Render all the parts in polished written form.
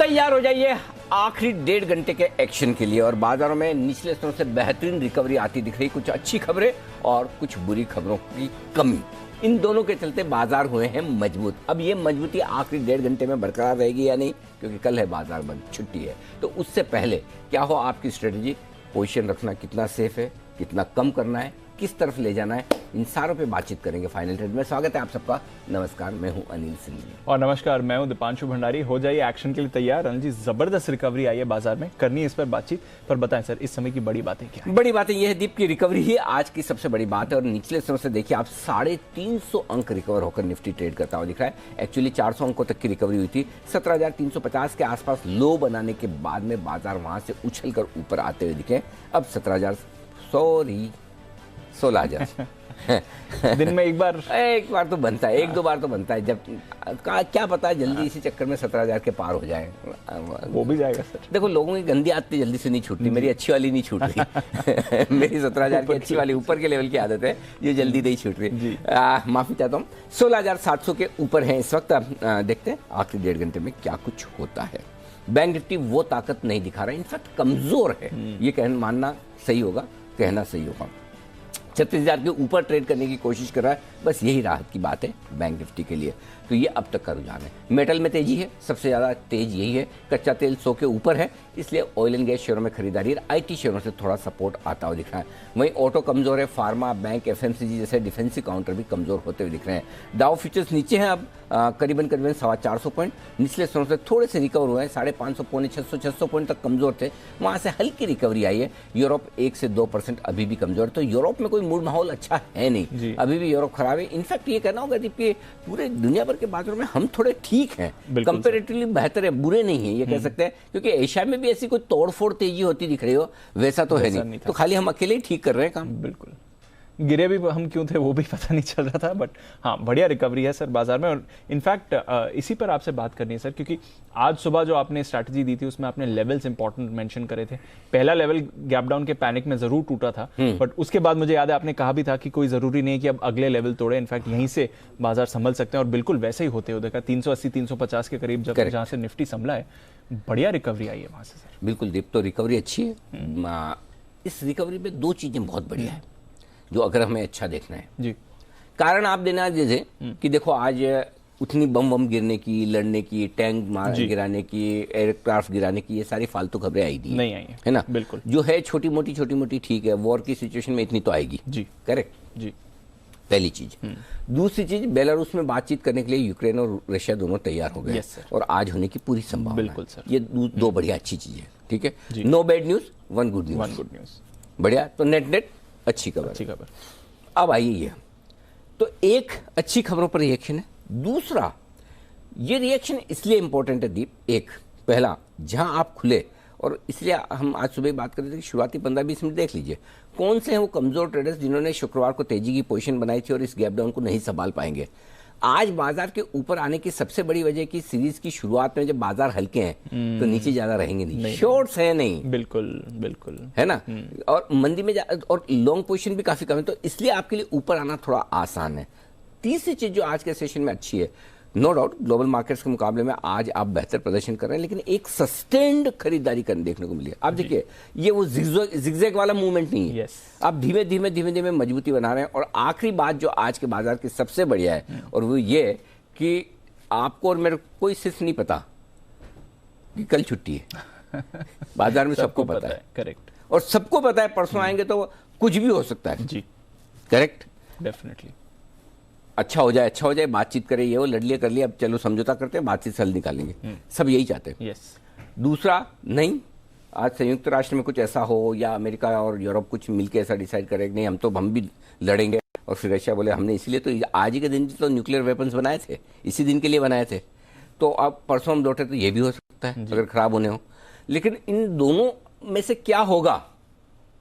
तैयार हो जाइए आखिरी 1.5 घंटे के एक्शन के लिए। और बाजारों में निचले स्तरों से बेहतरीन रिकवरी आती दिख रही, कुछ अच्छी खबरें और कुछ बुरी खबरों की कमी, इन दोनों के चलते बाजार हुए हैं मजबूत। अब ये मजबूती आखिरी 1.5 घंटे में बरकरार रहेगी या नहीं, क्योंकि कल है बाजार बंद, छुट्टी है। तो उससे पहले क्या हो आपकी स्ट्रेटेजी, पोजीशन रखना कितना सेफ है, कितना कम करना है, किस तरफ ले जाना है, इन सारों पे बातचीत करेंगे फाइनल ट्रेड में। स्वागत है आप सबका। नमस्कार, मैं हूं अनिल सिंह और नमस्कार, मैं हूं दीपांशु भंडारी। हो जाइए एक्शन के लिए तैयार। अनिल जी, जबरदस्त रिकवरी आई है बाजार में, करनी है इस पर बातचीत। पर बताएं सर, इस समय की बड़ी बातें क्या है? बड़ी बातें यह है दीप की रिकवरी ही आज की सबसे बड़ी बात है। और निचले स्तरों से देखिए आप 350 अंक रिकवर होकर निफ्टी ट्रेड करता हुआ दिख रहा है। एक्चुअली 400 अंकों तक की रिकवरी हुई थी। 17,350 के आसपास लो बनाने के बाद में बाजार वहां से उछल कर ऊपर आते हुए दिखे। अब 16,000 दिन में एक बार तो बनता है, एक दो बार तो बनता है। जब क्या पता है जल्दी इसी चक्कर में 17,000 के पार हो जाए, वो भी जाएगा सर। देखो लोगों की गंदी आदतें जल्दी से नहीं छूटती, मेरी अच्छी वाली नहीं छूट रही मेरी 17,000 की अच्छी वाली ऊपर के लेवल की आदत है, ये जल्दी नहीं छूट रही। माफी चाहता हूँ। 16,700 के ऊपर है इस वक्त। देखते हैं आखिरी 1.5 घंटे में क्या कुछ होता है। बैंक निफ्टी वो ताकत नहीं दिखा रहा है, इनफैक्ट कमजोर है। ये कहना मानना सही होगा, कहना सही होगा। 36,000 के ऊपर ट्रेड करने की कोशिश कर रहा है, बस यही राहत की बात है बैंक निफ्टी के लिए। तो ये अब तक का रुझान है। मेटल में तेजी है, सबसे ज़्यादा तेज यही है। कच्चा तेल 100 के ऊपर है, इसलिए ऑयल एंड गैस शेयरों में खरीदारी है। आईटी शेयरों से थोड़ा सपोर्ट आता हुआ दिख रहा है। वहीं ऑटो कमजोर है, फार्मा, बैंक, एफएमसीजी जैसे डिफेंसिव काउंटर भी कमजोर होते हुए दिख रहे हैं। डाउ फ्यूचर्स नीचे हैं अब करीबन 450 पॉइंट। निचले स्तरों से थोड़े से रिकवर हुए हैं, 550 पौने 600 पॉइंट तक कमजोर थे, वहां से हल्की रिकवरी आई है। यूरोप 1 से 2% अभी भी कमजोर है। तो यूरोप में कोई मूड माहौल अच्छा है नहीं, अभी भी यूरोप खराब है। इनफैक्ट ये कहना होगा कि पूरे दुनिया भर के बाजारों में हम थोड़े ठीक हैं, कंपैरेटिवली बेहतर है, बुरे नहीं है ये कह सकते हैं। क्योंकि एशिया में भी ऐसी कोई तोड़फोड़ तेजी होती दिख रही हो, वैसा तो है नहीं। तो खाली हम अकेले ही ठीक कर रहे हैं काम। बिल्कुल, गिरे भी हम क्यों थे वो भी पता नहीं चल रहा था। बट हाँ, बढ़िया रिकवरी है सर बाजार में। और इनफैक्ट इसी पर आपसे बात करनी है सर, क्योंकि आज सुबह जो आपने स्ट्रैटेजी दी थी उसमें आपने लेवल्स इंपॉर्टेंट मेंशन करे थे। पहला लेवल गैप डाउन के पैनिक में जरूर टूटा था, बट उसके बाद मुझे याद है आपने कहा भी था कि कोई जरूरी नहीं है कि अब अगले लेवल तोड़े, इनफैक्ट यहीं से बाजार संभल सकते हैं। और बिल्कुल वैसे ही होते देखा 380-350 के करीब जब जहां से निफ्टी संभला है, बढ़िया रिकवरी आई है वहां से सर। बिल्कुल दीप, तो रिकवरी अच्छी है। इस रिकवरी में दो चीजें बहुत बढ़िया है जो अगर हमें अच्छा देखना है जी। कारण आप देना जैसे कि देखो आज उतनी बम गिरने की, लड़ने की, टैंक गिराने की, एयरक्राफ्ट गिराने की, ये सारी फालतू खबरें आई नहीं आई है ना। बिल्कुल, जो है छोटी मोटी ठीक है। वॉर की सिचुएशन में इतनी तो आएगी जी, करेक्ट जी, पहली चीज। दूसरी चीज, बेलारूस में बातचीत करने के लिए यूक्रेन और रशिया दोनों तैयार हो गए और आज होने की पूरी संभावना। बिल्कुल सर, ये दो बढ़िया अच्छी चीजें, ठीक है। No bad news, one good news, बढ़िया। तो नेट अच्छी खबर। अब आइए ये तो एक अच्छी खबरों पर रिएक्शन है। दूसरा, ये रिएक्शन इसलिए इंपॉर्टेंट है दीप, एक पहला जहां आप खुले, और इसलिए हम आज सुबह बात कर रहे थे कि शुरुआती 15-20 मिनट देख लीजिए कौन से हैं वो कमजोर ट्रेडर्स जिन्होंने शुक्रवार को तेजी की पोजीशन बनाई थी और इस गैप डाउन को नहीं संभाल पाएंगे। आज बाजार के ऊपर आने की सबसे बड़ी वजह की सीरीज की शुरुआत में जब बाजार हल्के हैं तो नीचे ज्यादा रहेंगे नहीं, शॉर्ट्स है नहीं, बिल्कुल है ना। और मंदी में और लॉन्ग पोजीशन भी काफी कम है, तो इसलिए आपके लिए ऊपर आना थोड़ा आसान है। तीसरी चीज जो आज के सेशन में अच्छी है, नो डाउट ग्लोबल मार्केट्स के मुकाबले में आज आप बेहतर प्रदर्शन कर रहे हैं, लेकिन एक सस्टेन्ड खरीदारी करने देखने को मिली है। आप देखिए ये वो जिगजैग वाला मूवमेंट नहीं है। आप धीमे धीमे मजबूती बना रहे हैं। और आखिरी बात जो आज के बाजार की सबसे बढ़िया है, और वो ये कि आपको और मेरे को कोई सिर्फ नहीं पता कि कल छुट्टी है बाजार में सबको पता है, करेक्ट। और सबको पता है परसों आएंगे तो कुछ भी हो सकता है जी, करेक्ट, डेफिनेटली। अच्छा हो जाए, बातचीत करें, ये वो लड़ लिया कर लिया, अब चलो समझौता करते हैं, बातचीत से हल निकालेंगे, सब यही चाहते हैं। दूसरा, नहीं आज संयुक्त राष्ट्र में कुछ ऐसा हो या अमेरिका और यूरोप कुछ मिलकर ऐसा डिसाइड करे कि नहीं हम भी लड़ेंगे, और फिर रशिया बोले हमने इसलिए तो आज ही के दिन तो न्यूक्लियर वेपन्स बनाए थे, इसी दिन के लिए बनाए थे, तो अब परसों हम लौटे तो ये भी हो सकता है अगर खराब होने हो। लेकिन इन दोनों में से क्या होगा,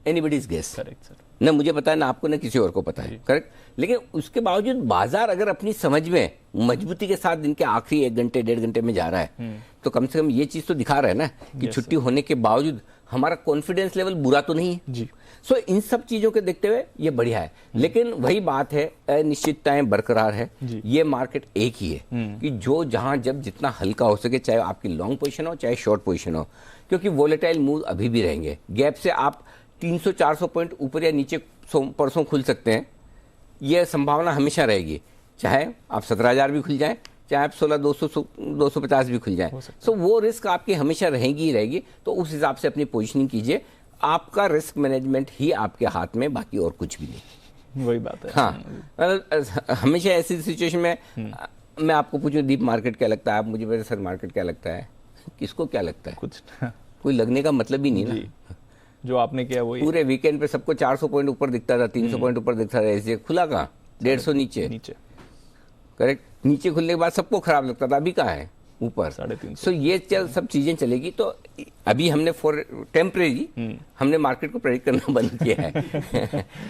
एनीबडीज गेस। करेक्ट सर, न मुझे पता है ना आपको, न किसी और को पता है, करेक्ट। लेकिन उसके बावजूद बाजार अगर अपनी समझ में मजबूती के साथ दिन के आखिरी 1 घंटे 1.5 घंटे में जा रहा है, तो कम से कम ये चीज तो दिखा रहा है ना कि छुट्टी होने के बावजूद हमारा कॉन्फिडेंस लेवल बुरा तो नहीं है जी। सो इन सब चीजों के देखते हुए ये बढ़िया है, लेकिन वही बात है, अनिश्चितताएं बरकरार है। ये मार्केट एक ही है कि जो जहां जब जितना हल्का हो सके, चाहे आपकी लॉन्ग पोजीशन हो चाहे शॉर्ट पोजीशन हो, क्योंकि वोलेटाइल मूव अभी भी रहेंगे। गैप से आप 300-400 पॉइंट ऊपर या नीचे परसों खुल सकते हैं, यह संभावना हमेशा रहेगी, चाहे आप 17,000 भी खुल जाए, चाहे आप 16,250 भी खुल जाए। सो वो रिस्क आपकी हमेशा रहेगी ही रहेगी। तो उस हिसाब से अपनी पोजीशनिंग कीजिए, आपका रिस्क मैनेजमेंट ही आपके हाथ में, बाकी और कुछ भी नहीं। वही बात है। हाँ, हमेशा ऐसी सिचुएशन में मैं आपको पूछूं डीप मार्केट क्या लगता है, आप मुझे बोले सर मार्केट क्या लगता है, किसको क्या लगता है? कुछ कोई लगने का मतलब ही नहीं ना। जो आपने किया वही। पूरे वीकेंड पे सबको 400 पॉइंट ऊपर दिखता था, 300 पॉइंट ऊपर दिखता था, ऐसे खुला कहाँ? 150 नीचे। करेक्ट, नीचे खुलने के बाद सबको खराब लगता था, अभी कहाँ है? ऊपर 350। सो ये सब चीजें चलेगी। तो अभी हमने फॉर टेम्परेरी हमने मार्केट को प्रेडिक्ट करना बंद किया है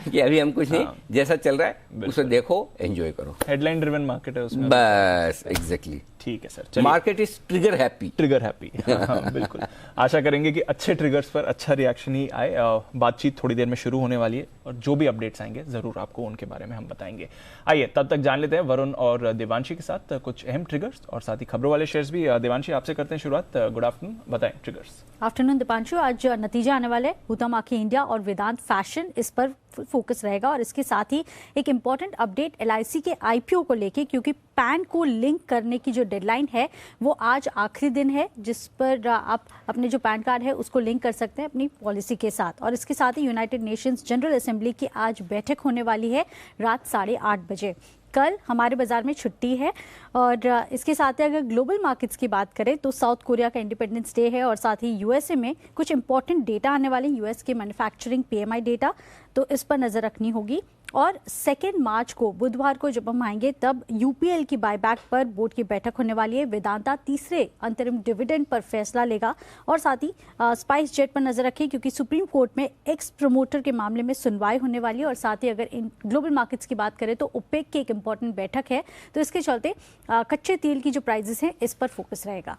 कि अभी हम कुछ नहीं, जैसा चल रहा है उसे देखो, एंजॉय करो। हेडलाइन ड्रिवन मार्केट है उसमें। बस एग्जैक्टली। ठीक है sir, market is trigger happy. Trigger happy. हाँ, बिल्कुल। आशा करेंगे कि अच्छे ट्रिगर्स पर अच्छा रिएक्शन ही आए। बातचीत थोड़ी देर में शुरू होने वाली है और जो भी अपडेट्स आएंगे जरूर आपको उनके बारे में हम बताएंगे। आइए तब तक जान लेते हैं वरुण और देवांशी के साथ कुछ अहम ट्रिगर्स और साथ ही खबरों वाले शेयर्स भी। देवांशी आपसे करते हैं शुरुआत। गुड आफ्टरनून, बताएं ट्रिगर्स। आफ्टरनून दीपांशु, आज नतीजे आने वाले हुताम आँखी इंडिया और वेदांत फैशन, इस पर फोकस रहेगा। और इसके साथ ही एक इम्पॉर्टेंट अपडेट LIC के IPO को लेके, क्योंकि पैन को लिंक करने की जो डेडलाइन है वो आज आखिरी दिन है जिस पर आप अपने जो पैन कार्ड है उसको लिंक कर सकते हैं अपनी पॉलिसी के साथ। और इसके साथ ही यूनाइटेड नेशंस जनरल असेंबली की आज बैठक होने वाली है रात 8:30 बजे। कल हमारे बाजार में छुट्टी है। और इसके साथ ही अगर ग्लोबल मार्केट्स की बात करें तो साउथ कोरिया का इंडिपेंडेंस डे है और साथ ही USA में कुछ इंपॉर्टेंट डेटा आने वाले हैं, US के मैन्युफैक्चरिंग PMI डेटा, तो इस पर नजर रखनी होगी। और 2 मार्च को बुधवार को जब हम आएंगे तब UPL की बायबैक पर बोर्ड की बैठक होने वाली है। वेदांता तीसरे अंतरिम डिविडेंड पर फैसला लेगा। और साथ ही स्पाइस जेट पर नजर रखें क्योंकि सुप्रीम कोर्ट में एक्स प्रमोटर के मामले में सुनवाई होने वाली है। और साथ ही अगर इन ग्लोबल मार्केट्स की बात करें तो OPEC की एक इंपॉर्टेंट बैठक है, तो इसके चलते कच्चे तेल की जो प्राइसेस हैं इस पर फोकस रहेगा।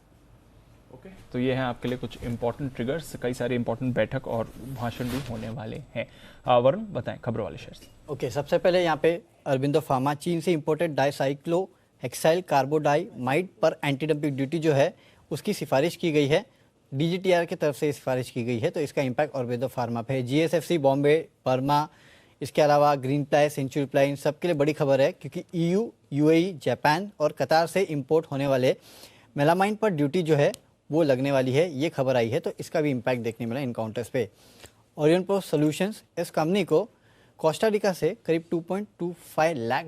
तो ये हैं आपके लिए कुछ इंपॉर्टेंट ट्रिगर्स, कई सारे इंपॉर्टेंट बैठक और भाषण भी होने वाले हैं। वरुण, बताएं खबरों वाले शेयर्स। ओके, सबसे पहले यहाँ पे अरबिंदो फार्मा चीन से इंपोर्टेड डाइसाइक्लो हेक्साइल कार्बोडाइमाइड पर एंटी डंपिंग ड्यूटी जो है उसकी सिफारिश की गई है, DGTR की तरफ से सिफारिश की गई है, तो इसका इम्पैक्ट अरबिंदो फार्मा पे है। GSFC, बॉम्बे, परमा, इसके अलावा ग्रीन प्लाई, सेंचुरी प्लाई, इन सब के लिए बड़ी खबर है क्योंकि EU, UAE, जापान और कतार से इंपोर्ट होने वाले मेलामाइन पर ड्यूटी जो है वो लगने वाली है, ये खबर आई है, तो इसका भी इम्पैक्ट देखने मिला इन काउंटर्स पे। ओरियन प्रो सॉल्यूशंस, इस कंपनी को कोस्टा रिका से करीब $2.25 लाख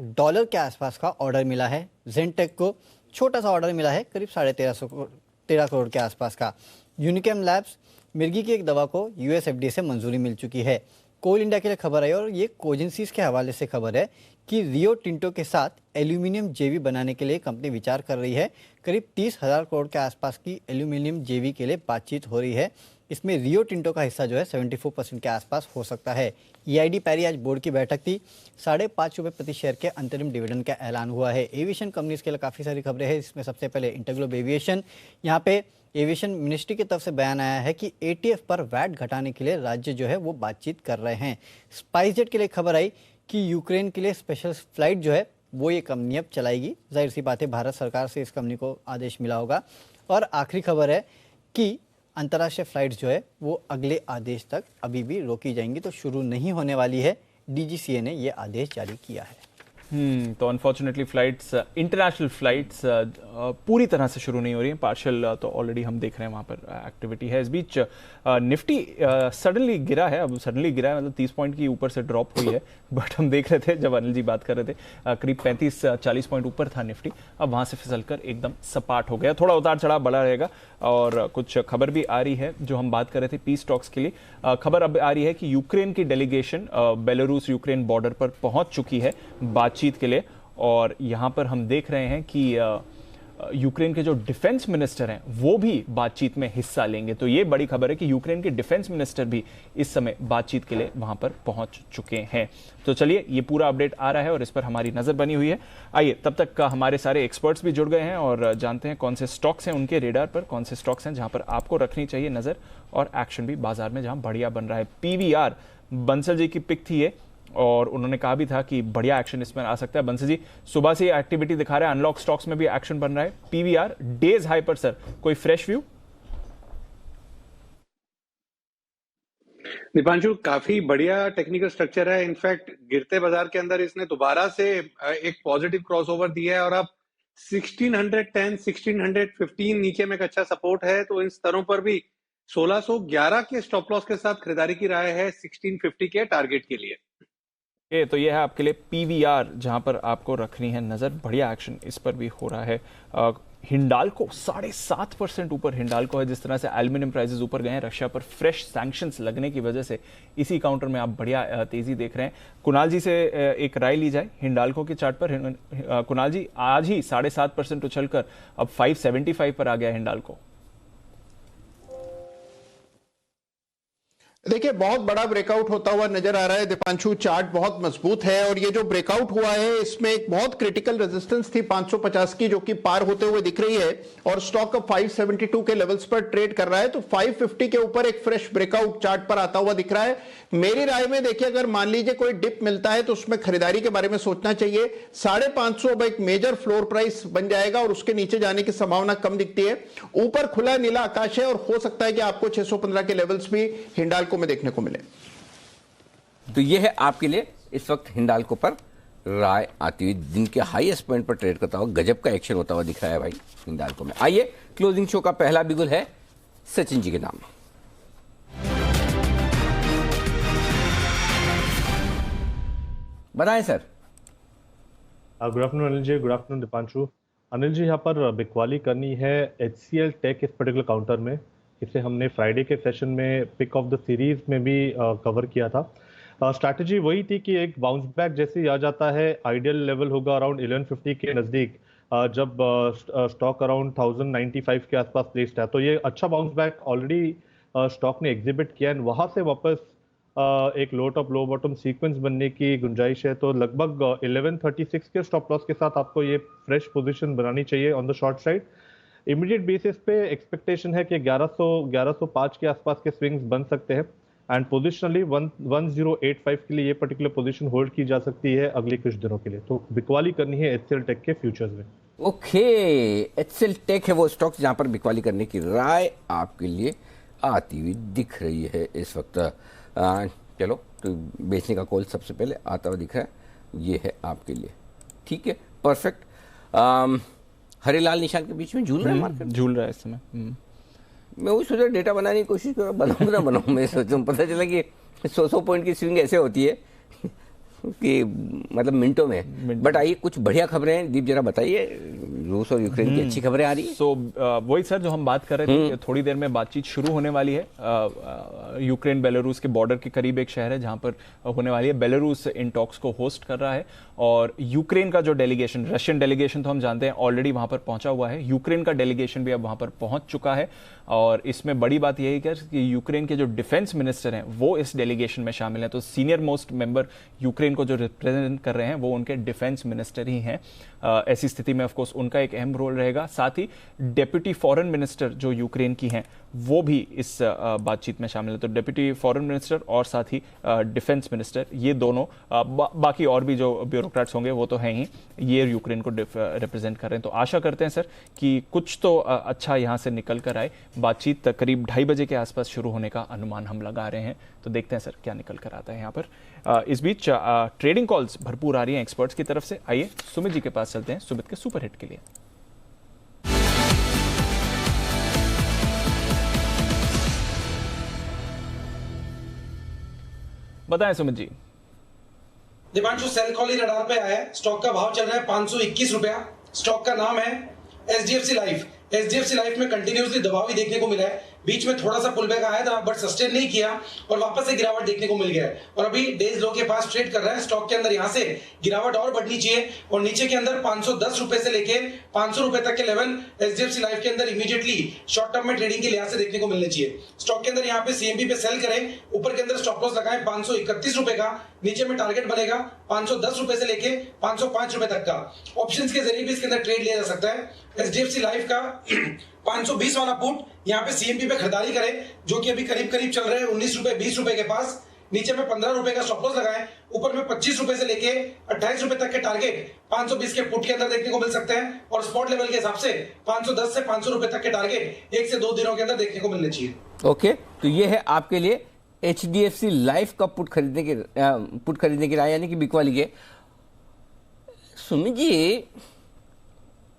के आसपास का ऑर्डर मिला है। जेनटेक को छोटा सा ऑर्डर मिला है करीब 13.5 करोड़ के आसपास का। यूनिकेम लैब्स, मिर्गी की एक दवा को US FDA से मंजूरी मिल चुकी है। कोल इंडिया के लिए खबर आई और ये कोजेंसीज के हवाले से खबर है कि रियो टिंटो के साथ एल्यूमिनियम JV बनाने के लिए कंपनी विचार कर रही है। करीब 30,000 करोड़ के आसपास की एल्यूमिनियम JV के लिए बातचीत हो रही है। इसमें रियो टिंटो का हिस्सा जो है 74% के आसपास हो सकता है। EID पैरी आज बोर्ड की बैठक थी, ₹5.5 प्रति शेयर के अंतरिम डिविडेंड का ऐलान हुआ है। एविएशन कंपनीज के लिए काफ़ी सारी खबरें हैं, इसमें सबसे पहले इंटरग्लोब एविएशन, यहाँ पे एविएशन मिनिस्ट्री की तरफ से बयान आया है कि ATF पर वैट घटाने के लिए राज्य जो है वो बातचीत कर रहे हैं। स्पाइस जेट के लिए खबर आई कि यूक्रेन के लिए स्पेशल फ्लाइट जो है वो ये कंपनी अब चलाएगी। जाहिर सी बात है भारत सरकार से इस कंपनी को आदेश मिला होगा। और आखिरी खबर है कि अंतर्राष्ट्रीय फ्लाइट्स जो है वो अगले आदेश तक अभी भी रोकी जाएंगी, तो शुरू नहीं होने वाली है। DGCA ने ये आदेश जारी किया है। तो अनफॉर्चुनेटली फ्लाइट्स, इंटरनेशनल फ्लाइट्स पूरी तरह से शुरू नहीं हो रही हैं, पार्शियल तो ऑलरेडी हम देख रहे हैं वहाँ पर एक्टिविटी है। इस बीच निफ्टी सडनली गिरा है, अब सडनली गिरा है मतलब 30 पॉइंट की ऊपर से ड्रॉप हुई है, बट हम देख रहे थे जब अनिल जी बात कर रहे थे करीब 35-40 पॉइंट ऊपर था निफ्टी, अब वहाँ से फिसलकर एकदम सपाट हो गया। थोड़ा उतार चढ़ाव बड़ा रहेगा। और कुछ खबर भी आ रही है जो हम बात कर रहे थे पीस टॉक्स के लिए, खबर अब आ रही है कि यूक्रेन की डेलीगेशन बेलारूस यूक्रेन बॉर्डर पर पहुंच चुकी है बातचीत के लिए। और यहाँ पर हम देख रहे हैं कि यूक्रेन के जो डिफेंस मिनिस्टर हैं वो भी बातचीत में हिस्सा लेंगे। तो ये बड़ी खबर है कि यूक्रेन के डिफेंस मिनिस्टर भी इस समय बातचीत के लिए वहां पर पहुंच चुके हैं। तो चलिए, ये पूरा अपडेट आ रहा है और इस पर हमारी नजर बनी हुई है। आइए, तब तक का हमारे सारे एक्सपर्ट्स भी जुड़ गए हैं और जानते हैं कौन से स्टॉक्स हैं उनके रेडार पर, कौन से स्टॉक्स हैं जहां पर आपको रखनी चाहिए नजर और एक्शन भी बाजार में जहां बढ़िया बन रहा है। पीवीआर बंसल जी की पिक थी ये, और उन्होंने कहा भी था कि बढ़िया एक्शन इसमें आ सकता है। बंसल जी, सुबह से एक्टिविटी दिखा रहा है, अनलॉक स्टॉक्स में भी एक्शन बन रहा है। पीवीआर डेज हाई पर सर, कोई फ्रेश व्यू? दीपांशु, काफी बढ़िया टेक्निकल स्ट्रक्चर है। इनफैक्ट गिरते बाजार के अंदर इसने दोबारा से एक पॉजिटिव क्रॉसओवर दिया है और अब 1610, 1615 नीचे में एक अच्छा सपोर्ट है। तो इन स्तरों पर भी 1611 के स्टॉप लॉस के साथ खरीदारी की राय है 1650 के टारगेट के लिए। तो ये है आपके लिए पीवीआर, जहां पर आपको रखनी है नजर। बढ़िया एक्शन इस पर भी हो रहा है। हिंडाल्को 7.5% ऊपर हिंडाल्को है। जिस तरह से एल्यूमिनियम प्राइसेस ऊपर गए हैं, रशिया पर फ्रेश सैंक्शंस लगने की वजह से इसी काउंटर में आप बढ़िया तेजी देख रहे हैं। कुणाल जी से एक राय ली जाए हिंडाल्को के चार्ट पर। कुणाल जी, आज ही 7.5% उछलकर अब 575 पर आ गया हिंडाल्को। देखिए, बहुत बड़ा ब्रेकआउट होता हुआ नजर आ रहा है दीपांशु। चार्ट बहुत मजबूत है और ये जो ब्रेकआउट हुआ है इसमें एक बहुत क्रिटिकल रेजिस्टेंस थी 550 की, जो कि पार होते हुए दिख रही है और स्टॉक अब 572 के लेवल्स पर ट्रेड कर रहा है। तो 550 के ऊपर एक फ्रेश ब्रेकआउट चार्ट पर आता हुआ दिख रहा है। मेरी राय में देखिए, अगर मान लीजिए कोई डिप मिलता है तो उसमें खरीदारी के बारे में सोचना चाहिए। 550 अब एक मेजर फ्लोर प्राइस बन जाएगा और उसके नीचे जाने की संभावना कम दिखती है। ऊपर खुला नीला आकाश है और हो सकता है कि आपको 615 के लेवल्स भी हिंडाल्को में देखने को मिले। तो ये है आपके लिए इस वक्त हिंडाल्को पर राय आती हुई। दिन के हाईएस्ट पॉइंट पर ट्रेड करता हुआ गजब का एक्शन होता हुआ दिख रहा है भाई हिंडाल्को में। आइए, क्लोजिंग शो का पहला बिगुल है सचिन जी के नाम। बताएं sir. Good afternoon Anil ji, good afternoon Deepanshu. Anil ji, यहाँ पर बिकवाली करनी है HCL टेक इस पर्टिकुलर काउंटर में। इसे हमने फ्राइडे के सेशन में पिक ऑफ द सीरीज में भी कवर किया था। स्ट्रैटेजी वही थी कि एक बाउंस बैक जैसे ही आ जाता है, आइडियल लेवल होगा अराउंड 1150 के नज़दीक, जब स्टॉक अराउंड 1095 के आसपास प्लेस्ड है। तो ये अच्छा बाउंस बैक ऑलरेडी स्टॉक ने एग्जिबिट किया है। वहाँ से वापस एक लो टॉप लो बॉटम सीक्वेंस बनने की गुंजाइश है। तो लगभग 1136 के स्टॉप लॉस के साथ आपको ये फ्रेश पोजीशन बनानी चाहिए on the short side. Immediate basis पे एक्सपेक्टेशन है कि 1105 के आसपास के स्विंग्स बन सकते हैं एंड पोजिशनली 1085 के लिए ये पर्टिकुलर पोजीशन होल्ड की जा सकती है अगले कुछ दिनों के लिए। तो बिकवाली करनी है HCL टेक के फ्यूचर्स में। ओके, HCL टेक है वो स्टॉक्स जहां पर बिकवाली करने की राय आपके लिए आती हुई दिख रही है इस वक्त। चलो, तो बेचने का कॉल सबसे पहले आता हुआ दिख रहा है, ये है आपके लिए। ठीक है, परफेक्ट। हरे लाल निशान के बीच में झूल रहा है मार्केट, झूल रहा है इस समय। मैं वही सोचा डेटा बनाने की कोशिश कर बनाऊँ ना बनाऊँ। मैं सोचूँ, पता चला कि 100 पॉइंट की स्विंग ऐसे होती है कि मतलब मिनटों में। बट आइए, कुछ बढ़िया खबरें हैं। दीप, जरा बताइए, रूस और यूक्रेन की अच्छी खबरें आ रही है। सो वही सर जो हम बात कर रहे थे, थोड़ी देर में बातचीत शुरू होने वाली है। यूक्रेन बेलारूस के बॉर्डर के करीब एक शहर है जहां पर होने वाली है। बेलारूस इन टॉक्स को होस्ट कर रहा है और यूक्रेन का जो डेलीगेशन, रशियन डेलीगेशन तो हम जानते हैं ऑलरेडी वहां पर पहुंचा हुआ है, यूक्रेन का डेलीगेशन भी अब वहां पर पहुंच चुका है। और इसमें बड़ी बात यही है कि यूक्रेन के जो डिफेंस मिनिस्टर हैं वो इस डेलीगेशन में शामिल हैं। तो सीनियर मोस्ट मेंबर यूक्रेन को जो रिप्रेजेंट कर रहे हैं वो उनके डिफेंस मिनिस्टर ही हैं। ऐसी स्थिति में ऑफ कोर्स उनका एक अहम रोल रहेगा। साथ ही डेप्यूटी फॉरेन मिनिस्टर जो यूक्रेन की हैं वो भी इस बातचीत में शामिल है। तो डेप्यूटी फॉरेन मिनिस्टर और साथ ही डिफेंस मिनिस्टर, ये दोनों, बाकी और भी जो ब्यूरोक्रेट्स होंगे वो तो हैं ही, ये यूक्रेन को रिप्रेजेंट कर रहे हैं। तो आशा करते हैं सर कि कुछ तो अच्छा यहाँ से निकल कर आए। बातचीत करीब 2:30 बजे के आसपास शुरू होने का अनुमान हम लगा रहे हैं। तो देखते हैं सर क्या निकल कर आता है यहाँ पर। इस बीच ट्रेडिंग कॉल्स भरपूर आ रही हैं एक्सपर्ट्स की तरफ से। आइए सुमित जी के पास चलते हैं, सुमित के सुपर हिट के लिए। बताएं सुमित जी। दीपांशु, सेल कॉल ही रडार पे आया है। स्टॉक का भाव चल रहा है 521 रुपया। स्टॉक का नाम है HDFC लाइफ। HDFC लाइफ में कंटिन्यूसली दबाव ही देखने को मिला है। बीच में थोड़ा सा पुल बैक आया था बट सस्टेन नहीं किया और वापस से गिरावट देखने को मिल गया है और अभी डेज लो के पास ट्रेड कर रहा है। स्टॉक के अंदर यहां से गिरावट और बढ़नी चाहिए और नीचे के अंदर 510 रुपए से लेके 500 रुपए तक के लेवल एचडीएफसी लाइफ के अंदर इमीडिएटली शॉर्ट टर्म में ट्रेडिंग के लिहाज से देखने को मिलने चाहिए। स्टॉक के अंदर यहाँ पे सीएमबी पे सेल करें, ऊपर के अंदर स्टॉप लॉस लगाएं 531 रुपए का, नीचे में टारगेट बनेगा 510 रुपए से लेके 505 रुपए तक का। ऑप्शंस के जरिए भी इसके अंदर ट्रेड लिया जा सकता है। एचडीएफसी लाइफ का 520 वाला पुट यहाँ पे सीएमपी पे खरीदारी करें जो कि अभी करीब करीब चल रहे हैं 19 रुपए 20 रुपए के पास। नीचे में 15 रुपए का स्टॉप लॉस लगाएं, ऊपर में 25 रुपए से लेके 28 रुपए तक के टारगेट 520 के पुट के अंदर देखने को मिल सकते हैं और स्पॉट लेवल के हिसाब से 510 से 500 रुपए तक के टारगेट 1 से 2 दिनों के अंदर देखने को मिलने चाहिए। ओके, तो ये है आपके लिए एचडीएफसी लाइफ का पुट खरीदने की राय, यानी कि बिकवाली के। सुमित जी,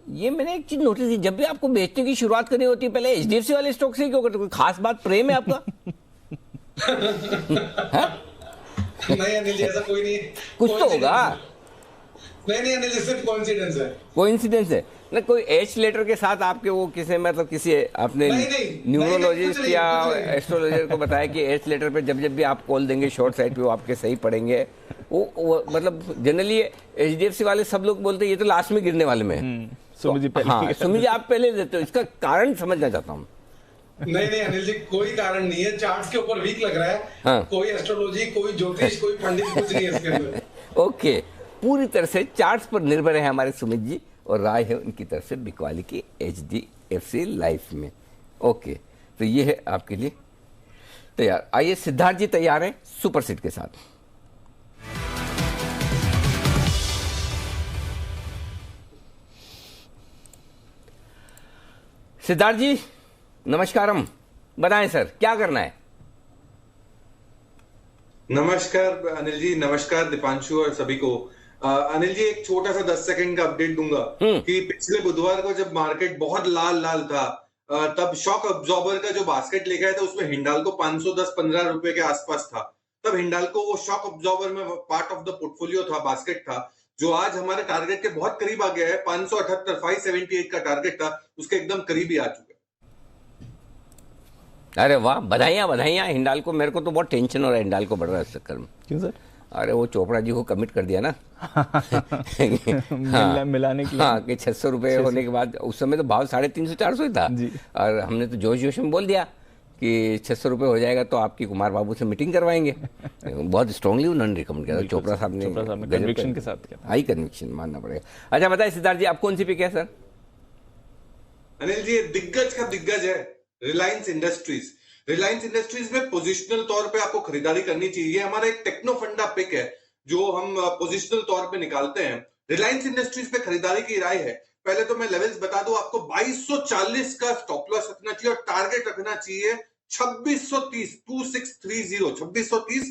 ये मैंने एक चीज नोटिस की, जब भी आपको बेचने की शुरुआत करनी होती है पहले एचडीएफसी वाले स्टॉक से क्यों करते? कोई खास बात, प्रेम है आपका? नहीं अनिल जी, ऐसा कोई नहीं, कुछ तो होगा। नहीं अनिल जी, सिर्फ कोइंसिडेंस है। कोइंसिडेंस है ना? कोई एच लेटर के साथ आपके वो किसी मतलब किसी आपने न्यूरोलॉजिस्ट या एस्ट्रोलॉजर को बताया कि एच लेटर पे जब जब भी आप कॉल देंगे शॉर्ट साइड पे वो आपके सही पड़ेंगे? वो मतलब जनरली एचडीएफसी वाले सब लोग बोलते हैं ये तो लास्ट में गिरने वाले में। सुमित जी पहले, हाँ सुमित जी आप पहले देते हो, इसका कारण समझना चाहता हूँ। नहीं अनिल जी, कोई कारण नहीं है, चार्ट्स के ऊपर वीक लग रहा है। हाँ। कोई एस्ट्रोलॉजी, कोई ज्योतिष, कोई पंडित कुछ नहीं है इसके अंदर। ओके, पूरी तरह से चार्ट्स पर निर्भर है हमारे सुमित जी और राय है उनकी तरफ से बिकवाली की एचडीएफसी लाइफ में। ओके, तो ये है आपके लिए तैयार। आइए सिद्धार्थ जी तैयार हैं सुपर सीट के साथ। सिद्धार्थ जी नमस्कारम, बताएं सर क्या करना है? नमस्कार अनिल जी, नमस्कार दीपांशु और सभी को। अनिल जी, एक छोटा सा 10 सेकंड का अपडेट दूंगा कि पिछले बुधवार को जब मार्केट बहुत लाल था तब शॉक अब्जॉर्बर का जो बास्केट लेके आया था उसमें हिंडाल्को 510-15 रुपए के आसपास था। तब हिंडाल्को वो शॉक अब्जॉर्बर में पार्ट ऑफ द पोर्टफोलियो था, बास्केट था, जो आज हमारे टारगेट के बहुत करीब आ गया है। 578 578 का टारगेट था, उसके एकदम करीब ही आ चुका है। अरे वाह, बधाइयां हिंडाल्को। मेरे को तो बहुत टेंशन हो रहा है हिंडाल्को बढ़ रहा है इस चक्कर में। क्यों सर? अरे वो चोपड़ा जी को कमिट कर दिया ना मिलाने के लिए। हाँ, कि 600 रुपए होने के बाद, उस समय तो भाव 350-400 ही था जी। और हमने तो जोश में बोल दिया कि 600 रुपए हो जाएगा तो आपकी कुमार बाबू से मीटिंग करवाएंगे। बहुत स्ट्रांगली उन्होंने रिकमेंड किया, चोपड़ा साहब ने कन्विक्शन के साथ किया, हाई कन्विक्शन मानना पड़ेगा। अच्छा बताइए सिद्धार्थ जी, आप कौन सी पिक है सर? अनिल जी, दिग्गज का दिग्गज है रिलायंस इंडस्ट्रीज। रिलायंस इंडस्ट्रीज में पोजिशनल तौर पे आपको खरीदारी करनी चाहिए। हमारा एक टेक्नो फंडा पिक है जो हम पोजिशनल तौर पे निकालते हैं। रिलायंस इंडस्ट्रीज पे खरीदारी की राय है। पहले तो मैं लेवल्स बता दूं आपको, 2240 का स्टॉप लॉस रखना चाहिए और टारगेट रखना चाहिए 2630, 2630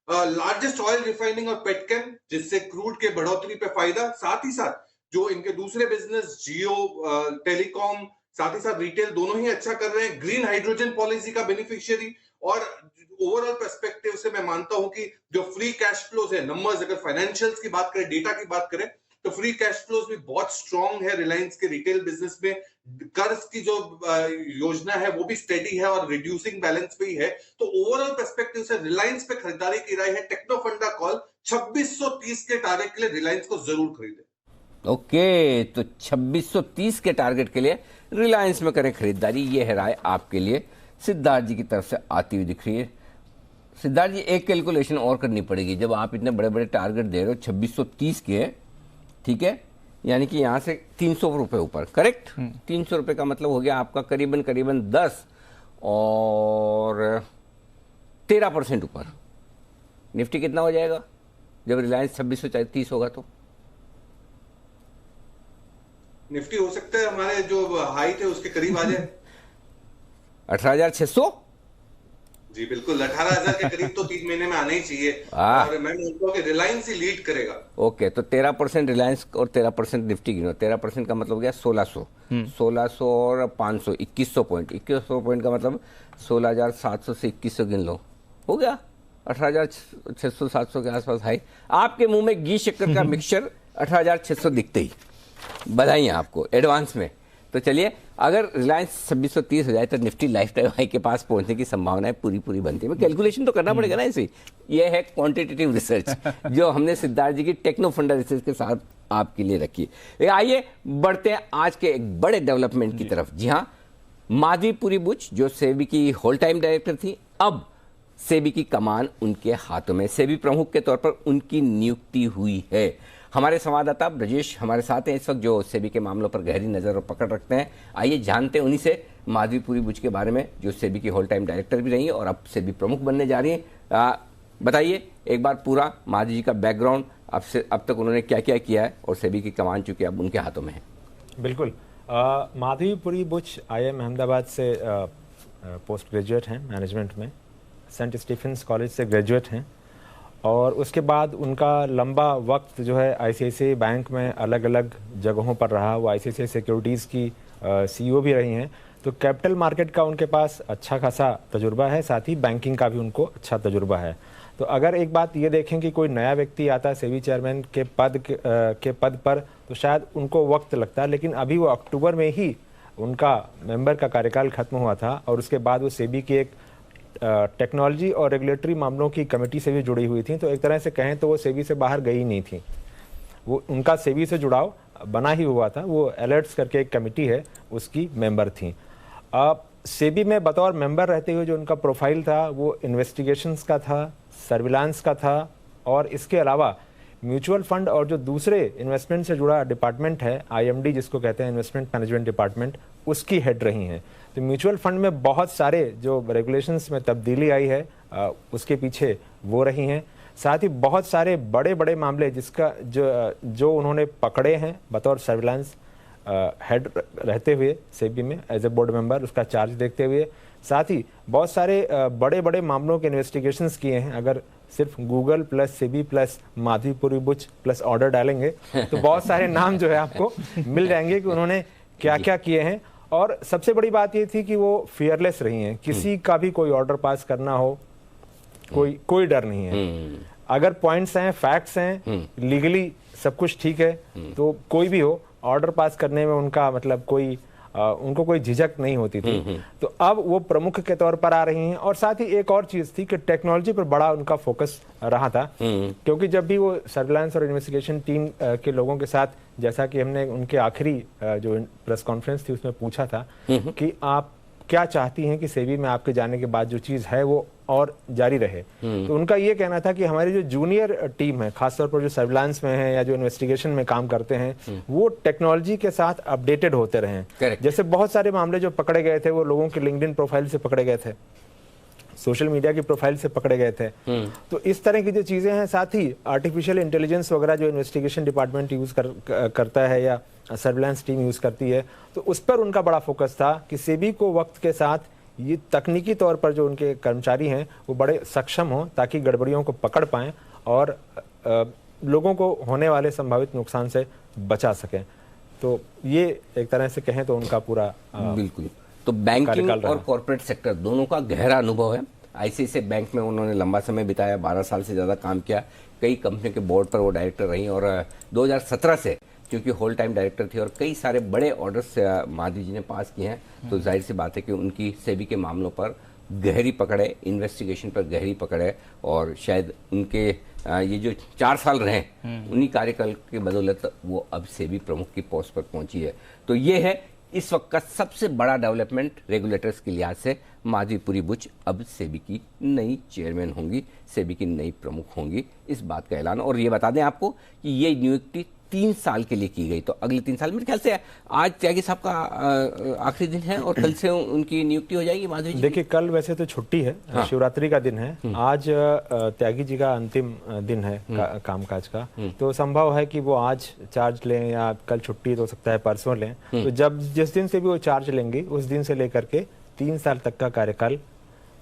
लार्जेस्ट ऑयल रिफाइनिंग और पेटकेम, जिससे क्रूड के बढ़ोतरी पे फायदा। साथ ही साथ जो इनके दूसरे बिजनेस जियो, टेलीकॉम, साथ ही साथ रिटेल दोनों ही अच्छा कर रहे हैं। ग्रीन हाइड्रोजन पॉलिसी का बेनिफिशियरी और ओवरऑल पर्सपेक्टिव से मैं मानता हूं कि जो फ्री कैश फ्लोज है, नंबर्स अगर फाइनेंशियल्स की बात करें, डेटा की बात करें, तो फ्री कैश फ्लोज भी बहुत स्ट्रांग है रिलायंस के रिटेल बिजनेस में। कर्ज की जो योजना है वो भी स्टेडी है और रिड्यूसिंग बैलेंस पे ही है। तो ओवरऑल पर्सपेक्टिव से रिलायंस पे खरीदारी की राय है। टेक्नो फंडा कॉल 2630 के टारगेट के लिए रिलायंस को जरूर खरीदे। ओके, तो 2630 के टारगेट के लिए रिलायंस में करें खरीदारी। ये है राय आपके लिए सिद्धार्थ जी की तरफ से आती हुई दिख रही है। सिद्धार्थ जी, एक कैलकुलेशन और करनी पड़ेगी। जब आप इतने बड़े बड़े टारगेट दे रहे हो 2630 के, ठीक है, यानी कि यहां से 300 रुपए ऊपर, करेक्ट? 300 रुपए का मतलब हो गया आपका करीबन 10 और 13% ऊपर। निफ्टी कितना हो जाएगा जब रिलायंस 2630 होगा? तो निफ्टी हो सकता है हमारे जो हाई थे उसके करीब आ जाए 18,600। जी बिल्कुल, 18,000 के करीब तो 3 महीने में आना ही चाहिए और मैं मानता हूं कि रिलायंस ही लीड करेगा। ओके, तो 13% रिलायंस और 13% निफ्टी गिनो। 13% का मतलब हो गया 1600, 1600 और 500, 2100 पॉइंट। 2100 पॉइंट का मतलब 16,700 से 2100 गिन लो, हो गया 18,600-700 के आसपास हाई। आपके मुंह में घी शक्कर का मिक्सचर 18,600 दिखते ही बधाई आपको एडवांस में। तो चलिए, अगर रिलायंस 2630 हो जाए तो निफ्टी लाइफ टाइम हाई के पास पहुंचने की संभावनाएं पूरी बनती है। कैलकुलेशन तो करना पड़ेगा ना इसे। ये है क्वांटिटेटिव रिसर्च जो हमने सिद्धार्थ जी की टेक्नो फंडा रिसर्च के साथ आपके लिए रखी है। आइए बढ़ते हैं आज के एक बड़े डेवलपमेंट की तरफ। जी हाँ, माधवीपुरी बुच जो सेबी की होल टाइम डायरेक्टर थी, अब सेबी की कमान उनके हाथों में, सेबी प्रमुख के तौर पर उनकी नियुक्ति हुई है। हमारे संवाददाता ब्रजेश हमारे साथ हैं इस वक्त, जो सेबी के मामलों पर गहरी नजर और पकड़ रखते हैं। आइए जानते हैं उन्हीं से माधवीपुरी बुच के बारे में, जो सेबी की होल टाइम डायरेक्टर भी रही है और अब सेबी प्रमुख बनने जा रही हैं। बताइए एक बार पूरा माधवी जी का बैकग्राउंड, अब तक उन्होंने क्या क्या किया है और सेबी की कमान चूंकि अब उनके हाथों में है। बिल्कुल, माधवीपुरी बुच IIM अहमदाबाद से पोस्ट ग्रेजुएट हैं मैनेजमेंट में, सेंट स्टीफेंस कॉलेज से ग्रेजुएट हैं और उसके बाद उनका लंबा वक्त जो है ICICI बैंक में अलग अलग जगहों पर रहा। वो ICICI सिक्योरिटीज़ की CEO भी रही हैं, तो कैपिटल मार्केट का उनके पास अच्छा खासा तजुर्बा है, साथ ही बैंकिंग का भी उनको अच्छा तजुर्बा है। तो अगर एक बात ये देखें कि कोई नया व्यक्ति आता है सेबी चेयरमैन के पद पर, तो शायद उनको वक्त लगता है, लेकिन अभी वो अक्टूबर में ही उनका मेंबर का कार्यकाल खत्म हुआ था और उसके बाद वो सेबी की एक टेक्नोलॉजी और रेगुलेटरी मामलों की कमेटी से भी जुड़ी हुई थी। तो एक तरह से कहें तो वो सेबी से बाहर गई नहीं थी, वो उनका सेबी से जुड़ाव बना ही हुआ था। वो अलर्ट्स करके एक कमेटी है, उसकी मेंबर थी। अब सेबी में बतौर मेंबर रहते हुए जो उनका प्रोफाइल था वो इन्वेस्टिगेशंस का था, सर्विलांस का था और इसके अलावा म्यूचुअल फंड और जो दूसरे इन्वेस्टमेंट से जुड़ा डिपार्टमेंट है IMD जिसको कहते हैं इन्वेस्टमेंट मैनेजमेंट डिपार्टमेंट, उसकी हेड रही हैं। तो म्यूचुअल फंड में बहुत सारे जो रेगुलेशंस में तब्दीली आई है उसके पीछे वो रही हैं। साथ ही बहुत सारे बड़े बड़े मामले जिसका जो उन्होंने पकड़े हैं बतौर सर्विलांस हेड रहते हुए सेबी में एज ए बोर्ड मेंबर, उसका चार्ज देखते हुए, साथ ही बहुत सारे बड़े बड़े मामलों के इन्वेस्टिगेशंस किए हैं। अगर सिर्फ Google plus SEBI plus Madhabi Puri Buch plus order डालेंगे तो बहुत सारे नाम जो है आपको मिल जाएंगे कि उन्होंने क्या क्या किए हैं। और सबसे बड़ी बात ये थी कि वो फियरलेस रही हैं, किसी का भी कोई ऑर्डर पास करना हो कोई डर नहीं है। अगर पॉइंट्स हैं, फैक्ट्स हैं, लीगली सब कुछ ठीक है तो कोई भी हो ऑर्डर पास करने में उनका मतलब उनको कोई झिझक नहीं होती थी। तो अब वो प्रमुख के तौर पर आ रही हैं। और साथ ही एक और चीज थी कि टेक्नोलॉजी पर बड़ा उनका फोकस रहा था, क्योंकि जब भी वो सर्विलांस और इन्वेस्टिगेशन टीम के लोगों के साथ, जैसा कि हमने उनके आखिरी जो प्रेस कॉन्फ्रेंस थी उसमें पूछा था कि आप क्या चाहती हैं कि सेबी में आपके जाने के बाद जो चीज है वो और जारी रहे, तो उनका ये कहना था कि हमारी जो जूनियर टीम है, खासतौर पर जो सर्विलांस में है या जो इन्वेस्टिगेशन में काम करते हैं, वो टेक्नोलॉजी के साथ अपडेटेड होते रहें। जैसे बहुत सारे मामले जो पकड़े गए थे वो लोगों के लिंक्डइन प्रोफाइल से पकड़े गए थे, सोशल मीडिया की प्रोफाइल से पकड़े गए थे। तो इस तरह की जो चीजें हैं, साथ ही आर्टिफिशियल इंटेलिजेंस वगैरह जो इन्वेस्टिगेशन डिपार्टमेंट यूज करता है या सर्विलांस टीम यूज करती है, तो उस पर उनका बड़ा फोकस था कि सेबी को वक्त के साथ ये तकनीकी तौर पर जो उनके कर्मचारी हैं वो बड़े सक्षम हों ताकि गड़बड़ियों को पकड़ पाएं और लोगों को होने वाले संभावित नुकसान से बचा सकें। तो ये एक तरह से कहें तो उनका पूरा बिल्कुल। तो बैंकिंग और कॉर्पोरेट सेक्टर दोनों का गहरा अनुभव है। ICICI बैंक में उन्होंने लंबा समय बिताया, 12 साल से ज़्यादा काम किया, कई कंपनियों के बोर्ड पर वो डायरेक्टर रही और 2017 से क्योंकि होल टाइम डायरेक्टर थी और कई सारे बड़े ऑर्डर्स माधवी जी ने पास किए हैं, तो जाहिर सी बात है कि उनकी सेबी के मामलों पर गहरी पकड़ है, इन्वेस्टिगेशन पर गहरी पकड़ है और शायद उनके ये जो 4 साल रहे उन्हीं कार्यकाल की बदौलत वो अब सेबी प्रमुख की पोस्ट पर पहुंची है। तो ये है इस वक्त का सबसे बड़ा डेवलपमेंट रेगुलेटर्स के लिहाज से। माधवीपुरी बुच अब सेबी की नई चेयरमैन होंगी, सेबी की नई प्रमुख होंगी, इस बात का ऐलान। और ये बता दें आपको कि ये नियुक्ति 3 साल के लिए की गई, तो अगले 3 साल मेरे ख्याल से आज त्यागी साहब का आखिरी दिन है और कल से उनकी नियुक्ति हो जाएगी माधवी जी। देखिए कल वैसे तो छुट्टी है, शिवरात्रि का दिन है, आज त्यागी जी का अंतिम दिन है कामकाज का, तो संभव है कि वो आज चार्ज लें या कल छुट्टी हो सकता है परसों लें। तो जिस दिन से भी वो चार्ज लेंगी उस दिन से लेकर के 3 साल तक का कार्यकाल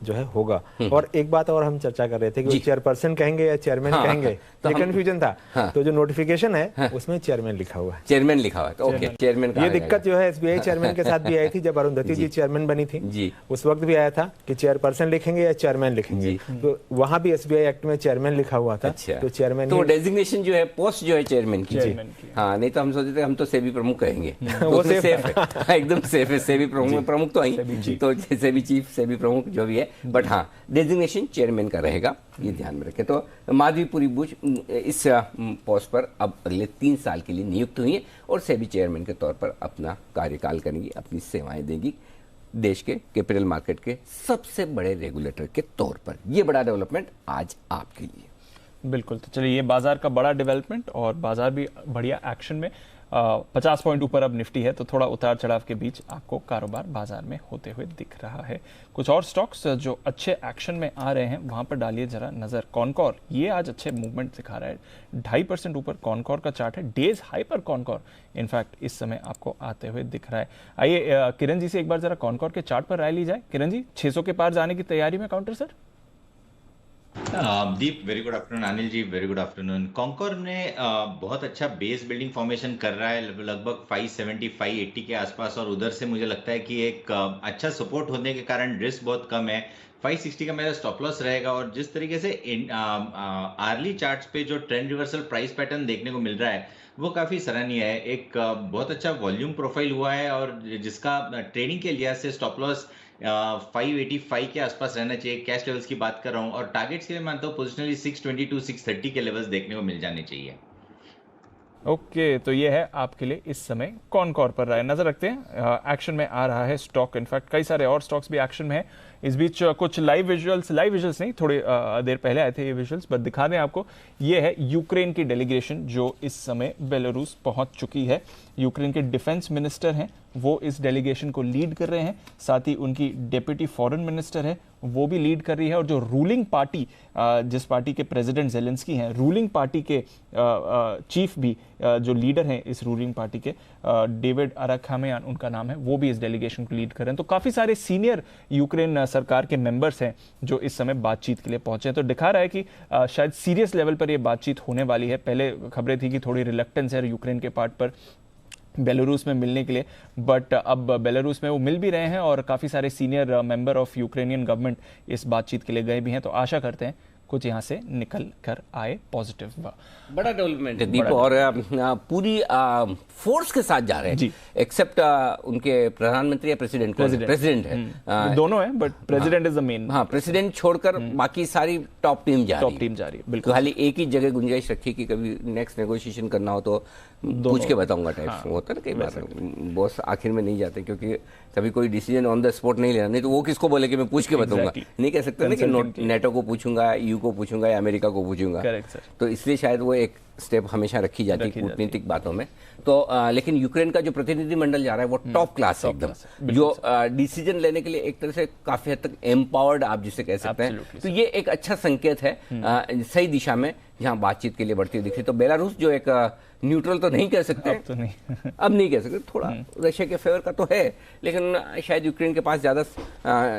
जो है होगा। और एक बात और हम चर्चा कर रहे थे कि चेयरपर्सन कहेंगे या चेयरमैन कहेंगे, ये कंफ्यूजन था। तो जो नोटिफिकेशन है उसमें चेयरमैन लिखा हुआ है, चेयरमैन लिखा हुआ है, तो ओके चेयरमैन। ये दिक्कत जो है एसबीआई चेयरमैन के साथ भी आई थी जब अरुंधति जी चेयरमैन बनी थी, उस वक्त भी आया था कि चेयरपर्सन लिखेंगे या चेयरमैन लिखेंगे, तो वहां भी एसबीआई एक्ट में चेयरमैन लिखा हुआ था। तो चेयरमैन, तो डेजिग्नेशन जो है, पोस्ट जो है चेयरमैन की, हाँ, नहीं तो हम सोचते थे हम तो सेबी प्रमुख कहेंगे, वो सेफ है, एकदम सेफ है। सेबी प्रमुख तो आई, तो सेबी चीफ, सेबी प्रमुख जो भी है, बट हाँ डेजिग्नेशन चेयरमैन का रहेगा, ये ध्यान में रखें। तो माधवीपुरी बुच इस पोस्ट पर अब अगले 3 साल के लिए नियुक्त हुई है और सेबी चेयरमैन के तौर पर अपना कार्यकाल करेंगी, अपनी सेवाएं देंगी देश के कैपिटल मार्केट के सबसे बड़े रेगुलेटर के तौर पर। ये बड़ा डेवलपमेंट आज आपके लिए। बिल्कुल, तो चलिए, ये बाजार का बड़ा डेवलपमेंट और बाजार भी बढ़िया एक्शन में। 50 पॉइंट ऊपर अब निफ्टी है, तो थोड़ा उतार चढ़ाव के बीच आपको कारोबार बाजार में होते हुए दिख रहा है। कुछ और स्टॉक्स जो अच्छे एक्शन में आ रहे हैं वहां पर डालिए जरा नजर। कॉनकॉर, ये आज अच्छे मूवमेंट दिखा रहा है, 2.5% ऊपर कॉनकॉर का चार्ट है। डेज हाई पर कॉनकॉर इनफैक्ट इस समय आपको आते हुए दिख रहा है। आइए किरण जी से एक बार जरा कॉनकॉर के चार्ट पर राय ली जाए। किरण जी, 600 के पार जाने की तैयारी में काउंटर सर? दीप, very good afternoon. Anil ji, very good afternoon. Conquer ने बहुत अच्छा बेस बिल्डिंग फॉर्मेशन कर रहा है, लगभग 570 580 के आसपास, और उधर से मुझे लगता है कि एक अच्छा सपोर्ट होने के कारण रिस्क बहुत कम है। 560 का मेरा स्टॉप लॉस रहेगा। और जिस तरीके से आर्ली चार्ट्स पे जो ट्रेंड रिवर्सल प्राइस पैटर्न देखने को मिल रहा है वो काफी सराहनीय है। एक बहुत अच्छा वॉल्यूम प्रोफाइल हुआ है और जिसका ट्रेडिंग के लिहाज से स्टॉप लॉस 585 के आसपास रहना चाहिए। कैश लेवल्स की बात कर रहा हूं और टारगेट्स के लिए मानता हूं पोजिशनली 622 630 के लेवल्स देखने को मिल जाने चाहिए। ओके, तो ये है आपके लिए इस समय कॉनकॉर पर राय। नजर रखते हैं, एक्शन में आ रहा है स्टॉक, इनफैक्ट कई सारे और स्टॉक्स भी एक्शन में है। इस बीच कुछ लाइव विजुअल्स नहीं, थोड़ी देर पहले आए थे ये विजुअल्स, बट दिखा दें आपको। ये है यूक्रेन की डेलीगेशन जो इस समय बेलारूस पहुंच चुकी है। यूक्रेन के डिफेंस मिनिस्टर हैं, वो इस डेलीगेशन को लीड कर रहे हैं, साथ ही उनकी डेप्यूटी फॉरेन मिनिस्टर है वो भी लीड कर रही है, और जो रूलिंग पार्टी, जिस पार्टी के प्रेसिडेंट जेलेंस्की हैं, रूलिंग पार्टी के चीफ भी जो लीडर हैं इस रूलिंग पार्टी के, डेविड अराखाम्यान उनका नाम है, वो भी इस डेलीगेशन को लीड कर रहे हैं। तो काफी सारे सीनियर यूक्रेन सरकार के मेंबर्स हैं जो इस समय बातचीत के लिए पहुंचे हैं। तो दिखा रहा है कि शायद सीरियस लेवल पर यह बातचीत होने वाली है। पहले खबरें थी कि थोड़ी रिलक्टेंस है यूक्रेन के पार्ट पर बेलारूस में मिलने के लिए, बट अब बेलारूस में वो मिल भी रहे हैं और काफ़ी सारे senior member of Ukrainian government इस बातचीत के लिए गए भी हैं। तो आशा करते हैं कुछ यहाँ से निकल कर आए पॉजिटिव। बड़ा डेवलपमेंट है दीप, और पूरी फोर्स के साथ जा रहे हैं, एक्सेप्ट उनके प्रधानमंत्री या प्रेसिडेंट है, दोनों है, but president is the main. हाँ, प्रेसिडेंट छोड़कर बाकी सारी टॉप टीम जा रही है। बिल्कुल, खाली एक ही जगह गुंजाइश रखी कि कभी नेक्स्ट नेगोशिएशन करना हो तो पूछ के बताऊंगा टाइप। हाँ, होता है ना कई बार बॉस आखिर में नहीं जाते, क्योंकि कभी कोई डिसीजन ऑन द स्पॉट नहीं लेना, नहीं तो वो किसको बोले कि मैं पूछ के बताऊंगा, नहीं कह सकते ना कि नेटो को पूछूंगा, EU को पूछूंगा या अमेरिका को पूछूंगा। तो इसलिए शायद वो एक स्टेप हमेशा रखी जाती है कूटनीतिक बातों में। तो लेकिन यूक्रेन का जो प्रतिनिधिमंडल जा रहा है वो टॉप क्लास है एकदम, जो डिसीजन लेने के लिए एक तरह से काफी हद तक एम्पावर्ड आप जिसे कह सकते हैं। तो ये एक अच्छा संकेत है सही दिशा में, जहां बातचीत के लिए बढ़ती हुई दिख रही। तो बेलारूस जो एक न्यूट्रल तो नहीं कह सकते, अब नहीं कह सकते, थोड़ा रशिया के फेवर का तो है, लेकिन शायद यूक्रेन के पास ज्यादा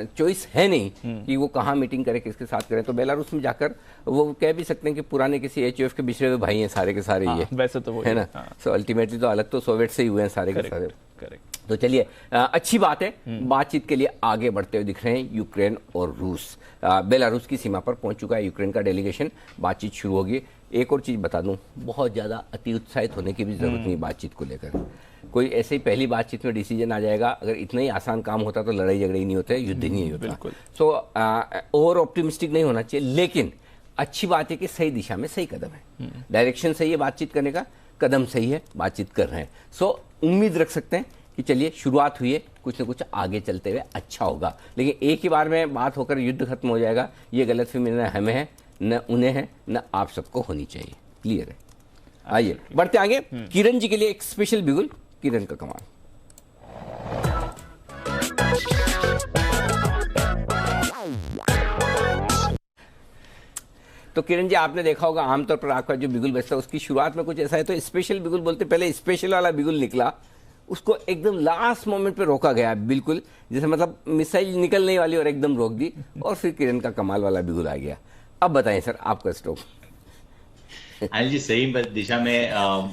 चॉइस है नहीं कि वो कहाँ मीटिंग करे, किसके साथ करे। तो बेलारूस में जाकर वो कह भी सकते हैं कि पुराने किसी HOF के बिछड़े हुए भाई हैं सारे के सारे, ये वैसे तो वो है ना। सो अल्टीमेटली तो अलग तो सोवियत से ही हुए हैं सारे के सारे। तो चलिए, अच्छी बात है, बातचीत के लिए आगे बढ़ते हुए दिख रहे हैं यूक्रेन और रूस। बेलारूस की सीमा पर पहुंच चुका है यूक्रेन का डेलीगेशन, बातचीत शुरू होगी। एक और चीज बता दूं, बहुत ज्यादा अति उत्साहित होने की भी जरूरत नहीं बातचीत को लेकर। कोई ऐसे ही पहली बातचीत में डिसीजन आ जाएगा, अगर इतना ही आसान काम होता तो लड़ाई झगड़े ही नहीं होते, युद्ध नहीं होता। सो ओवर ऑप्टिमिस्टिक नहीं होना चाहिए, लेकिन अच्छी बात है कि सही दिशा में सही कदम है, डायरेक्शन सही है, बातचीत करने का कदम सही है, बातचीत कर रहे हैं। सो उम्मीद रख सकते हैं कि चलिए शुरुआत हुई है, कुछ न कुछ आगे चलते हुए अच्छा होगा। लेकिन एक ही बार में बात होकर युद्ध खत्म हो जाएगा, ये गलतफहमी न हमें है, न उन्हें है, न आप सबको होनी चाहिए। क्लियर है? आइए बढ़ते आगे। किरण जी के लिए एक स्पेशल बिगुल, किरण का कमाल। तो किरण जी, आपने देखा होगा आमतौर पर आपका जो बिगुल बजता है उसकी शुरुआत में कुछ ऐसा है, तो स्पेशल बिगुल बोलते, पहले स्पेशल वाला बिगुल निकला उसको एकदम लास्ट मोमेंट पे रोका गया, बिल्कुल जैसे मतलब मिसाइल निकलने वाली और एकदम रोक दी, और फिर किरण का कमाल वाला बिगुल आ गया। अब बताएं सर आपका स्टॉक। अनिल जी सही दिशा में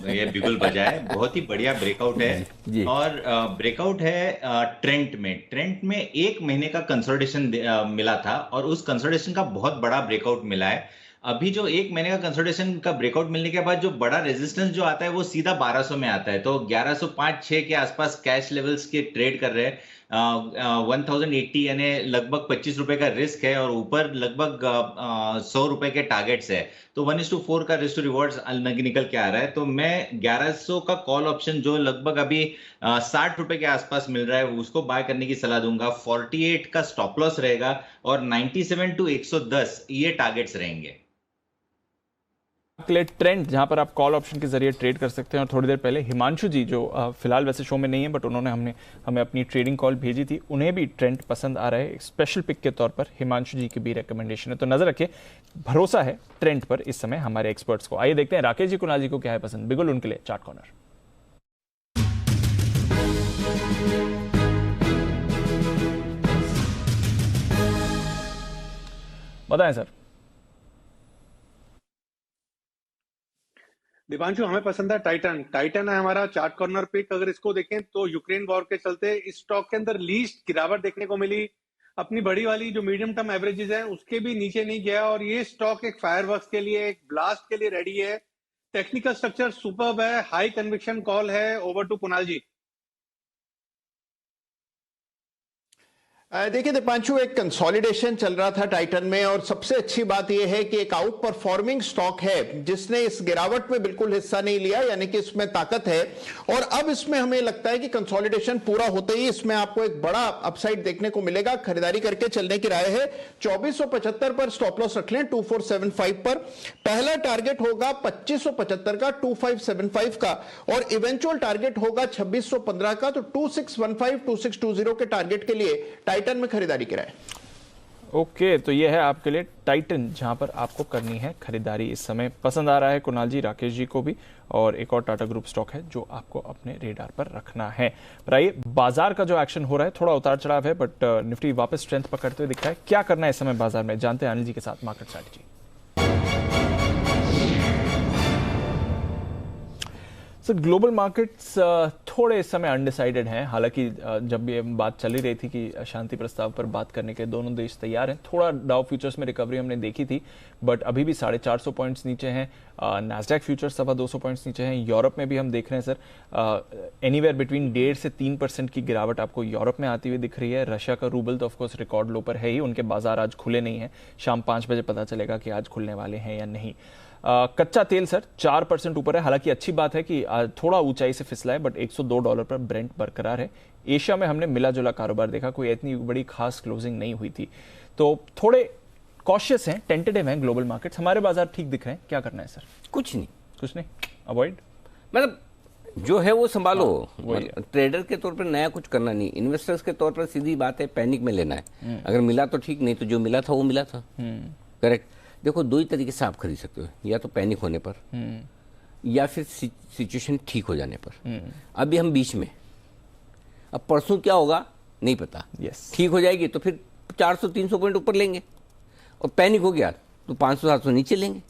ये बिगुल बजा है, बहुत ही बढ़िया ब्रेकआउट है जी। और ब्रेकआउट है ट्रेंड में 1 महीने का कंसोलिडेशन मिला था और उस कंसोलिडेशन का बहुत बड़ा ब्रेकआउट मिला है। अभी जो 1 महीने का कंसोलिडेशन का ब्रेकआउट मिलने के बाद जो बड़ा रेजिस्टेंस जो आता है वो सीधा 1200 में आता है, तो 1105-6 के आसपास कैश लेवल्स के ट्रेड कर रहे हैं। 1080 यानी लगभग 25 रुपए का रिस्क है और ऊपर लगभग 100 रुपए के टारगेट्स है, तो 1:4 का रिस्क टू रिवॉर्ड्स निकल के आ रहा है। तो मैं 1100 का कॉल ऑप्शन जो लगभग अभी 60 रुपए के आसपास मिल रहा है उसको बाय करने की सलाह दूंगा। 48 का स्टॉप लॉस रहेगा और 97 to 110 ये टारगेट्स रहेंगे। ट्रेंड जहां पर आप कॉल ऑप्शन के जरिए ट्रेड कर सकते हैं। और थोड़ी देर पहले हिमांशु जी जो फिलहाल वैसे शो में नहीं है बट उन्होंने हमें अपनी ट्रेडिंग कॉल भेजी थी, उन्हें भी ट्रेंड पसंद आ रहा है। एक स्पेशल पिक के तौर पर हिमांशु जी की भी रिकमेंडेशन है, तो नजर रखिए, भरोसा है ट्रेंड पर इस समय हमारे एक्सपर्ट्स को। आइए देखते हैं राकेश जी कुणाल जी को क्या है पसंद। बिगुल उनके लिए चार्ट कॉर्नर। बताएं सर। दीपांशु, हमें पसंद है टाइटन है हमारा चार्ट कॉर्नर पिक। अगर इसको देखें तो यूक्रेन वॉर के चलते इस स्टॉक के अंदर लीस्ट गिरावट देखने को मिली, अपनी बड़ी वाली जो मीडियम टर्म एवरेजेस हैं उसके भी नीचे नहीं गया, और ये स्टॉक एक फायरवर्क्स के लिए, एक ब्लास्ट के लिए रेडी है। टेक्निकल स्ट्रक्चर सुपर्ब है, हाई कन्विक्शन कॉल है। ओवर टू कुणाल जी। देखिए दीपांशु, एक कंसोलिडेशन चल रहा था टाइटन में, और सबसे अच्छी बात यह है कि एक आउट परफॉर्मिंग स्टॉक है जिसने इस गिरावट में बिल्कुल हिस्सा नहीं लिया, यानी कि इसमें ताकत है। और अब इसमें हमें लगता है कि कंसोलिडेशन पूरा होते ही इसमें आपको एक बड़ा अपसाइड देखने को मिलेगा। खरीदारी करके चलने की राय है। 2475 पर स्टॉप लॉस रख लें, 2475 पर। पहला टारगेट होगा 2575 का, 2575 का, और इवेंचुअल टारगेट होगा 2615 का। तो 2615 2620 के टारगेट के लिए टाइटन में खरीदारी कराए। ओके, तो ये है आपके लिए टाइटन जहां पर आपको करनी है खरीदारी इस समय। पसंद आ रहा है कुणाल जी, राकेश जी को भी। और एक और टाटा ग्रुप स्टॉक है जो आपको अपने रेडार पर रखना है। पर आइए, बाजार का जो एक्शन हो रहा है थोड़ा उतार चढ़ाव है, बट निफ्टी वापस स्ट्रेंथ पकड़ते हुए दिख रहा है। क्या करना है इस समय बाजार में, जानते हैं अनिल जी के साथ market strategy. Sir, global markets थोड़े इस समय अनडिसाइडेड हैं। हालांकि जब ये बात चली रही थी कि शांति प्रस्ताव पर बात करने के दोनों देश तैयार हैं। थोड़ा डाउ फ्यूचर्स में रिकवरी हमने देखी थी, बट अभी भी 450 पॉइंट्स नीचे हैं। नैस्डैक फ्यूचर्स 225 पॉइंट्स नीचे हैं। यूरोप में भी हम देख रहे हैं सर, एनीवेयर बिटवीन 1.5 से 3% की गिरावट आपको यूरोप में आती हुई दिख रही है। रशिया का रूबल तो ऑफकोर्स रिकॉर्ड लो पर है ही, उनके बाजार आज खुले नहीं हैं। शाम 5 बजे पता चलेगा कि आज खुलने वाले हैं या नहीं। कच्चा तेल सर 4% ऊपर है। हालांकि अच्छी बात है कि थोड़ा ऊंचाई से फिसला है, बट $102 पर ब्रेंट बरकरार है। एशिया में हमने मिला जुला कारोबार देखा, कोई इतनी बड़ी खास क्लोजिंग नहीं हुई थी। तो थोड़े कॉशियस हैं, टेंटेटिव हैं ग्लोबल मार्केट्स। हमारे बाजार ठीक दिख रहे हैं। क्या करना है सर? कुछ नहीं, अवॉइड, मतलब जो है वो संभालो। ट्रेडर के तौर पर नया कुछ करना नहीं, इन्वेस्टर्स के तौर पर सीधी बात है, पैनिक में लेना है। अगर मिला तो ठीक, नहीं तो जो मिला था वो मिला था। करेक्ट। देखो, दो ही तरीके से आप खरीद सकते हो, या तो पैनिक होने पर या फिर सिचुएशन ठीक हो जाने पर। अभी हम बीच में, अब परसों क्या होगा नहीं पता। ठीक हो जाएगी तो फिर 400-300 पॉइंट ऊपर लेंगे, और पैनिक हो गया तो 500-700 नीचे लेंगे।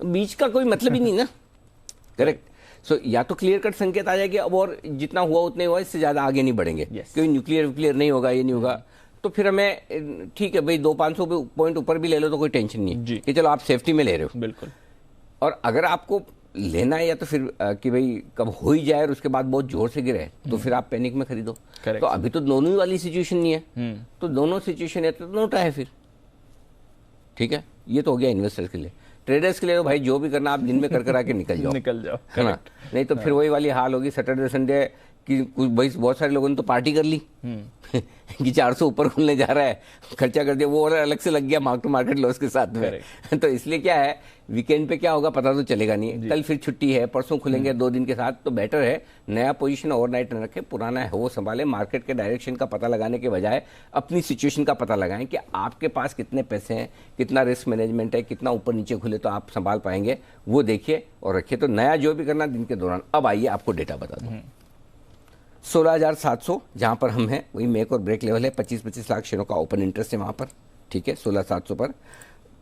बीच का कोई मतलब ही नहीं ना। करेक्ट। सो या तो क्लियर कट संकेत आ जाएगी, अब और जितना हुआ उतने हुआ, इससे ज्यादा आगे नहीं बढ़ेंगे। क्योंकि न्यूक्लियर नहीं होगा, ये नहीं होगा, तो फिर हमें ठीक है भाई 200-500 पॉइंट ऊपर भी ले लो तो कोई टेंशन नहीं कि चलो आप सेफ्टी में ले रहे हो। बिल्कुल। और अगर आपको लेना है या तो फिर कि भाई कब हो ही जाए और उसके बाद बहुत जोर से गिरे, तो फिर आप पैनिक में खरीदो। तो अभी तो दोनों ही वाली सिचुएशन नहीं है, तो दोनों सिचुएशन है तो नोटा है फिर। ठीक है, ये तो हो गया इन्वेस्टर्स के लिए। ट्रेडर्स के लिए तो भाई जो भी करना आप दिन में कर आके निकल जाओ। निकल जाओ, है ना। नहीं तो फिर वही वाली हाल होगी, सैटरडे संडे कि भाई बहुत सारे लोगों ने तो पार्टी कर ली कि 400 ऊपर खुलने जा रहा है, खर्चा कर दिया, वो और अलग से लग गया मार्क टू मार्केट लॉस के साथ में। तो इसलिए क्या है, वीकेंड पे क्या होगा पता तो चलेगा नहीं। कल फिर छुट्टी है, परसों खुलेंगे 2 दिन के साथ, तो बेटर है नया पोजीशन ओवरनाइट न रखें, पुराना है वो संभाले। मार्केट के डायरेक्शन का पता लगाने के बजाय अपनी सिचुएशन का पता लगाएं कि आपके पास कितने पैसे हैं, कितना रिस्क मैनेजमेंट है, कितना ऊपर नीचे खुले तो आप संभाल पाएंगे, वो देखिए और रखिए। तो नया जो भी करना दिन के दौरान। अब आइए आपको डेटा बता दूं। 16,700 जहां पर हम हैं वही मेक और ब्रेक लेवल है। 25-25 लाख शेयरों का ओपन इंटरेस्ट है वहां पर, ठीक है। 16,700 पर,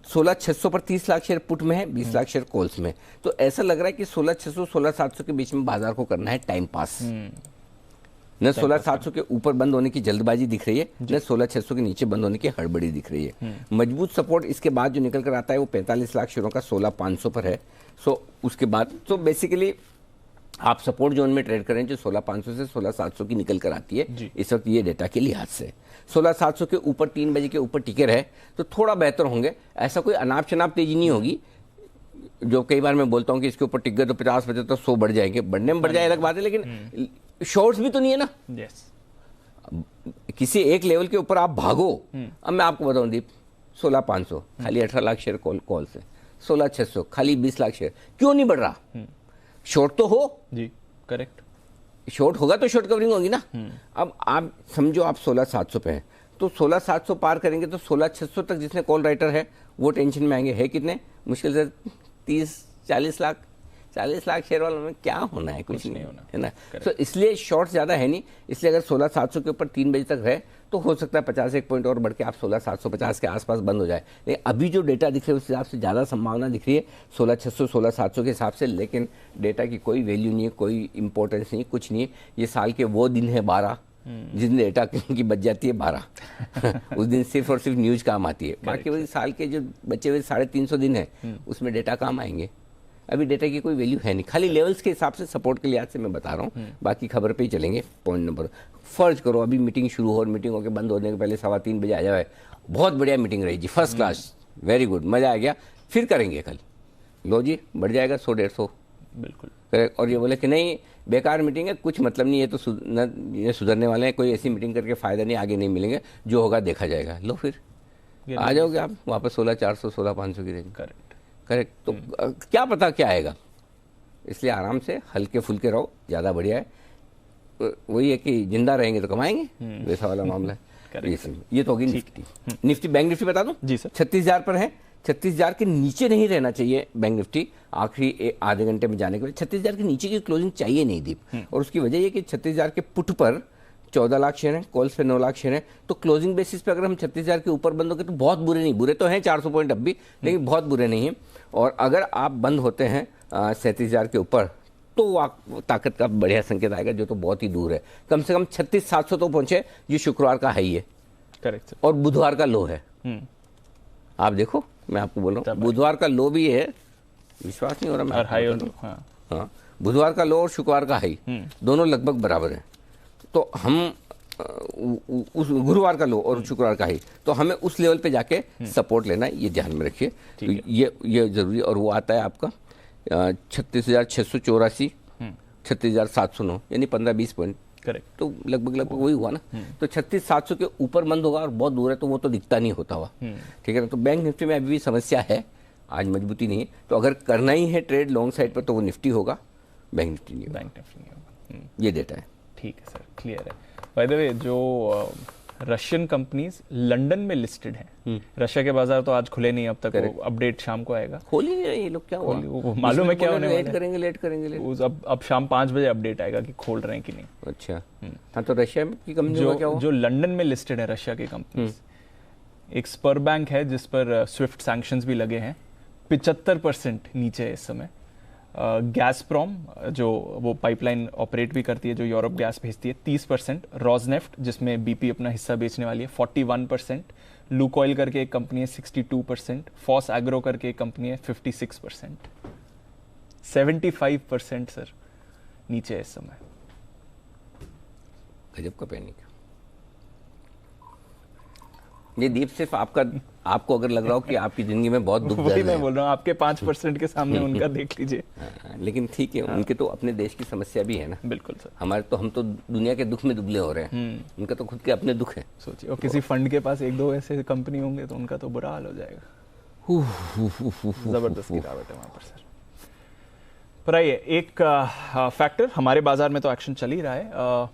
16,600 पर 30 लाख शेयर पुट में है, 20 लाख शेयर कॉल्स में। तो ऐसा लग रहा है कि 16,600 16,700 के बीच में बाजार को करना है टाइम पास। न 16,700 के ऊपर बंद होने की जल्दबाजी दिख रही है, न 16,600 के नीचे बंद होने की हड़बड़ी दिख रही है। मजबूत सपोर्ट इसके बाद जो निकल कर आता है वो 45 लाख शेयरों का 16,500 पर है। सो उसके बाद तो बेसिकली आप सपोर्ट जोन में ट्रेड करें जो 16,500 से 16,700 की निकल कर आती है इस वक्त, ये डेटा के लिहाज से 16,700 के ऊपर 3 बजे के ऊपर टिके रहे तो थोड़ा बेहतर होंगे। ऐसा कोई अनाप शनाप तेजी नहीं होगी जो कई बार मैं बोलता हूं कि इसके ऊपर टिक गए तो 50-75 तो 100 बढ़ जाएंगे। बढ़ने में बढ़ जाए अलग बात है, लेकिन शॉर्ट्स भी तो नहीं है ना। किसी एक लेवल के ऊपर आप भागो। अब मैं आपको बताऊं दीप, 16,500 खाली 18 लाख शेयर कॉल से, 16,600 खाली 20 लाख शेयर, क्यों नहीं बढ़ रहा? शॉर्ट तो हो जी, करेक्ट। शॉर्ट होगा तो शॉर्ट कवरिंग होगी ना। अब आप समझो आप 16,700 पे हैं तो 16,700 पार करेंगे तो 16,600 तक जिसने कॉल राइटर है वो टेंशन में आएंगे। है कितने? मुश्किल से 30-40 लाख। 40 लाख शेयर वालों में क्या होना है? कुछ नहीं होना है ना। तो इसलिए शॉर्ट ज्यादा है नहीं, इसलिए अगर 16,700 के ऊपर 3 बजे तक रहे तो हो सकता है 50 पॉइंट और बढ़ के आप 16,750 के आसपास बंद हो जाए। लेकिन अभी जो डेटा दिख रही है उस हिसाब से ज़्यादा संभावना दिख रही है 16,600 16,700 के हिसाब से। लेकिन डेटा की कोई वैल्यू नहीं है, कोई इंपॉर्टेंस नहीं, कुछ नहीं है। ये साल के वो दिन है 12 जिस दिन डेटा की बच जाती है 12 उस दिन सिर्फ और सिर्फ न्यूज काम आती है। बाकी वही साल के जो बचे हुए 350 दिन है उसमें डेटा काम आएंगे। अभी डेटा की कोई वैल्यू है नहीं, खाली लेवल्स के हिसाब से सपोर्ट के लिहाज से मैं बता रहा हूँ। बाकी खबर पे ही चलेंगे। पॉइंट नंबर, फर्ज करो अभी मीटिंग शुरू हो और मीटिंग होकर बंद होने के पहले 3:15 बजे आ जाए, बहुत बढ़िया मीटिंग रही जी, फर्स्ट क्लास, वेरी गुड, मजा आ गया, फिर करेंगे कल, लो जी बढ़ जाएगा 100-150 बिल्कुल। और ये बोले कि नहीं बेकार मीटिंग है, कुछ मतलब नहीं है, तो ये सुधरने वाले हैं, कोई ऐसी मीटिंग करके फायदा नहीं, आगे नहीं मिलेंगे, जो होगा देखा जाएगा। लो फिर आ जाओगे आप वापस 16,400 16,500 की रेंज। करेक्ट। तो क्या पता क्या आएगा, इसलिए आराम से हल्के फुल्के रहो, ज़्यादा बढ़िया है। वही है कि जिंदा रहेंगे तो कमाएंगे, वैसा वाला मामला है। ये तो होगी निफ्टी। बैंक निफ्टी बता दूं जी सर, 36,000 पर है। 36,000 के नीचे नहीं रहना चाहिए बैंक निफ्टी आखिरी आधे घंटे में जाने के बाद। 36,000 के नीचे की क्लोजिंग चाहिए नहीं दीप, और उसकी वजह यह कि 36,000 के पुट पर 14 लाख शेयर हैं, कॉल्स पे 9 लाख शेयर हैं। तो क्लोजिंग बेसिस पे अगर हम 36,000 के ऊपर बंद होंगे तो बहुत बुरे नहीं, बुरे तो हैं 400 पॉइंट अब भी, लेकिन बहुत बुरे नहीं हैं। और अगर आप बंद होते हैं 37,000 के ऊपर तो ताकत का बढ़िया संकेत आएगा, जो तो बहुत ही दूर है। कम से कम 36,700 तो पहुंचे, ये शुक्रवार का हाई है। करेक्ट। और बुधवार का लो है। आप देखो, मैं आपको बोल रहा हूँ बुधवार का लो भी है, विश्वास नहीं हो रहा मैं, हाई और हाँ, बुधवार का लो और शुक्रवार का हाई दोनों लगभग बराबर है। तो हम उस गुरुवार का लो और शुक्रवार का हाई, तो हमें उस लेवल पे जाके सपोर्ट लेना है, ये ध्यान में रखिए। तो ये जरूरी, और वो आता है आपका 36,684 36,709, यानी 15-20 पॉइंट। करेक्ट। तो लगभग वही हुआ ना। तो 36,700 के ऊपर बंद होगा और बहुत दूर है तो वो तो दिखता नहीं होता हुआ, ठीक है ना। तो बैंक निफ्टी में अभी भी समस्या है, आज मजबूती नहीं है। तो अगर करना ही है ट्रेड लॉन्ग साइड पर तो वो निफ्टी होगा, बैंक निफ्टी नहीं होगा। बैंक निफ्टी नहीं होगा। ये डेटा है। ठीक है सर, क्लियर है। बाय द वे, जो रशियन कंपनीज लंदन में लिस्टेड हैं, रशिया के बाजार तो आज खुले नहीं अब तक, वो अपडेट शाम को आएगा। खोल ही नहीं रहे ये लोग, क्या हुआ मालूम है क्या होने वाला है? लेट करेंगे। अब शाम 5 बजे अपडेट आएगा कि खोल रहे हैं कि नहीं। अच्छा हाँ, तो रशिया की कंपनी का क्या हुआ? जो लंदन में लिस्टेड है रशिया की कंपनीज, एक स्पर बैंक है जिस पर स्विफ्ट सैंक्शंस भी लगे हैं, 75% नीचे है इस समय। गैसप्रॉम जो वो पाइपलाइन ऑपरेट भी करती है, जो यूरोप गैस भेजती है, 30%। रोजनेफ्ट जिसमें बीपी अपना हिस्सा बेचने वाली है, 41%। लुकोइल करके एक कंपनी है, 62%। फॉस एग्रो करके एक कंपनी है, 56%। 75% सर नीचे है इस समय। गजब का पैनिक। ये दीप सिर्फ आपको अगर लग रहा हो कि आपकी जिंदगी में बहुत दुख वही दर्द मैं है, बोल रहा हूँ, आपके 5% के सामने उनका देख लीजिए। लेकिन ठीक है, उनके तो अपने देश की समस्या भी है ना। बिल्कुल सर। हम तो दुनिया के दुख में दुबले हो रहे हैं, उनका तो खुद के अपने दुख है। सोचिए, और किसी फंड के पास एक दो ऐसे कंपनी होंगे तो उनका तो बुरा हाल हो जाएगा। जबरदस्त गिरावट है वहां पर सर। पर आइए, एक फैक्टर, हमारे बाजार में तो एक्शन चल ही रहा है।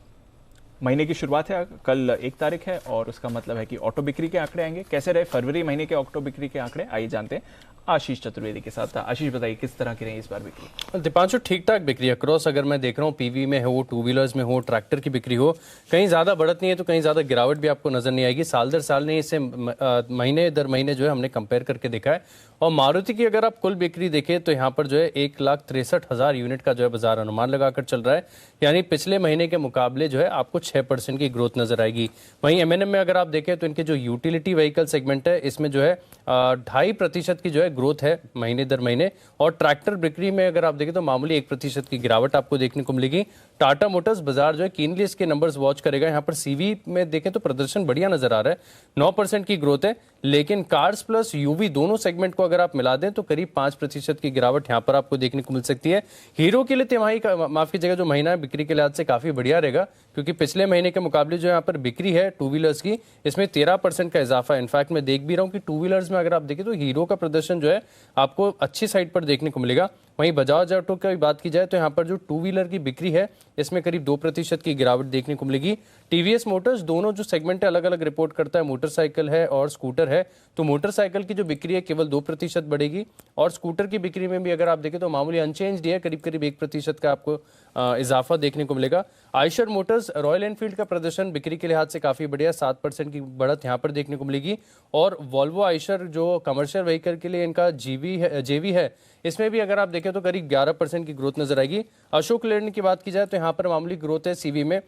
महीने की शुरुआत है, कल 1 तारीख है और उसका मतलब है कि ऑटो बिक्री के आंकड़े आएंगे। कैसे रहे फरवरी महीने के ऑटो बिक्री के आंकड़े, आइए जानते हैं आशीष चतुर्वेदी के साथ। आशीष, बताइए किस तरह की रही इस बार बिक्री? दीपांशु, ठीक ठाक बिक्री अक्रॉस अगर मैं देख रहा हूँ, पीवी में हो, टू व्हीलर्स में हो, ट्रैक्टर की बिक्री हो, कहीं ज़्यादा बढ़त नहीं है तो कहीं ज़्यादा गिरावट भी आपको नजर नहीं आएगी। साल दर साल नहीं, इससे महीने दर महीने जो है हमने कंपेयर करके देखा है। और मारुति की अगर आप कुल बिक्री देखें तो यहाँ पर जो है 1,63,000 यूनिट का जो है बाजार अनुमान लगाकर चल रहा है, यानी पिछले महीने के मुकाबले जो है आपको 6% की ग्रोथ नजर आएगी। वहीं M&M में अगर आप देखें तो इनके जो यूटिलिटी व्हीकल सेगमेंट है, इसमें जो है 2.5% की जो है ग्रोथ है महीने दर महीने। और ट्रैक्टर बिक्री में अगर आप देखें तो मामूली 1% की गिरावट आपको देखने को मिलेगी। टाटा मोटर्स बाजार जो है कीनली इसके नंबर्स वॉच करेगा। यहाँ पर CV में देखें तो प्रदर्शन बढ़िया नजर आ रहा है, 9% की ग्रोथ है। लेकिन कार्स प्लस UV दोनों सेगमेंट को अगर आप मिला दें तो करीब 5% की गिरावट यहाँ पर आपको देखने को मिल सकती है। हीरो के लिए तिमाही का, माफ कीजिएगा, जो महीना है बिक्री के लिहाज से काफी बढ़िया रहेगा, क्योंकि पिछले महीने के मुकाबले जो यहाँ पर बिक्री है टू व्हीलर्स की, इसमें 13% का इजाफा है। इनफैक्ट मैं देख भी रहा हूँ कि टू व्हीलर्स में अगर आप देखें तो हीरो का प्रदर्शन जो है आपको अच्छी साइड पर देखने को मिलेगा। वहीं बजाज ऑटो की बात की जाए तो यहाँ पर जो टू व्हीलर की बिक्री है इसमें करीब 2% की गिरावट देखने को मिलेगी। TVS मोटर्स, दोनों जो सेगमेंट है अलग अलग रिपोर्ट करता है, मोटरसाइकिल है और स्कूटर है, तो मोटरसाइकिल की जो बिक्री है केवल 2% बढ़ेगी और स्कूटर की बिक्री में भी अगर आप देखें तो मामूली अनचेंज्ड है, करीब 1% का आपको इजाफा देखने को मिलेगा। आयशर मोटर्स, रॉयल एनफील्ड का प्रदर्शन बिक्री के लिहाज से काफी बढ़िया, 7% की बढ़त यहाँ पर देखने को मिलेगी। और वॉल्वो आयशर जो कमर्शियल व्हीकल के लिए इनका जेवी है, इसमें भी अगर आप देखें तो करीब 11% की ग्रोथ नजर आएगी। अशोक लेलैंड की बात की जाए तो यहाँ पर मामूली ग्रोथ है CV में।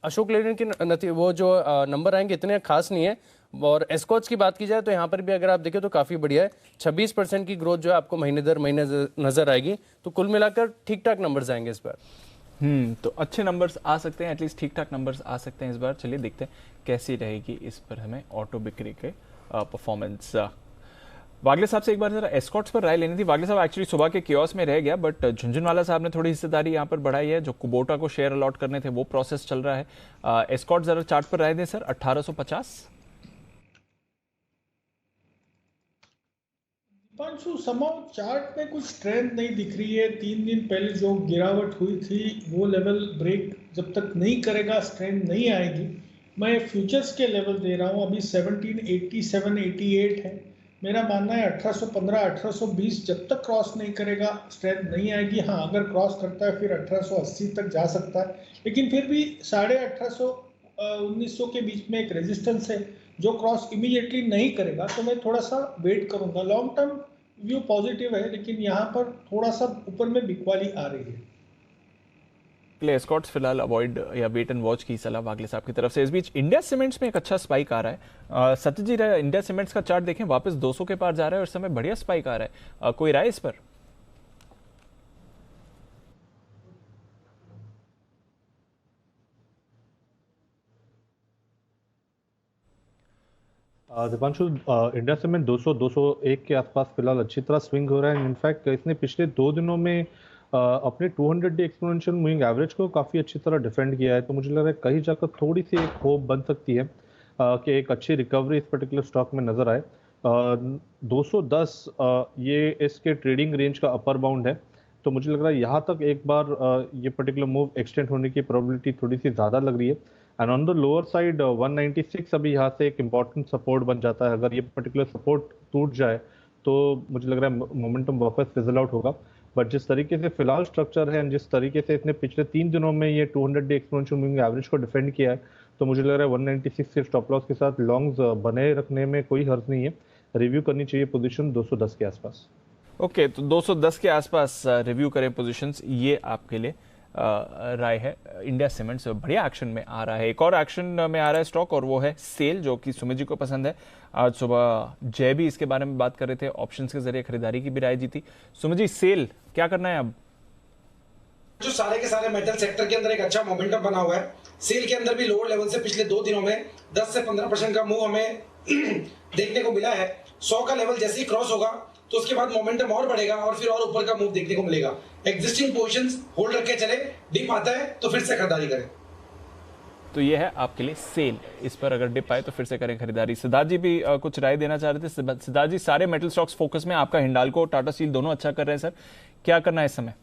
अशोक लेलैंड के वो जो नंबर आएंगे इतने खास नहीं है। और एस्कॉर्ट्स की बात की जाए तो यहाँ पर भी अगर आप देखें तो काफी बढ़िया है, 26% की ग्रोथ जो है आपको महीने दर महीने नजर आएगी। तो कुल मिलाकर ठीक ठाक नंबर्स आएंगे इस बार। तो अच्छे नंबर्स आ सकते हैं, एटलीस्ट ठीक ठाक नंबर्स आ सकते हैं इस बार। चलिए देखते हैं कैसी रहेगी इस पर हमें ऑटो बिक्री के परफॉर्मेंस। वागले साहब से एक बार जरा एस्कॉर्ट्स पर राय लेनी थी। वागले साहब, एक्चुअली सुबह के कियोस में रह गया, बट झुंझुनवाला साहब ने थोड़ी हिस्सेदारी यहाँ पर बढ़ाई है। जो कुबोटा को शेयर अलॉट करने थे वो प्रोसेस चल रहा है। एस्कॉर्ट जरा चार्ट पर राय दें सर। 1850 दीपांशु, समाव चार्ट में कुछ स्ट्रेंथ नहीं दिख रही है। 3 दिन पहले जो गिरावट हुई थी वो लेवल ब्रेक जब तक नहीं करेगा स्ट्रेंथ नहीं आएगी। मैं फ्यूचर्स के लेवल दे रहा हूँ, अभी 1787-88 है। मेरा मानना है 1815-1820 जब तक क्रॉस नहीं करेगा स्ट्रेंथ नहीं आएगी। हाँ, अगर क्रॉस करता है फिर 1880 तक जा सकता है, लेकिन फिर भी 1850-1900 के बीच में एक रेजिस्टेंस है जो क्रॉस इमीडिएटली नहीं करेगा, तो मैं थोड़ा सा वेट करूंगा। लॉन्ग टर्म व्यू पॉजिटिव है, लेकिन यहाँ पर थोड़ा सा ऊपर में बिकवाली आ रही है। एस्कॉर्ट्स फिलहाल अवॉइड या वेट एंड वॉच की सलाह वागले साहब की तरफ से। इस बीच इंडिया सीमेंट्स में एक अच्छा स्पाइक आ रहा है। सत्यजी, इंडिया सीमेंट्स का चार्ट देखें, वापस 200 के पार जा रहा है और इस समय बढ़िया स्पाइक आ रहा है। कोई राय इस पर? दीपांशु, इंडिया सीमेंट 200-201 के आसपास फिलहाल अच्छी तरह स्विंग हो रहा है। इनफैक्ट इसने पिछले 2 दिनों में अपने 200-डे एक्सपोनेंशियल मूविंग एवरेज को काफ़ी अच्छी तरह डिफेंड किया है। तो मुझे लग रहा है कहीं जाकर थोड़ी सी एक होप बन सकती है कि एक अच्छी रिकवरी इस पर्टिकुलर स्टॉक में नज़र आए। 210 ये इसके ट्रेडिंग रेंज का अपर बाउंड है, तो मुझे लग रहा है यहाँ तक एक बार ये पर्टिकुलर मूव एक्सटेंड होने की प्रोबेबिलिटी थोड़ी सी ज़्यादा लग रही है। And on the lower side 196 अभी यहाँ से एक इम्पॉर्टेंट सपोर्ट बन जाता है। अगर ये पर्टिकुलर सपोर्ट टूट जाए तो मुझे लग रहा है मोमेंटम वापस फिजल आउट होगा। बट जिस तरीके से फिलहाल स्ट्रक्चर है, जिस तरीके से इसने पिछले 3 दिनों में ये 200-डे एक्सपोनेंशियल मूविंग एवरेज को डिफेंड किया है, तो मुझे लग रहा है 196 के स्टॉप लॉस के साथ लॉन्ग्स बने रखने में कोई हर्ज नहीं है। रिव्यू करनी चाहिए पोजीशन 210 के आसपास। ओके, तो 210 के आसपास रिव्यू करें पोजीशंस, ये आपके लिए राय है। इंडिया सीमेंट्स बढ़िया एक्शन में आ रहा है। एक और एक्शन में आ रहा है स्टॉक, और वो है सेल, जो कि सुमित जी को पसंद है। आज सुबह जय भी इसके बारे में बात कर रहे थे, ऑप्शंस के जरिए खरीदारी की भी राय दी थी। सुमित जी, सेल क्या करना है अब? जो सारे के सारे मेटल सेक्टर के अंदर एक अच्छा मोमेंटम बना हुआ है। सेल के अंदर भी लोअर लेवल से पिछले 2 दिनों में 10 से 15% का मूव हमें देखने को मिला है। 100 का लेवल जैसे ही क्रॉस होगा तो उसके बाद मोमेंटम और बढ़ेगा और फिर और ऊपर का मूव देखने को मिलेगा। एग्जिस्टिंग पोजीशंस होल्ड रख के चले, डिप आता है तो फिर से खरीदारी करें। तो ये है आपके लिए सेल, इस पर अगर डिप आए तो फिर से करें खरीदारी। सिद्धार्थ जी भी कुछ राय देना चाह रहे थे। सिद्धार्थ जी, सारे मेटल स्टॉक्स फोकस में, आपका हिंडाल्को, टाटा स्टील दोनों अच्छा कर रहे हैं सर, क्या करना है इस समय?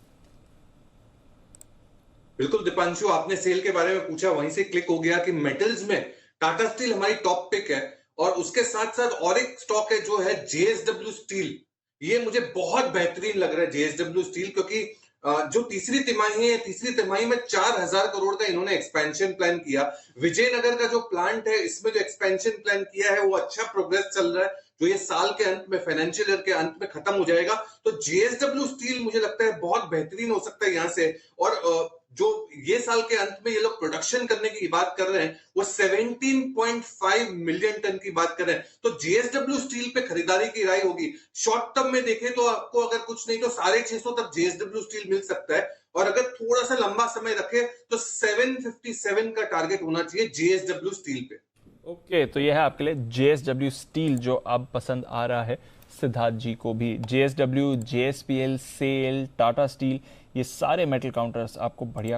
बिल्कुल दीपांशु, आपने सेल के बारे में पूछा, वहीं से क्लिक हो गया कि मेटल्स में टाटा स्टील हमारी टॉप पिक है और उसके साथ साथ और एक स्टॉक है जो है जेएसडब्ल्यू स्टील। ये मुझे बहुत बेहतरीन लग रहा है जेएसडब्ल्यू स्टील, क्योंकि जो तीसरी तिमाही है, तीसरी तिमाही में 4000 करोड़ का इन्होंने एक्सपेंशन प्लान किया। विजयनगर का जो प्लांट है, इसमें जो एक्सपेंशन प्लान किया है वो अच्छा प्रोग्रेस चल रहा है, जो ये साल के अंत में, फाइनेंशियल ईयर के अंत में खत्म हो जाएगा। तो जेएसडब्ल्यू स्टील मुझे लगता है बहुत बेहतरीन हो सकता है यहां से। और जो ये साल के अंत में ये लोग प्रोडक्शन करने की बात कर रहे हैं वो 17.5 मिलियन टन की बात कर रहे हैं। तो जेएसडब्ल्यू स्टील पे खरीदारी की राय होगी। शॉर्ट टर्म में देखें तो आपको अगर कुछ नहीं तो 650 तक जेएसडब्ल्यू स्टील मिल सकता है, और अगर थोड़ा सा लंबा समय रखे तो 757 का टारगेट होना चाहिए जेएसडब्ल्यू स्टील पे। ओके, तो यह है आपके लिए जेएसडब्ल्यू स्टील, जो अब पसंद आ रहा है सिद्धार्थ जी को भी। JSW, JSPL, SAIL, Tata Steel, ये सारे मेटल काउंटर्स आपको बढ़िया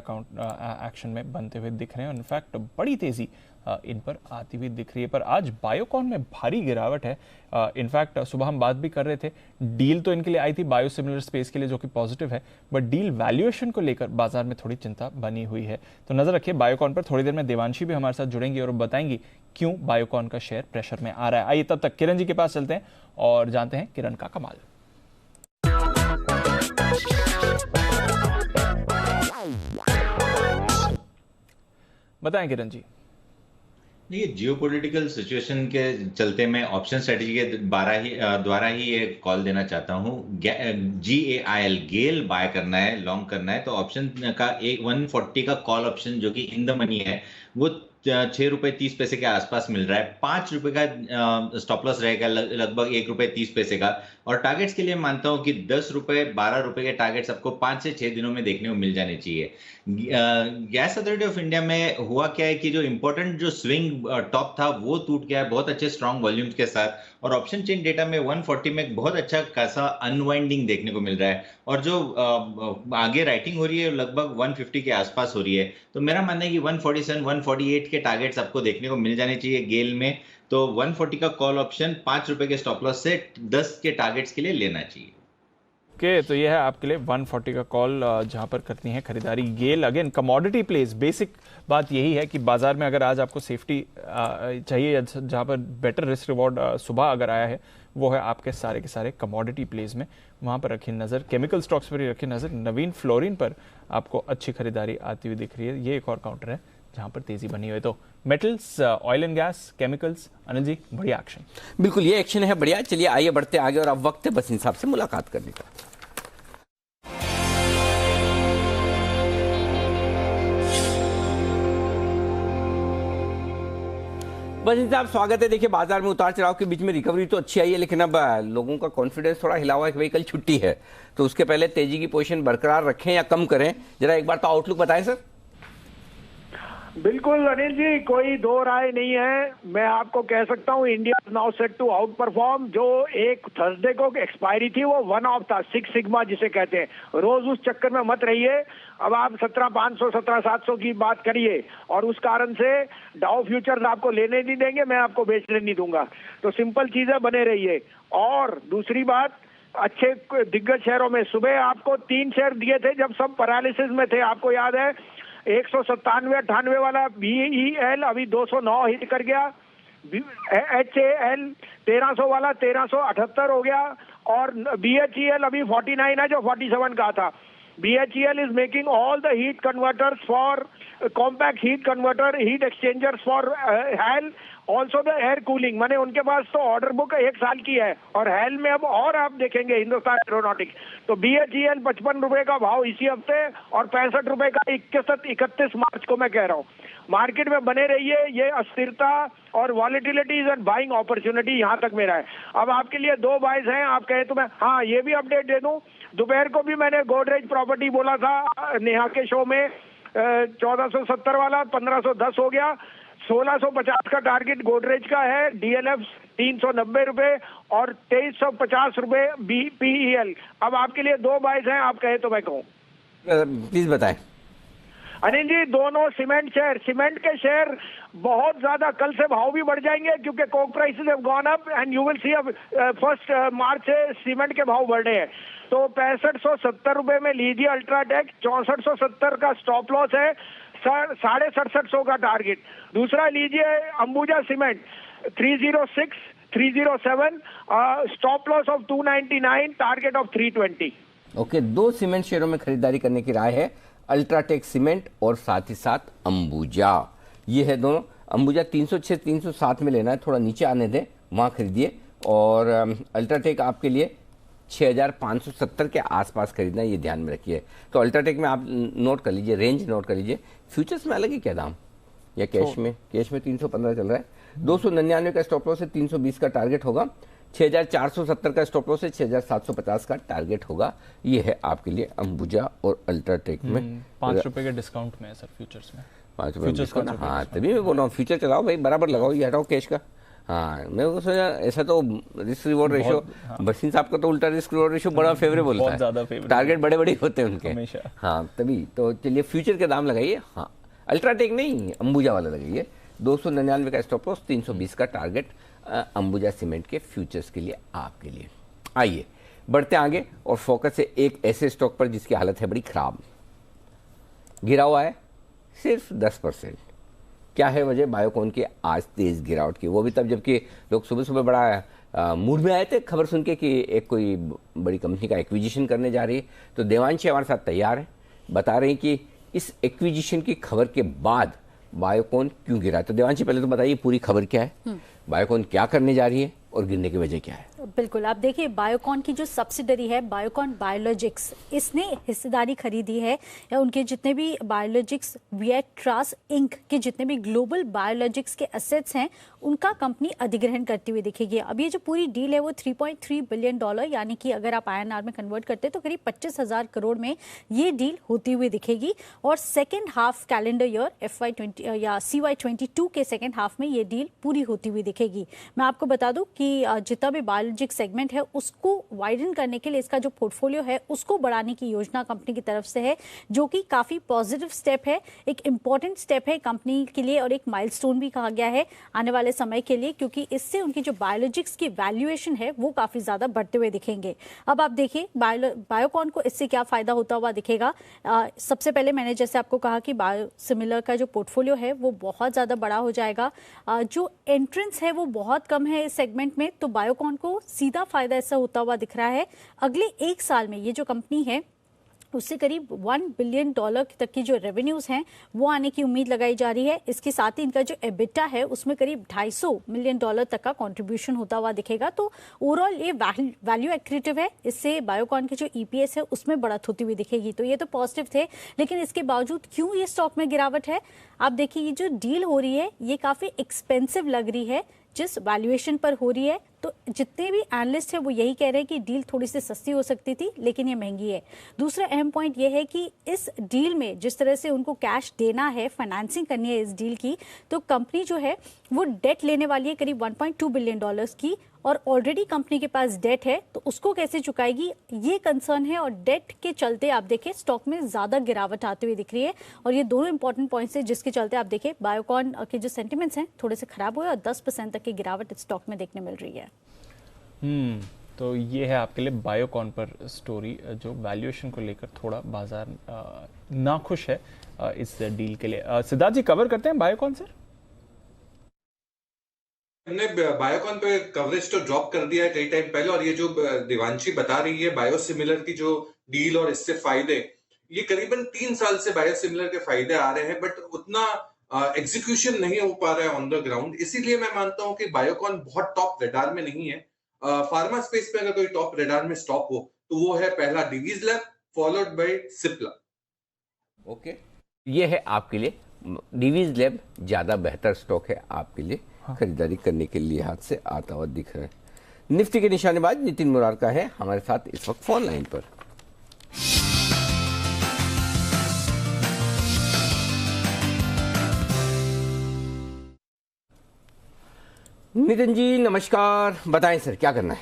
एक्शन में बनते हुए दिख रहे हैं। इनफैक्ट बड़ी तेजी इन पर आती हुई दिख रही है। पर आज बायोकॉन में भारी गिरावट है। इनफैक्ट सुबह हम बात भी कर रहे थे, डील तो इनके लिए आई थी बायोसिमिलर स्पेस के लिए, जो कि पॉजिटिव है, बट डील वैल्यूएशन को लेकर बाजार में थोड़ी चिंता बनी हुई है। तो नजर रखिए बायोकॉन पर। थोड़ी देर में देवांशी भी हमारे साथ जुड़ेंगी और बताएंगी क्यों बायोकॉन का शेयर प्रेशर में आ रहा है। आइए तब तक किरण जी के पास चलते हैं और जानते हैं किरण का कमाल। बताएं किरण जी। देखिए, जियोपॉलिटिकल सिचुएशन के चलते मैं ऑप्शन स्ट्रेटेजी के द्वारा ही ये कॉल देना चाहता हूँ। GAIL गेल बाय करना है, लॉन्ग करना है, तो ऑप्शन का 140 का कॉल ऑप्शन जो कि इन द मनी है वो 6 रुपए 30 पैसे के आसपास मिल रहा है। 5 रुपए का स्टॉप लॉस रहेगा, लगभग 1 रुपए 30 पैसे का। और टारगेट्स के लिए मानता हूं कि 10 रुपए 12 रुपए के टारगेट्स आपको 5 से 6 दिनों में देखने को मिल जाने चाहिए। गैस अथॉरिटी ऑफ इंडिया में हुआ क्या है कि जो इंपॉर्टेंट जो स्विंग टॉप था वो टूट गया है बहुत अच्छे स्ट्रॉन्ग वॉल्यूम्स के साथ, और ऑप्शन चेन डेटा में 140 में बहुत अच्छा खासा अनवाइंडिंग देखने को मिल रहा है, और जो आगे राइटिंग हो रही है लगभग 150 के आसपास हो रही है। तो मेरा मानना है कि 147 148 के टारगेट्स आपको देखने को मिल जाने चाहिए गेल में। तो 140 का कॉल ऑप्शन 5 रुपए के स्टॉप लॉस से 10 के टारगेट्स के लिए लेना चाहिए। ओके, तो यह है आपके लिए 140 का कॉल, जहां पर करनी है खरीदारी। गेल अगेन कमोडिटी प्लेस। बेसिक बात यही है कि बाजार में अगर आज आपको सेफ्टी चाहिए, जहां पर बेटर रिस्क रिवॉर्ड सुबह अगर आया है, वो है आपके सारे के सारे कमोडिटी प्लेस में। वहां पर रखिए नजर। केमिकल स्टॉक्स पर ही रखिए नजर। नवीन फ्लोरिन पर आपको अच्छी खरीदारी आती हुई दिख रही है। ये एक और काउंटर है जहां पर तेजी बनी हुई है। तो metals, oil and gas, chemicals, Anil ji बढ़िया एक्शन। बिल्कुल ये एक्शन है बढ़िया। चलिए आइए बढ़ते आगे, और अब वक्त है बस इंसाफ से मुलाकात करने का। बस इंसाफ स्वागत है। देखिए बाजार में उतार चढ़ाव के बीच में रिकवरी तो अच्छी आई है, लेकिन अब लोगों का कॉन्फिडेंस थोड़ा हिला हुआ है कि भाई कल छुट्टी है, तो उसके पहले तेजी की पोजीशन बरकरार रखें या कम करें, जरा एक बार तो आउटलुक बताएं सर। बिल्कुल अनिल जी, कोई दो राय नहीं है। मैं आपको कह सकता हूं India now set to outperform. जो एक थर्सडे को एक्सपायरी थी वो वन ऑफ था, 6 सिग्मा जिसे कहते हैं। रोज उस चक्कर में मत रहिए। अब आप 17,500 17,700 की बात करिए, और उस कारण से डाउ फ्यूचर्स आपको लेने नहीं देंगे, मैं आपको बेचने नहीं दूंगा। तो सिंपल चीजें बने रहिए। और दूसरी बात, अच्छे दिग्गज शेयरों में सुबह आपको 3 शेयर दिए थे जब सब पैरालिसिस में थे, आपको याद है। 197-98 वाला BEL अभी 209 हिट कर गया। HAL 1300 वाला 1378 हो गया, और BHEL अभी 49 है जो 47 का था। BHEL is making all the heat converters for compact heat converter, heat exchangers for HAL, also the air cooling। माने उनके पास तो ऑर्डर बुक 1 साल की है, और HAL में अब और आप देखेंगे हिंदुस्तान एरोनॉटिक्स। तो BHEL 55 रुपए का भाव इसी हफ्ते, और 65 रुपए का 31 मार्च को मैं कह रहा हूँ। मार्केट में बने रहिए। ये अस्थिरता और वॉलेटिलिटीज एंड बाइंग अपॉर्चुनिटी यहाँ तक मेरा है। अब आपके लिए 2 बाइज हैं, आप कहे तो मैं हाँ ये भी अपडेट दे दूं। दोपहर को भी मैंने गोदरेज प्रॉपर्टी बोला था नेहा के शो में, 1470 वाला 1510 हो गया। 1650 का टारगेट गोदरेज का है। डीएलएफ 390 रुपए और 2350 रुपए बीपीईएल। अब आपके लिए दो बाइज हैं, आप कहे तो मैं कहूँ। प्लीज बताएं। अनिल जी, दोनों सीमेंट के शेयर बहुत ज्यादा कल से भाव भी बढ़ जाएंगे क्योंकि Coke prices have gone up and you will see अब 1 मार्च से सीमेंट के भाव बढ़ रहे हैं। तो 6570 रुपए में लीजिए अल्ट्राटेक। 6470 का स्टॉप लॉस है, 6750 का टारगेट। दूसरा लीजिए Ambuja cement 306 307 stop loss of 299, target of 320। Okay, दो सीमेंट शेयरों में खरीदारी करने की राय है, अल्ट्राटेक सीमेंट और साथ ही साथ अंबुजा। ये है दोनों। अंबुजा 306 307 में लेना है, थोड़ा नीचे आने दें, वहाँ खरीदिए। और अल्ट्राटेक आपके लिए 6570 के आसपास खरीदना है, ये ध्यान में रखिए। तो अल्ट्राटेक में आप नोट कर लीजिए, रेंज नोट कर लीजिए। फ्यूचर्स में अलग है क्या दाम, या कैश में? कैश में 315 चल रहा है। 299 का स्टॉप लॉस है, 320 का टारगेट होगा। 6470 का स्टॉप लॉस है, 6750 का टारगेट होगा। ये है आपके लिए अंबुजा और अल्ट्राटेक में। 5 रुपए के डिस्काउंट में है सर फ्यूचर्स में। 5 रुपए। हाँ, तभी मैं बोल रहा हूँ फ्यूचर चलाओ भाई, बराबर लगाओ, ये हटाओ कैश का। हाँ, मैं वो सोचा ऐसा तो रिस्क रिवॉर्ड रेशो, बसीन साहब का तो उल्टा रिस्क रिवॉर्ड रेशो बड़ा फेवरेबल होता है, टारगेट बड़े बड़े होते हैं उनके। हाँ, तभी तो चलिए फ्यूचर के दाम लगाइए। हाँ, अल्ट्राटेक नहीं, अंबुजा वाला लगाइए। 299 का स्टॉप लॉस, 320 का टारगेट अंबुजा सीमेंट के फ्यूचर्स के लिए आपके लिए। आइए बढ़ते आगे और फोकस है एक ऐसे स्टॉक पर जिसकी हालत है बड़ी खराब, गिरा हुआ है सिर्फ 10%। क्या है वजह बायोकॉन की आज तेज गिरावट की? वो भी तब जबकि लोग सुबह सुबह बड़ा मूड में आए थे खबर सुन के कि एक कोई बड़ी कंपनी का एक्विजिशन करने जा रही है। तो देवांशी हमारे साथ तैयार है, बता रहे हैं कि इस एक्विजिशन की खबर के बाद बायोकॉन क्यों गिरा। तो देवांशी पहले तो बताइए पूरी खबर क्या है, बायोकॉन क्या करने जा रही है और गिरने की वजह क्या है? बिल्कुल, आप देखिए बायोकॉन की जो सब्सिडरी है बायोकॉन बायोलॉजिक्स, इसने हिस्सेदारी खरीदी है या उनके जितने भी बायोलॉजिक्स विएट्रास इंक के जितने भी ग्लोबल बायोलॉजिक्स के एसेट्स हैं उनका कंपनी अधिग्रहण करती हुई दिखेगी। अब ये जो पूरी डील है वो $3.3 बिलियन, यानी कि अगर आप INR में कन्वर्ट करते तो करीब 25,000 करोड़ में ये डील होती हुई दिखेगी। और second half calendar year FY20 या CY22 के सेकेंड हाफ में ये डील पूरी होती हुई दिखेगी। मैं आपको बता दूं कि जितना भी बायोलॉजिक सेगमेंट है उसको वाइडन करने के लिए इसका जो पोर्टफोलियो है उसको बढ़ाने की योजना कंपनी की तरफ से है, जो कि काफी पॉजिटिव स्टेप है, एक इंपॉर्टेंट स्टेप है कंपनी के लिए और एक माइलस्टोन भी कहा गया है आने वाले समय के लिए, क्योंकि इससे उनकी जो बायोलॉजिक्स की वैल्यूएशन है वो काफी ज्यादा बढ़ते हुए दिखेंगे। अब आप देखिए बायोकॉन को इससे क्या फायदा होता हुआ दिखेगा। सबसे पहले मैंने जैसे आपको कहा कि बायोसिमिलर का जो पोर्टफोलियो है वो बहुत ज्यादा बड़ा हो जाएगा। जो एंट्रेंस है वो बहुत कम है इस सेगमेंट में, तो बायोकॉन को सीधा फायदा ऐसा होता हुआ दिख रहा है। अगले 1 साल में ये जो कंपनी है उससे करीब $1 बिलियन तक की जो रेवेन्यूज हैं वो आने की उम्मीद लगाई जा रही है। इसके साथ ही इनका जो एबिटा है उसमें करीब $250 मिलियन तक का कंट्रीब्यूशन होता हुआ दिखेगा। तो ओवरऑल ये वैल्यू एक्रेटिव है, इससे बायोकॉन के जो EPS है उसमें बढ़त होती हुई दिखेगी। तो ये तो पॉजिटिव थे, लेकिन इसके बावजूद क्यों ये स्टॉक में गिरावट है? आप देखिए ये जो डील हो रही है ये काफी एक्सपेंसिव लग रही है जिस वैल्यूएशन पर हो रही है। तो जितने भी एनालिस्ट हैं वो यही कह रहे हैं कि डील थोड़ी सी सस्ती हो सकती थी लेकिन ये महंगी है। दूसरा अहम पॉइंट ये है कि इस डील में जिस तरह से उनको कैश देना है, फाइनेंसिंग करनी है इस डील की, तो कंपनी जो है वो डेट लेने वाली है करीब $1.2 बिलियन की, और ऑलरेडी कंपनी के पास डेट है तो उसको कैसे चुकाएगी ये कंसर्न है। और डेट के चलते आप देखें स्टॉक में ज्यादा गिरावट आती हुई दिख रही है, और ये दोनों इंपॉर्टेंट पॉइंट्स हैं जिसके चलते आप देखें बायोकॉन के जो सेंटिमेंट्स हैं थोड़े से खराब हुए और 10% तक की गिरावट स्टॉक में देखने मिल रही है। तो ये है आपके लिए बायोकॉन पर स्टोरी, जो वैल्यूएशन को लेकर थोड़ा बाजार नाखुश है इस डील के लिए। सिद्धार्थ जी कवर करते हैं बायोकॉन सर? हमने बायोकॉन पे कवरेज तो ड्रॉप कर दिया है कई टाइम पहले, और ये जो देवांशी बता रही है बायोसिमिलर की जो डील और इससे फायदे, ये करीबन 3 साल से बायोसिमिलर के फायदे आ रहे हैं, बट उतना एग्जीक्यूशन नहीं हो पा रहा है ऑन द ग्राउंड। इसीलिए मैं मानता हूं कि बायोकॉन बहुत टॉप रेडार में नहीं है। फार्मा स्पेस पे अगर कोई टॉप रेडार में स्टॉक हो तो वो है पहला Divi's Lab, followed by Cipla. Okay, ये है आपके लिए डिवीज लैब, ज्यादा बेहतर स्टॉक है आपके लिए खरीदारी करने के लिए हाथ से आता हुआ दिख रहा है। निफ्टी के निशानेबाज नितिन मुरारका है हमारे साथ इस वक्त फोन लाइन पर। नितिन जी नमस्कार, बताएं सर क्या करना है।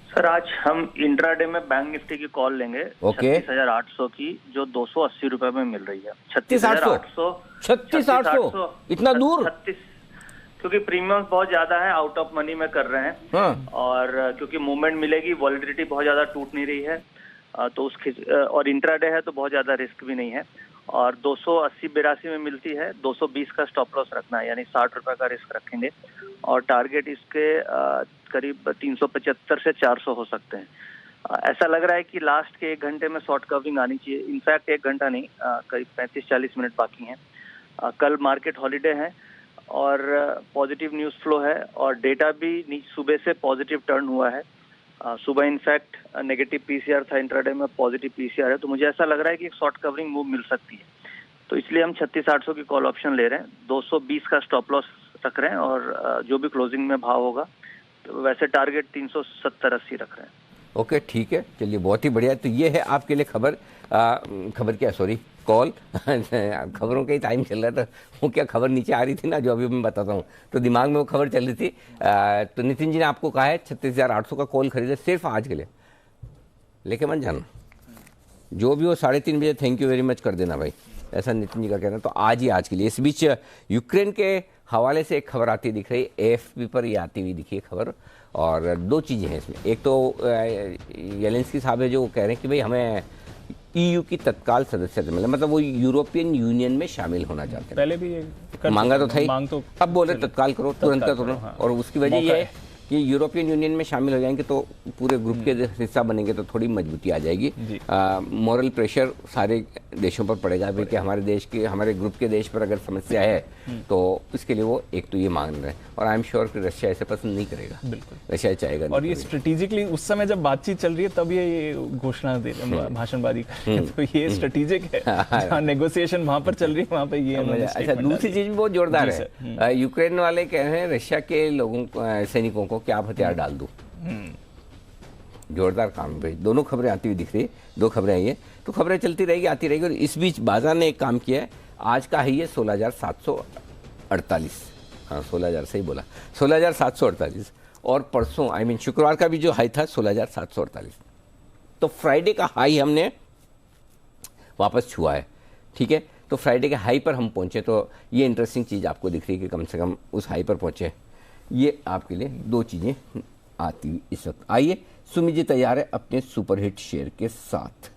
सर आज हम इंट्राडे में बैंक निफ्टी की कॉल लेंगे। ओके। 36,800 की जो 280 रुपए में मिल रही है। 36,800 इतना दूर? 36, क्योंकि प्रीमियम बहुत ज्यादा है, आउट ऑफ मनी में कर रहे हैं। हाँ। और क्योंकि मूवमेंट मिलेगी, वॉलिडिटी बहुत ज्यादा टूट नहीं रही है, तो और इंट्राडे है तो बहुत ज्यादा रिस्क भी नहीं है। और 280-82 में मिलती है, 220 का स्टॉप लॉस रखना है, यानी 60 रुपए का रिस्क रखेंगे। और टारगेट इसके करीब 375 से 400 हो सकते हैं। ऐसा लग रहा है कि लास्ट के 1 घंटे में शॉर्ट कवरिंग आनी चाहिए। इनफैक्ट 1 घंटा नहीं, करीब 35-40 मिनट बाकी हैं। कल मार्केट हॉलीडे है और पॉजिटिव न्यूज़ फ्लो है और डेटा भी सुबह से पॉजिटिव टर्न हुआ है। सुबह इनफैक्ट नेगेटिव पीसीआर था, इंट्राडे में पॉजिटिव पीसीआर है, तो मुझे ऐसा लग रहा है कि एक शॉर्ट कवरिंग मूव मिल सकती है। तो इसलिए हम 36,800 की कॉल ऑप्शन ले रहे हैं, 220 का स्टॉप लॉस रख रहे हैं और जो भी क्लोजिंग में भाव होगा तो वैसे टारगेट 370-80 रख रहे हैं। ओके ठीक है, चलिए बहुत ही बढ़िया। तो ये है आपके लिए खबर, कॉल खबरों का ही टाइम चल रहा था, वो क्या खबर नीचे आ रही थी ना जो अभी मैं बताता हूँ, तो दिमाग में वो खबर चल रही थी। तो नितिन जी ने आपको कहा है 36,800 का कॉल खरीदे सिर्फ आज के लिए, लेके मत जाना, जो भी हो 3:30 बजे थैंक यू वेरी मच कर देना भाई, ऐसा नितिन जी का कहना। तो आज ही आज के लिए। इस बीच यूक्रेन के हवाले से एक खबर आती दिख रही, AFP पर ये आती हुई दिखी है खबर, और 2 चीज़ें हैं इसमें। एक तो येलेंस्की साहब है जो कह रहे हैं कि भाई हमें EU की तत्काल सदस्यता मिले, मतलब वो यूरोपियन यूनियन में शामिल होना चाहते हैं। पहले भी ये मांगा तो था ही, मांग तो अब बोल रहे तत्काल करो, तुरंत करो। हाँ। और उसकी वजह ये है कि यूरोपियन यूनियन में शामिल हो जाएंगे तो पूरे ग्रुप के हिस्सा बनेंगे तो थोड़ी मजबूती आ जाएगी। मॉरल प्रेशर सारे देशों पर पड़ेगा भाई कि हमारे ग्रुप के देश पर अगर समस्या है तो इसके लिए वो एक तो ये मांग रहे हैं, और आई एम श्योर कि रशिया ऐसे पसंद नहीं करेगा, बिल्कुल रशिया चाहेगा। और ये स्ट्रेटेजिकली उस समय जब बातचीत चल रही है तब ये घोषणा दे भाषणबाजी कर रहे हैं, तो ये स्ट्रेटेजिक है। जहाँ नेगोशिएशन वहां पर चल रही है वहां पर ये। अच्छा, दूसरी चीज भी बहुत जोरदार है, यूक्रेन वाले कह रहे हैं रशिया के लोगों सैनिकों को क्या आप हथियार डाल दो। जोरदार काम है भाई। दोनों खबरें आती हुई दिख रही है, 2 खबरें आई है, तो खबरें चलती रहेगी, आती रहेगी। और इस बीच बाजार ने एक काम किया है, आज का है ये 16,748, हाँ 16,000 सही बोला, 16,748, और परसों शुक्रवार का भी जो हाई था 16,748, तो फ्राइडे का हाई हमने वापस छुआ है। ठीक है, तो फ्राइडे के हाई पर हम पहुंचे, तो ये इंटरेस्टिंग चीज़ आपको दिख रही है कि कम से कम उस हाई पर पहुंचे। ये आपके लिए 2 चीज़ें आती हुई इस वक्त। आइए, सुमित जी तैयार है अपने सुपरहिट शेयर के साथ।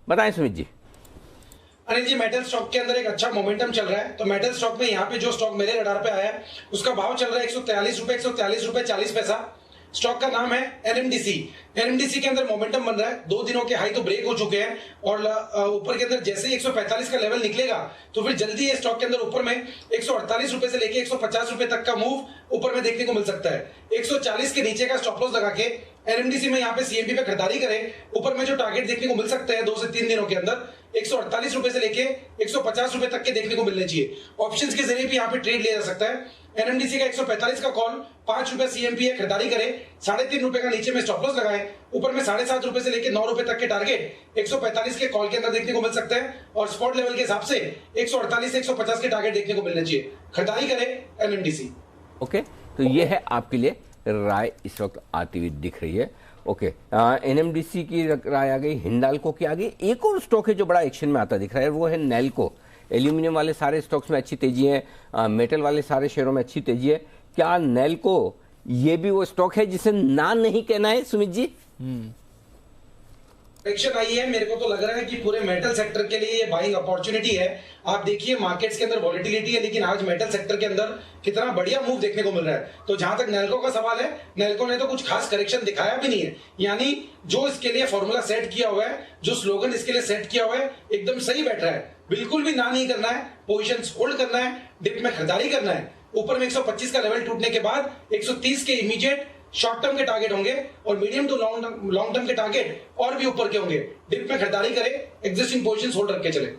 बताएं सुमित जी। अनिल जी, मेटल स्टॉक के अंदर एक अच्छा मोमेंटम चल रहा है। तो मेटल स्टॉक में यहाँ पे जो स्टॉक मेरे रडार पे आया है उसका भाव चल रहा है 143 रुपए 40 पैसा। स्टॉक का नाम है NMDC। NMDC के अंदर मोमेंटम बन रहा है, 2 दिनों के हाई तो ब्रेक हो चुके हैं और ऊपर के अंदर जैसे ही 145 का लेवल निकलेगा तो फिर जल्दी ये स्टॉक के अंदर ऊपर में 148 रुपए से लेके 150 रुपए तक का मूव ऊपर में देखने को मिल सकता है। 140 के नीचे का स्टॉप लॉस लगा के NMDC में यहाँ पे CMB पे खरीदारी करें। ऊपर में जो टारगेट देखने को मिल सकते हैं 2 से 3 दिनों के अंदर 148 रुपए से लेके 150 रुपए तक के देखने को मिलने चाहिए। ऑप्शंस के जरिए भी यहाँ पे ट्रेड लिया जा सकता है। NMDC का 145 का कॉल 5 रुपए CMB है, खरीदारी करें। 3.5 रुपए का नीचे में स्टॉप लॉस लगाएं। ऊपर में 7.5 रुपए से लेके 9 रुपए तक के टारगेट 145 के कॉल के अंदर देखने को मिल सकते हैं और स्पॉट लेवल के हिसाब से 148 से 150 के टारगेट देखने को मिलने चाहिए। खरीदारी करें NMDC। ओके, तो ये है आपके लिए राय इस वक्त आती हुई दिख रही है। ओके, NMDC की राय आ गई, हिंडाल्को की आ गई। एक और स्टॉक है जो बड़ा एक्शन में आता दिख रहा है, वो है नेल्को। एल्यूमिनियम वाले सारे स्टॉक्स में अच्छी तेजी है, मेटल वाले सारे शेयरों में अच्छी तेजी है। क्या नेल्को ये भी वो स्टॉक है जिसे ना नहीं कहना है सुमित जी? करेक्शन आई है, मेरे को तो लग रहा है कि पूरे मेटल सेक्टर के लिए ये बाइंग अपॉर्चुनिटी है। आप देखिए मार्केट्स के अंदर वॉलेटिलिटी है, लेकिन आज मेटल सेक्टर के अंदर कितना बढ़िया मूव देखने को मिल रहा है। तो जहां तक नेल्को का सवाल है, नेल्को ने तो कुछ खास करेक्शन दिखाया भी नहीं है, यानी जो इसके लिए फॉर्मूला सेट किया हुआ है, जो स्लोगन इसके लिए सेट किया हुआ है, एकदम सही बैठ रहा है। बिल्कुल भी ना नहीं करना है, पोजीशंस होल्ड करना है, डिप में खरीदारी करना है। ऊपर में 125 का लेवल टूटने के बाद 130 के इमीडिएट शॉर्ट टर्म के टारगेट होंगे और मीडियम टू लॉन्ग टर्म के टारगेट और भी ऊपर के होंगे। डिप में खरीदारी करें, एग्जिस्टिंग पोजीशंस होल्ड रख के चले।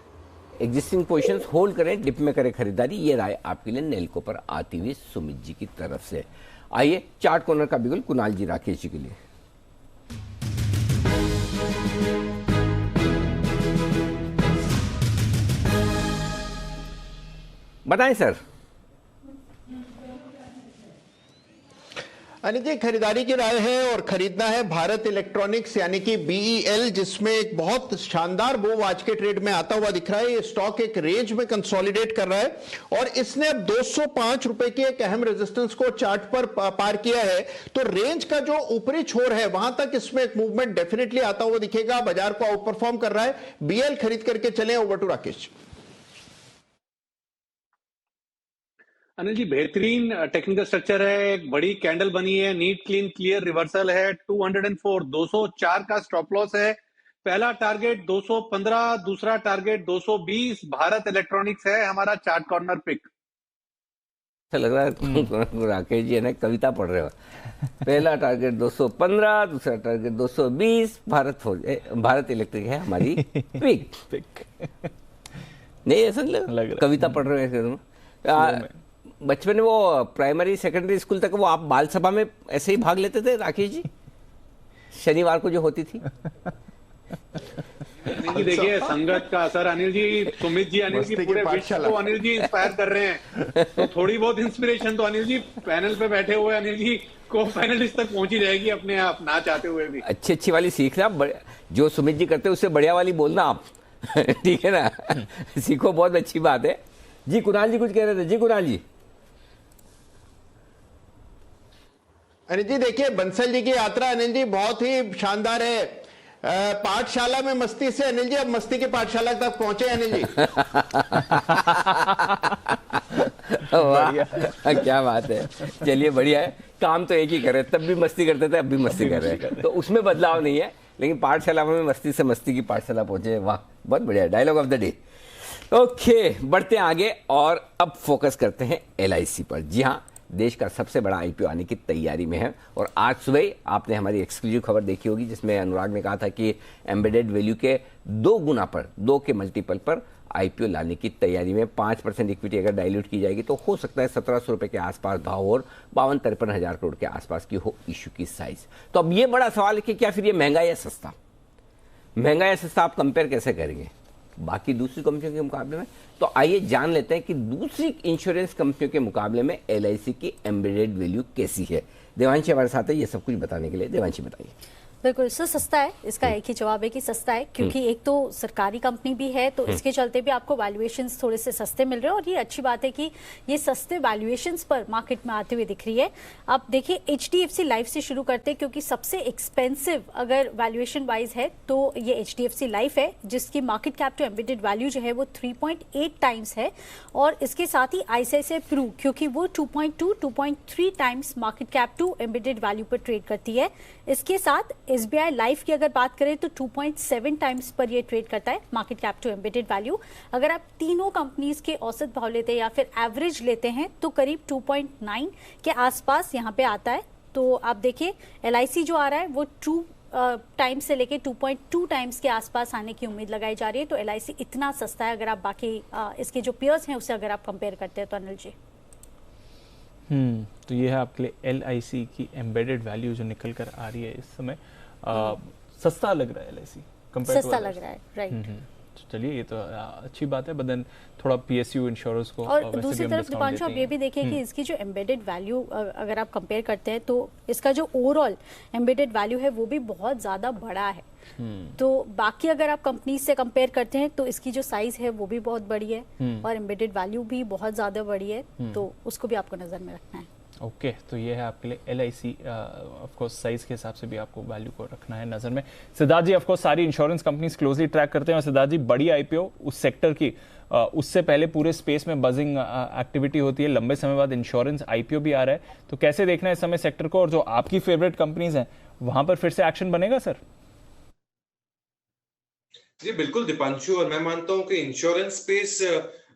एग्जिस्टिंग पोजीशंस होल्ड करें, डिप में करें खरीदारी। ये राय आपके लिए नेल्को पर आती हुई सुमित जी की तरफ से। आइए चार्ट कॉर्नर का बिगुल कुणाल जी राकेश जी के लिए। बताएं सर। अनिल जी, खरीदारी की राय है और खरीदना है भारत इलेक्ट्रॉनिक्स यानी कि BEL, जिसमें एक बहुत शानदार मूव आज के ट्रेड में आता हुआ दिख रहा है। ये स्टॉक एक रेंज में कंसोलिडेट कर रहा है और इसने अब 205 रुपए की एक अहम रेजिस्टेंस को चार्ट पर पार किया है। तो रेंज का जो ऊपरी छोर है वहां तक इसमें एक मूवमेंट डेफिनेटली आता हुआ दिखेगा। बाजार को आउट परफॉर्म कर रहा है। BEL खरीद करके चले। Over to Rakesh. अनिल जी, बेहतरीन टेक्निकल स्ट्रक्चर है, एक बड़ी कैंडल बनी है, नीट क्लीन क्लियर रिवर्सल है। 204 204 का स्टॉप लॉस है। पहला टारगेट 215, दूसरा टारगेट 220। भारत इलेक्ट्रॉनिक्स है हमारा चार्ट कॉर्नर पिक। अच्छा लग रहा है राकेश जी है ना, कविता पढ़ रहे हो। पहला टारगेट 215, दूसरा टारगेट 220। भारत इलेक्ट्रिक है हमारी पिक। नहीं ऐसा लग कविता पढ़ रहे हैं। बचपन में वो प्राइमरी सेकेंडरी स्कूल तक वो आप बाल सभा में ऐसे ही भाग लेते थे राकेश जी, शनिवार को जो होती थी। देखिए संगत का असर अनिल जी, सुमित जी अनिल जी पूरे विश्व को अनिल जी इंस्पायर कर रहे हैं। तो थोड़ी बहुत इंस्पिरेशन तो अनिल जी पैनल पे बैठे हुए अनिल जी को फाइनलिस्ट तक पहुंची जाएगी अपने आप, ना चाहते हुए भी। अच्छी वाली सीखना, जो सुमित जी करते हैं उससे बढ़िया वाली बोलना आप। ठीक है ना, सीखो, बहुत अच्छी बात है। जी कुणाल जी कुछ कह रहे थे। जी कुणाल जी। अनिल जी देखिए, बंसल जी की यात्रा अनिल जी बहुत ही शानदार है। पाठशाला में मस्ती से अनिल जी अब मस्ती की पाठशाला तक पहुंचे अनिल जी। वाह क्या बात है। चलिए बढ़िया है, काम तो एक ही कर रहे, तब भी मस्ती करते थे, अब भी मस्ती कर रहे हैं, तो उसमें बदलाव नहीं है। लेकिन पाठशाला में मस्ती से मस्ती की पाठशाला पहुंचे। वाह बहुत बढ़िया, dialogue of the day. Okay, बढ़ते हैं आगे और अब फोकस करते हैं LIC पर। जी हाँ, देश का सबसे बड़ा IPO आने की तैयारी में है और आज सुबह आपने हमारी एक्सक्लूसिव खबर देखी होगी जिसमें अनुराग ने कहा था कि एम्बेडेड वैल्यू के 2 गुना पर, 2 के मल्टीपल पर IPO लाने की तैयारी में। 5% इक्विटी अगर डाइल्यूट की जाएगी तो हो सकता है 1700 रुपए के आसपास भाव और 52-53 हजार करोड़ के आसपास की हो इश्यू की साइज। तो अब ये बड़ा सवाल है कि क्या फिर ये महंगा या सस्ता, महंगा या सस्ता आप कंपेयर कैसे करेंगे बाकी दूसरी कंपनियों के मुकाबले में? तो आइए जान लेते हैं कि दूसरी इंश्योरेंस कंपनियों के मुकाबले में LIC की एम्बेडेड वैल्यू कैसी है। देवांशी हमारे साथ है ये सब कुछ बताने के लिए। देवांशी बताइए। बिल्कुल सर, सस्ता है, इसका एक ही जवाब है कि सस्ता है, क्योंकि एक तो सरकारी कंपनी भी है तो इसके चलते भी आपको वैल्यूएशंस थोड़े से सस्ते मिल रहे हैं। और ये अच्छी बात है कि ये सस्ते वैल्यूएशंस पर मार्केट में आते हुए दिख रही है। आप देखिए HDFC लाइफ से शुरू करते हैं, क्योंकि सबसे एक्सपेंसिव अगर वैल्यूएशन वाइज है तो ये HDFC लाइफ है, जिसकी market cap to embedded value जो है वो 3.8 टाइम्स है। और इसके साथ ही ICICI प्रू, क्योंकि वो 2.3 times market cap to embedded value पर ट्रेड करती है। इसके साथ SBI लाइफ की अगर बात करें तो 2.7 टाइम्स पर ये ट्रेड करता है market cap to embedded value. अगर आप तीनों कंपनीज के औसत भाव लेते हैं या फिर एवरेज लेते हैं तो करीब 2.9 के आसपास यहाँ पे आता है। तो आप देखिए LIC जो आ रहा है वो 2 टाइम्स से लेके 2.2 टाइम्स के आसपास आने की उम्मीद लगाई जा रही है। तो LIC इतना सस्ता है अगर आप बाकी इसके जो पेयर्स हैं उससे अगर आप कंपेयर करते हैं तो अनिल जी। तो ये है आपके लिए LIC की एम्बेडेड वैल्यू जो निकल कर आ रही है इस समय। सस्ता लग रहा है LIC कंपेयर टू, सस्ता लग रहा है, राइट। चलिए ये तो अच्छी बात है, बट देन थोड़ा PSU इंश्योरेंस को और दूसरी तरफ दीपांशु आप ये भी देखिए कि इसकी जो एम्बेडेड वैल्यू अगर आप कंपेयर करते हैं तो इसका जो ओवरऑल एम्बेडेड वैल्यू है वो भी बहुत ज्यादा बड़ा है। तो बाकी अगर आप कंपनी से कंपेयर करते हैं तो इसकी जो साइज है वो भी बहुत बड़ी है और एम्बेडेड वैल्यू भी बहुत ज्यादा बड़ी है, तो उसको भी आपको नजर में रखना है। ओके, तो ये है आपके लिए LIC। ऑफ कोर्स साइज के हिसाब से भी आपको वैल्यू को रखना है नजर में। सिद्धार्थ जी ऑफ कोर्स सारी इंश्योरेंस कंपनीज क्लोजली ट्रैक करते हैं और सिद्धार्थ जी बड़ी IPO उस सेक्टर की उससे पहले पूरे स्पेस में बजिंग एक्टिविटी होती है, लंबे समय बाद इंश्योरेंस IPO भी आ रहा है, तो कैसे देखना है इस समय सेक्टर को और जो आपकी फेवरेट कंपनीज हैं वहां पर फिर से एक्शन बनेगा सर? जी बिल्कुल दीपांशु, और मैं मानता हूं कि इंश्योरेंस स्पेस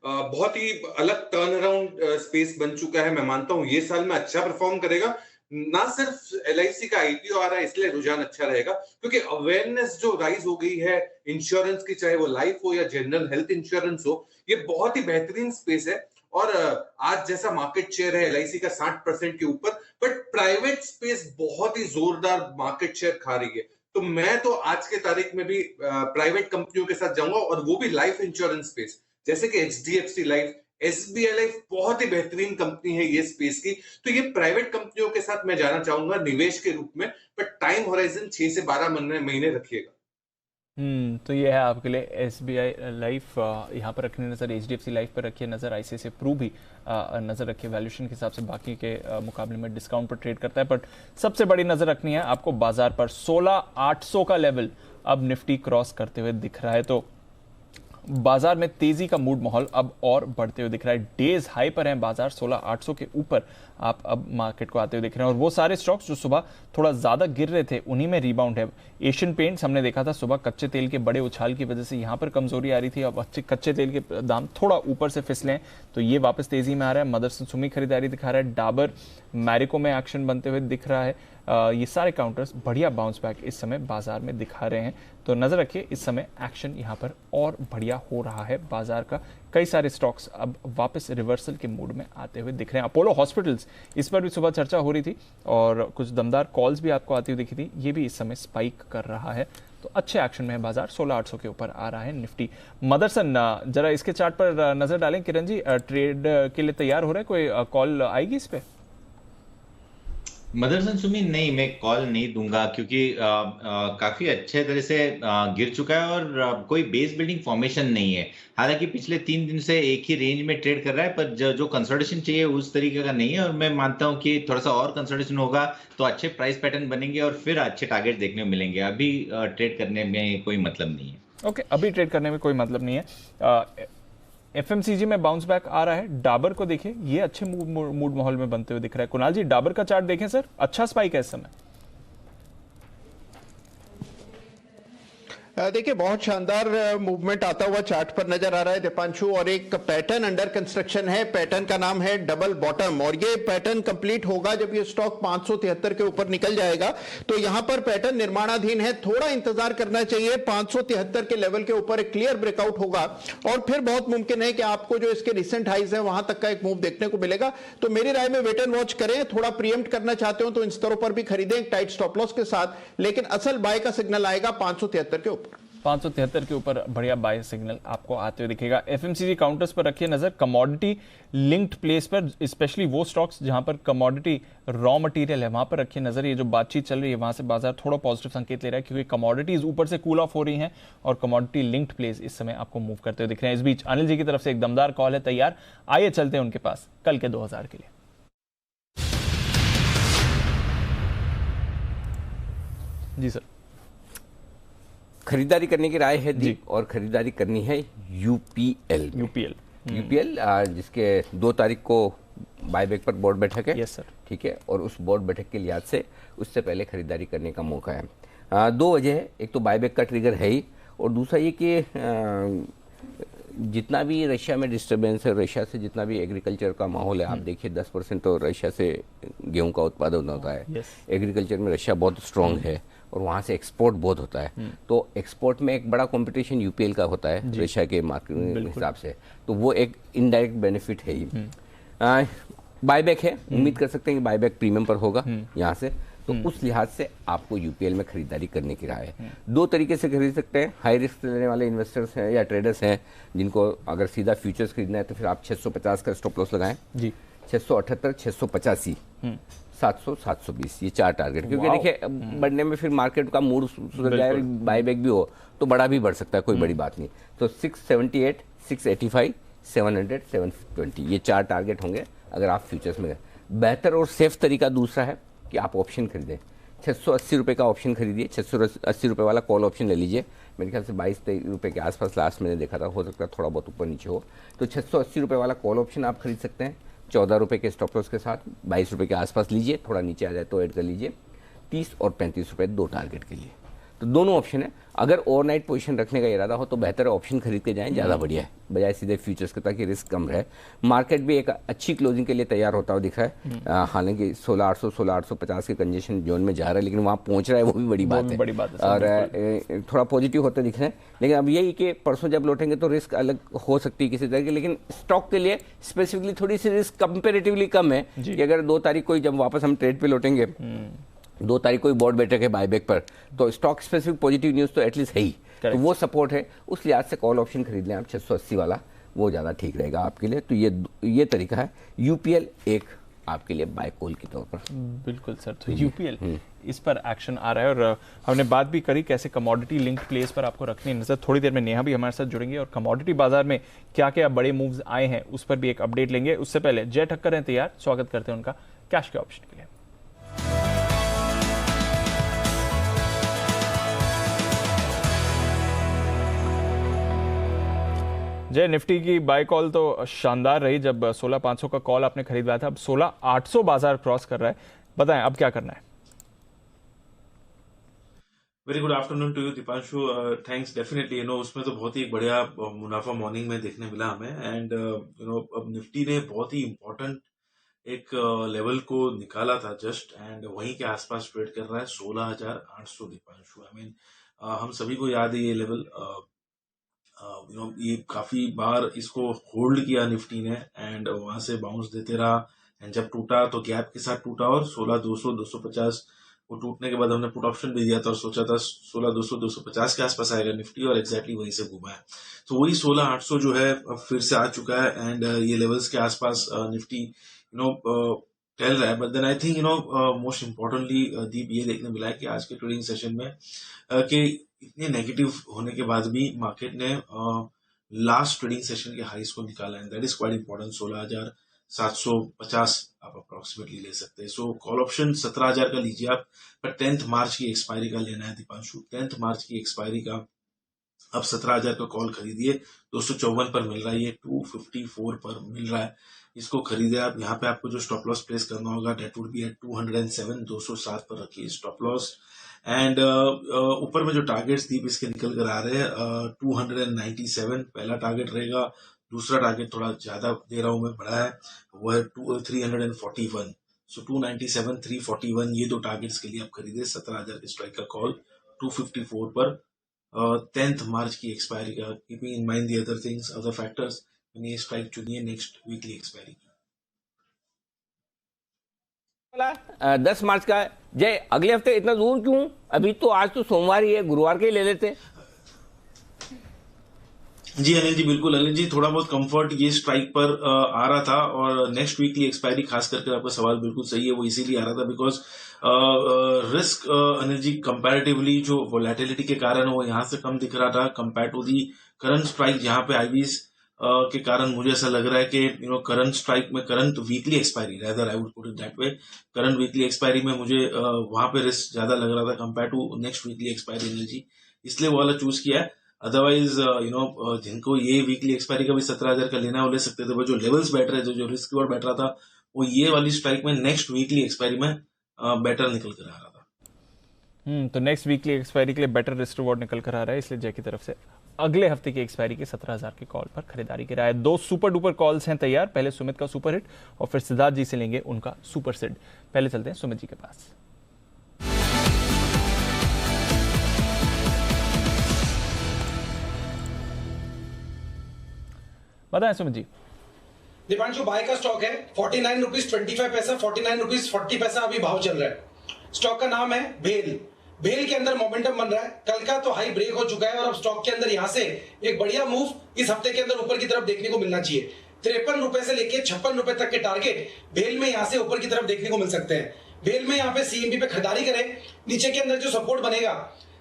बहुत ही अलग टर्न अराउंड स्पेस बन चुका है। मैं मानता हूं ये साल में अच्छा परफॉर्म करेगा। ना सिर्फ LIC का IPO आ रहा है इसलिए रुझान अच्छा रहेगा, क्योंकि अवेयरनेस जो राइज हो गई है इंश्योरेंस की, चाहे वो लाइफ हो या जनरल हेल्थ इंश्योरेंस हो, ये बहुत ही बेहतरीन स्पेस है। और आज जैसा मार्केट शेयर है LIC का 60% के ऊपर, बट प्राइवेट स्पेस बहुत ही जोरदार मार्केट शेयर खा रही है। तो मैं तो आज के तारीख में भी प्राइवेट कंपनियों के साथ जाऊंगा, और वो भी लाइफ इंश्योरेंस स्पेस, जैसे कि HDFC लाइफ, SBI लाइफ बहुत ही बेहतरीन कंपनी है ये स्पेस की। तो ये प्राइवेट कंपनियों के साथ मैं जाना चाहूंगा निवेश के रूप में, बट टाइम होराइजन 6 से 12 महीने रखिएगा। तो ये है आपके लिए SBI लाइफ, यहाँ पर रखने नज़र, HDFC लाइफ पर रखिए नज़र, ICICI प्रू भी नज़र रखिए। वैल्यूएशन के हिसाब से बाकी के मुकाबले में डिस्काउंट पर ट्रेड करता है, बट सबसे बड़ी नज़र रखनी है आपको बाजार पर। 16,800 का लेवल अब निफ्टी क्रॉस करते हुए दिख रहा है, तो बाजार में तेजी का मूड माहौल अब और बढ़ते हुए दिख रहा है। डेज हाई पर है बाजार, 16,800 के ऊपर आप अब मार्केट को आते हुए दिख रहे हैं। और वो सारे स्टॉक्स जो सुबह थोड़ा ज्यादा गिर रहे थे उन्हीं में रिबाउंड है। एशियन पेंट्स हमने देखा था सुबह कच्चे तेल के बड़े उछाल की वजह से यहां पर कमजोरी आ रही थी, अब कच्चे तेल के दाम थोड़ा ऊपर से फिसले हैं तो ये वापस तेजी में आ रहा है। मदरसन सुमी खरीदारी दिखा रहा है, डाबर मैरिको में एक्शन बनते हुए दिख रहा है। ये सारे काउंटर्स बढ़िया बाउंस बैक इस समय बाजार में दिखा रहे हैं, तो नजर रखिए इस समय एक्शन यहां पर और बढ़िया हो रहा है बाजार का। कई सारे स्टॉक्स अब वापस रिवर्सल के मूड में आते हुए दिख रहे हैं। अपोलो हॉस्पिटल्स, इस पर भी सुबह चर्चा हो रही थी और कुछ दमदार कॉल्स भी आपको आती हुई दिखी थी, ये भी इस समय स्पाइक कर रहा है, तो अच्छे एक्शन में है बाजार। 16,800 के ऊपर आ रहा है निफ्टी। मदरसन जरा इसके चार्ट पर नजर डालें किरण जी, ट्रेड के लिए तैयार हो रहा है, कोई कॉल आएगी इस पे? मदरसन सुमी नहीं, मैं कॉल नहीं दूंगा क्योंकि काफी अच्छे तरह से गिर चुका है और कोई बेस बिल्डिंग फॉर्मेशन नहीं है। हालांकि पिछले 3 दिन से एक ही रेंज में ट्रेड कर रहा है, पर जो कंसोलिडेशन चाहिए उस तरीके का नहीं है। और मैं मानता हूं कि थोड़ा सा और कंसोलिडेशन होगा तो अच्छे प्राइस पैटर्न बनेंगे और फिर अच्छे टारगेट देखने को मिलेंगे। अभी ट्रेड करने में कोई मतलब नहीं है। ओके, अभी ट्रेड करने में कोई मतलब नहीं है। FMCG में बाउंस बैक आ रहा है। डाबर को देखिए, ये अच्छे मूड माहौल में बनते हुए दिख रहा है। कुणाल जी, डाबर का चार्ट देखें सर, अच्छा स्पाइक है इस समय। देखिए बहुत शानदार मूवमेंट आता हुआ चार्ट पर नजर आ रहा है दीपांशु, और एक पैटर्न अंडर कंस्ट्रक्शन है। पैटर्न का नाम है डबल बॉटम, और ये पैटर्न कंप्लीट होगा जब ये स्टॉक 573 के ऊपर निकल जाएगा। तो यहां पर पैटर्न निर्माणाधीन है, थोड़ा इंतजार करना चाहिए। 573 के लेवल के ऊपर एक क्लियर ब्रेकआउट होगा और फिर बहुत मुमकिन है कि आपको जो इसके रिसेंट हाइज है वहां तक का एक मूव देखने को मिलेगा। तो मेरी राय में वेट एंड वॉच करें। थोड़ा प्रीएम्प्ट करना चाहते हो तो इन स्तरों पर भी खरीदें एक टाइट स्टॉप लॉस के साथ, लेकिन असल बाय का सिग्नल आएगा 573 के ऊपर। 573 के ऊपर बढ़िया बाय सिग्नल आपको आते हुए दिखेगा। FMCG काउंटर्स पर रखिए नजर, कमोडिटी लिंक्ड प्लेस पर, स्पेशली वो स्टॉक्स जहां पर कमोडिटी रॉ मटेरियल है वहां पर रखिए नजर। ये जो बातचीत चल रही है वहां से बाजार थोड़ा पॉजिटिव संकेत ले रहा है क्योंकि कमोडिटीज ऊपर से कूल ऑफ हो रही हैं और कमोडिटी लिंक्ड प्लेस इस समय आपको मूव करते हुए दिख रहे हैं। इस बीच अनिल जी की तरफ से एक दमदार कॉल है तैयार, आइए चलते हैं उनके पास कल के 2000 के लिए। जी सर। खरीदारी करने की राय है दी, और खरीदारी करनी है यूपीएल जिसके 2 तारीख को बायबैक पर बोर्ड बैठक है। Yes sir. ठीक है, और उस बोर्ड बैठक के लिहाज से उससे पहले खरीदारी करने का मौका है। 2 वजह है, एक तो बायबैक का ट्रिगर है ही, और दूसरा ये कि जितना भी रशिया में डिस्टर्बेंस है, रशिया से जितना भी एग्रीकल्चर का माहौल है, आप देखिए 10% तो रशिया से गेहूं का उत्पादन होता है। एग्रीकल्चर में रशिया बहुत स्ट्रांग है और वहाँ से एक्सपोर्ट बहुत होता है, तो एक्सपोर्ट में एक बड़ा कंपटीशन यूपीएल का होता है रशिया के मार्केट के हिसाब से, तो वो एक इनडायरेक्ट बेनिफिट है ही। बायबैक है, उम्मीद कर सकते हैं कि बायबैक प्रीमियम पर होगा यहाँ से, तो उस लिहाज से आपको यूपीएल में खरीदारी करने की राय है। 2 तरीके से खरीद सकते हैं। हाई रिस्क लेने वाले इन्वेस्टर्स हैं या ट्रेडर्स हैं जिनको अगर सीधा फ्यूचर्स खरीदना है तो फिर आप 650 का स्टॉप लॉस लगाएं जी, 678, 685, 700, 720, ये 4 टारगेट, क्योंकि देखिए बढ़ने में फिर मार्केट का मूड सुधर जाए, बायबैक भी हो तो बड़ा भी बढ़ सकता है, कोई बड़ी बात नहीं। तो 678, 685, 700, 720, ये 4 टारगेट होंगे अगर आप फ्यूचर्स में। बेहतर और सेफ तरीका दूसरा है कि आप ऑप्शन खरीदें। 680 रुपये का ऑप्शन खरीदिए, 680 रुपये वाला कॉल ऑप्शन ले लीजिए। मेरे ख्याल से 22-23 रुपये के आसपास लास्ट मैंने देखा था, हो सकता है थोड़ा बहुत ऊपर नीचे हो। तो 680 रुपये वाला कॉल ऑप्शन आप खरीद सकते हैं 14 रुपये के स्टॉप लॉस के साथ। 22 रुपये के आसपास लीजिए, थोड़ा नीचे आ जाए तो ऐड कर लीजिए। 30 और 35 रुपये 2 टारगेट के लिए, तो दोनों ऑप्शन है। अगर ओवरनाइट पोजीशन रखने का इरादा हो तो बेहतर ऑप्शन खरीद के जाएं, ज़्यादा बढ़िया है बजाय सीधे फ्यूचर्स के, ताकि रिस्क कम रहे। मार्केट भी एक अच्छी क्लोजिंग के लिए तैयार होता हुआ दिख रहा है। हालांकि 16,800, 16,850 के कंजेशन जोन में जा रहा है, लेकिन वहाँ पहुँच रहा है, वो भी बड़ी बात है। और थोड़ा पॉजिटिव होते दिख रहे हैं, लेकिन अब यही कि परसों जब लौटेंगे तो रिस्क अलग हो सकती है किसी तरह की, लेकिन स्टॉक के लिए स्पेसिफिकली थोड़ी सी रिस्क कंपेरेटिवली कम है कि अगर 2 तारीख को जब वापस हम ट्रेड पे लौटेंगे, 2 तारीख को बोर्ड बैठक है बायबैक पर, तो स्टॉक स्पेसिफिक पॉजिटिव न्यूज़ तो एटलीस्ट है ही, तो वो सपोर्ट है। उस लिहाज से कॉल ऑप्शन खरीद लें आप 680 वाला, वो ज़्यादा ठीक रहेगा आपके लिए। तो ये तरीका है। यूपीएल एक आपके लिए बाय कॉल के तौर पर। बिल्कुल सर, तो यूपीएल इस पर एक्शन आ रहा है और हमने बात भी करी कैसे कमोडिटी लिंक्ड प्लेस पर आपको रखनी नजर। थोड़ी देर में नेहा भी हमारे साथ जुड़ेंगे और कमोडिटी बाजार में क्या क्या बड़े मूव्स आए हैं उस पर भी एक अपडेट लेंगे। उससे पहले जय ठक्कर हैं तैयार, स्वागत करते हैं उनका कैश के ऑप्शन के लिए। जय, निफ्टी की बाय कॉल तो शानदार रही जब 16,500 का कॉल आपने खरीदवाया था, अब 16,800 बाजार क्रॉस कर रहा है, बताएं अब क्या करना है? Very good afternoon to you Deepanshu, thanks. Definitely उसमें तो बहुत ही बढ़िया मुनाफा मॉर्निंग में देखने मिला हमें। एंड अब निफ्टी ने बहुत ही इंपॉर्टेंट एक लेवल को निकाला था जस्ट, एंड वहीं के आसपास ट्रेड कर रहा है 16,800 दीपांशु। आई मीन हम सभी को याद है ये लेवल, ये काफी बार इसको होल्ड किया निफ्टी ने एंड वहां से बाउंस देते रहा, एंड जब टूटा तो गैप के साथ टूटा और 16,200 250 वो टूटने के बाद हमने पुट ऑप्शन भी दिया था और सोचा था 16,200 250 के आसपास आएगा निफ्टी, और एग्जैक्टली वहीं से घुमा है। तो वही 16,800 जो है अब फिर से आ चुका है, एंड ये लेवल्स के आसपास निफ्टी टहल रहा है। But then I think most importantly Deep ये देखने मिला है कि आज के ट्रेडिंग सेशन में कि इतने नेगेटिव होने के बाद भी मार्केट ने लास्ट ट्रेडिंग सेशन के हाईस को निकाला है, दैट इज क्वाइट इंपॉर्टेंट। 16,750 आप अप्रोक्सीमेटली ले सकते हैं। सो कॉल ऑप्शन 17,000 का लीजिए आप, पर 10th मार्च की एक्सपायरी का लेना है दीपांशु। 10th मार्च की एक्सपायरी का अब 17,000 का कॉल खरीदिए, 254 पर मिल रहा है, ये 254 पर मिल रहा है, इसको खरीदे आप। यहाँ पे आपको जो स्टॉप लॉस प्लेस करना होगा डेट वुड बी एट 207, 207 पर रखिए स्टॉप लॉस। एंड ऊपर में जो टारगेट्स दीप इसके निकल कर आ रहे हैं, 297 पहला टारगेट रहेगा, दूसरा टारगेट थोड़ा ज्यादा दे रहा हूं मैं, बड़ा है, वो है 341। सो 297 341 ये दो टारगेट्स के लिए आप खरीदे 17,000 के स्ट्राइक का कॉल 254 पर 10th मार्च की एक्सपायरी का। Keeping in mind the other things, other factors, ये स्ट्राइक चुनिए नेक्स्ट वीकली एक्सपायरी की। 10 मार्च का है। जय, अगले हफ्ते इतना दूर क्यों? अभी तो आज तो सोमवार ही है, गुरुवार के ही ले लेते। जी अनिल जी, बिल्कुल अनिल जी, थोड़ा बहुत कंफर्ट ये स्ट्राइक पर आ रहा था, और नेक्स्ट वीक की एक्सपायरी खास करके आपका सवाल बिल्कुल सही है, वो इसीलिए आ रहा था because risk Anil ji comparatively जो वोलेटिलिटी के कारण वो यहाँ से कम दिख रहा था compare to the current strike, जहाँ पे आईवीज के कारण मुझे ऐसा लग रहा है कि करंट स्ट्राइक में, current weekly expiry rather I would put it that way, current weekly expiry में मुझे वहां पे रिस्क ज्यादा लग रहा था compare to next weekly expiry Anil ji, इसलिए वो वाला चूज किया है। अदरवाइज जिनको ये वीकली एक्सपायरी का भी 17,000 का लेना है वो ले सकते थे, वो जो लेवल्स बैठ रहे थे, जो रिस्क रिवॉर्ड बैठ रहा था, वो ये वाली स्ट्राइक में नेक्स्ट वीकली एक्सपायरी में बेटर निकल कर आ रहा था। तो नेक्स्ट वीकली एक्सपायरी के लिए बेटर रिस्क रिवॉर्ड निकल कर आ रहा है, इसलिए जय की तरफ से अगले हफ्ते की एक्सपायरी के 17,000 के कॉल पर खरीदारी की राय है। 2 सुपर डुपर कॉल्स हैं तैयार, पहले सुमित का सुपर हिट और फिर सिद्धार्थ जी से लेंगे उनका सुपर सिड। पहले चलते हैं सुमित जी के पास। बताएं सुमित जी। दीपांशु, बाय का स्टॉक है 49 रुपीज 25 पैसा, 49 रुपीज 40 पैसा अभी भाव चल रहा है। स्टॉक का नाम है भेल। भेल के अंदर मोमेंटम बन रहा है, कल का तो हाई ब्रेक हो चुका है और अब स्टॉक के अंदर यहां से एक बढ़िया मूव इस हफ्ते के अंदर ऊपर की तरफ देखने को मिलना चाहिए। 53 रुपए से लेके 56 रुपए तक के टारगेट भेल में यहां से ऊपर की तरफ देखने को मिल सकते हैं। भेल में यहाँ पे सीएमबी पे खरीदारी करें, नीचे के अंदर जो सपोर्ट बनेगा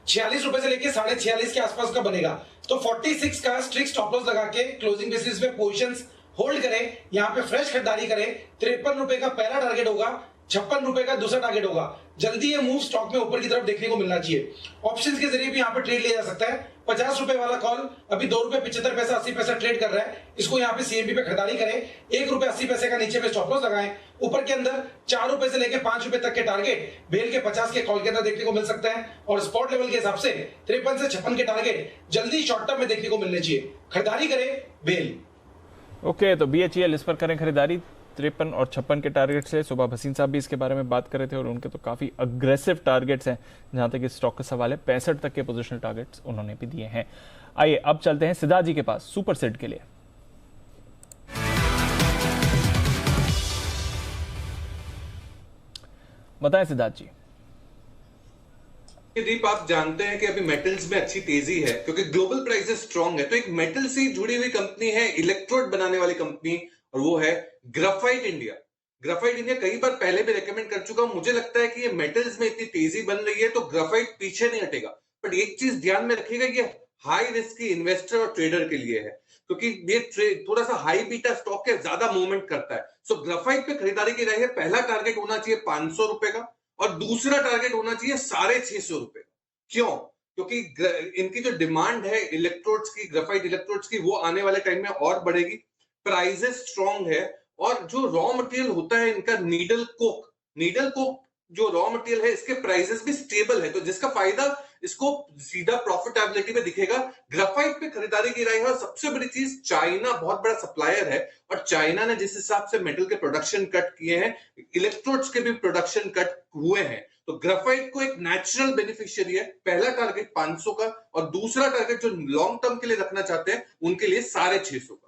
46 रुपए से लेके 46.5 के आसपास का बनेगा, तो 46 का स्ट्रिक्ट स्टॉप लॉस लगा के क्लोजिंग बेसिस पे पोजीशंस होल्ड करें, यहाँ पे फ्रेश खरीदारी करें। 53 रुपए का पहला टारगेट होगा, 56 रुपए का दूसरा टारगेट होगा। जल्दी ये मूव स्टॉक में ऊपर की तरफ देखने को मिलना चाहिए। ऑप्शंस के जरिए भी यहाँ पे ट्रेड लिया जा सकता है। 50 रुपए वाला कॉल अभी 2 रुपए 75 पैसा 80 पैसा ट्रेड कर रहा है, इसको यहाँ पे सीएमबी पे खरीदारी करें। 1 रुपए 80 पैसे का नीचे में स्टॉप लॉस लगाएं। ऊपर के अंदर 4 रुपए से लेकर 5 रुपए तक के टारगेट बेल के 50 के कॉल के अंदर देखने को मिल सकता है, और स्पॉट लेवल के हिसाब से 53 से 56 के टारगेट जल्दी शॉर्ट टर्म में देखने को मिलने चाहिए। खरीदारी करें बेल। ओके, तो BHEL इस पर करें खरीदारी। 53 और 56 के टारगेट से सुबह भसीन साहब भी इसके बारे में बात कर रहे थे और उनके तो काफी अग्रेसिव टारगेट्स हैं जहां तक इस स्टॉक का सवाल है। 65 तक के पोजिशनल टारगेट्स उन्होंने भी दिए हैं। आइए अब चलते हैं सिद्धार्थ जी के पास सुपर सेट के लिए। बताएं सिद्धार्थ जी। दीप आप जानते हैं कि अभी मेटल्स में अच्छी तेजी है क्योंकि ग्लोबल प्राइसेस स्ट्रांग है, तो एक मेटल से जुड़ी हुई कंपनी है, इलेक्ट्रोड बनाने वाली कंपनी, और वो है ग्राफाइट इंडिया। ग्राफाइट इंडिया कई बार पहले भी रेकमेंड कर चुका हूं। मुझे लगता है कि ये मेटल्स में इतनी तेजी बन रही है तो ग्राफाइट पीछे नहीं हटेगा, बट एक चीज ध्यान में रखिएगा, ये हाई रिस्क की इन्वेस्टर और ट्रेडर के लिए है क्योंकि ये थोड़ा सा हाई बीटा स्टॉक है, ज्यादा मूवमेंट करता है। सो ग्राफाइट पे खरीदारी की रही है। पहला टारगेट होना चाहिए 500 रुपए का और दूसरा टारगेट होना चाहिए 650 रुपए। क्यों? क्योंकि इनकी जो डिमांड है इलेक्ट्रोड्स की, ग्राफाइट इलेक्ट्रोड्स की, वो आने वाले टाइम में और बढ़ेगी। प्राइसेस स्ट्रांग है और जो रॉ मटेरियल होता है इनका नीडल कोक जो रॉ मटेरियल है, इसके प्राइसेस भी स्टेबल है, तो जिसका फायदा इसको सीधा प्रॉफिटेबिलिटी में दिखेगा। ग्राफाइट पे खरीदारी की रही है। और सबसे बड़ी चीज, चाइना बहुत बड़ा सप्लायर है और चाइना ने जिस हिसाब से मेटल के प्रोडक्शन कट किए हैं, इलेक्ट्रोड्स के भी प्रोडक्शन कट हुए हैं, तो ग्राफाइट को एक नेचुरल बेनिफिशियरी है। पहला टारगेट 500 का और दूसरा टारगेट जो लॉन्ग टर्म के लिए रखना चाहते हैं उनके लिए 650 का।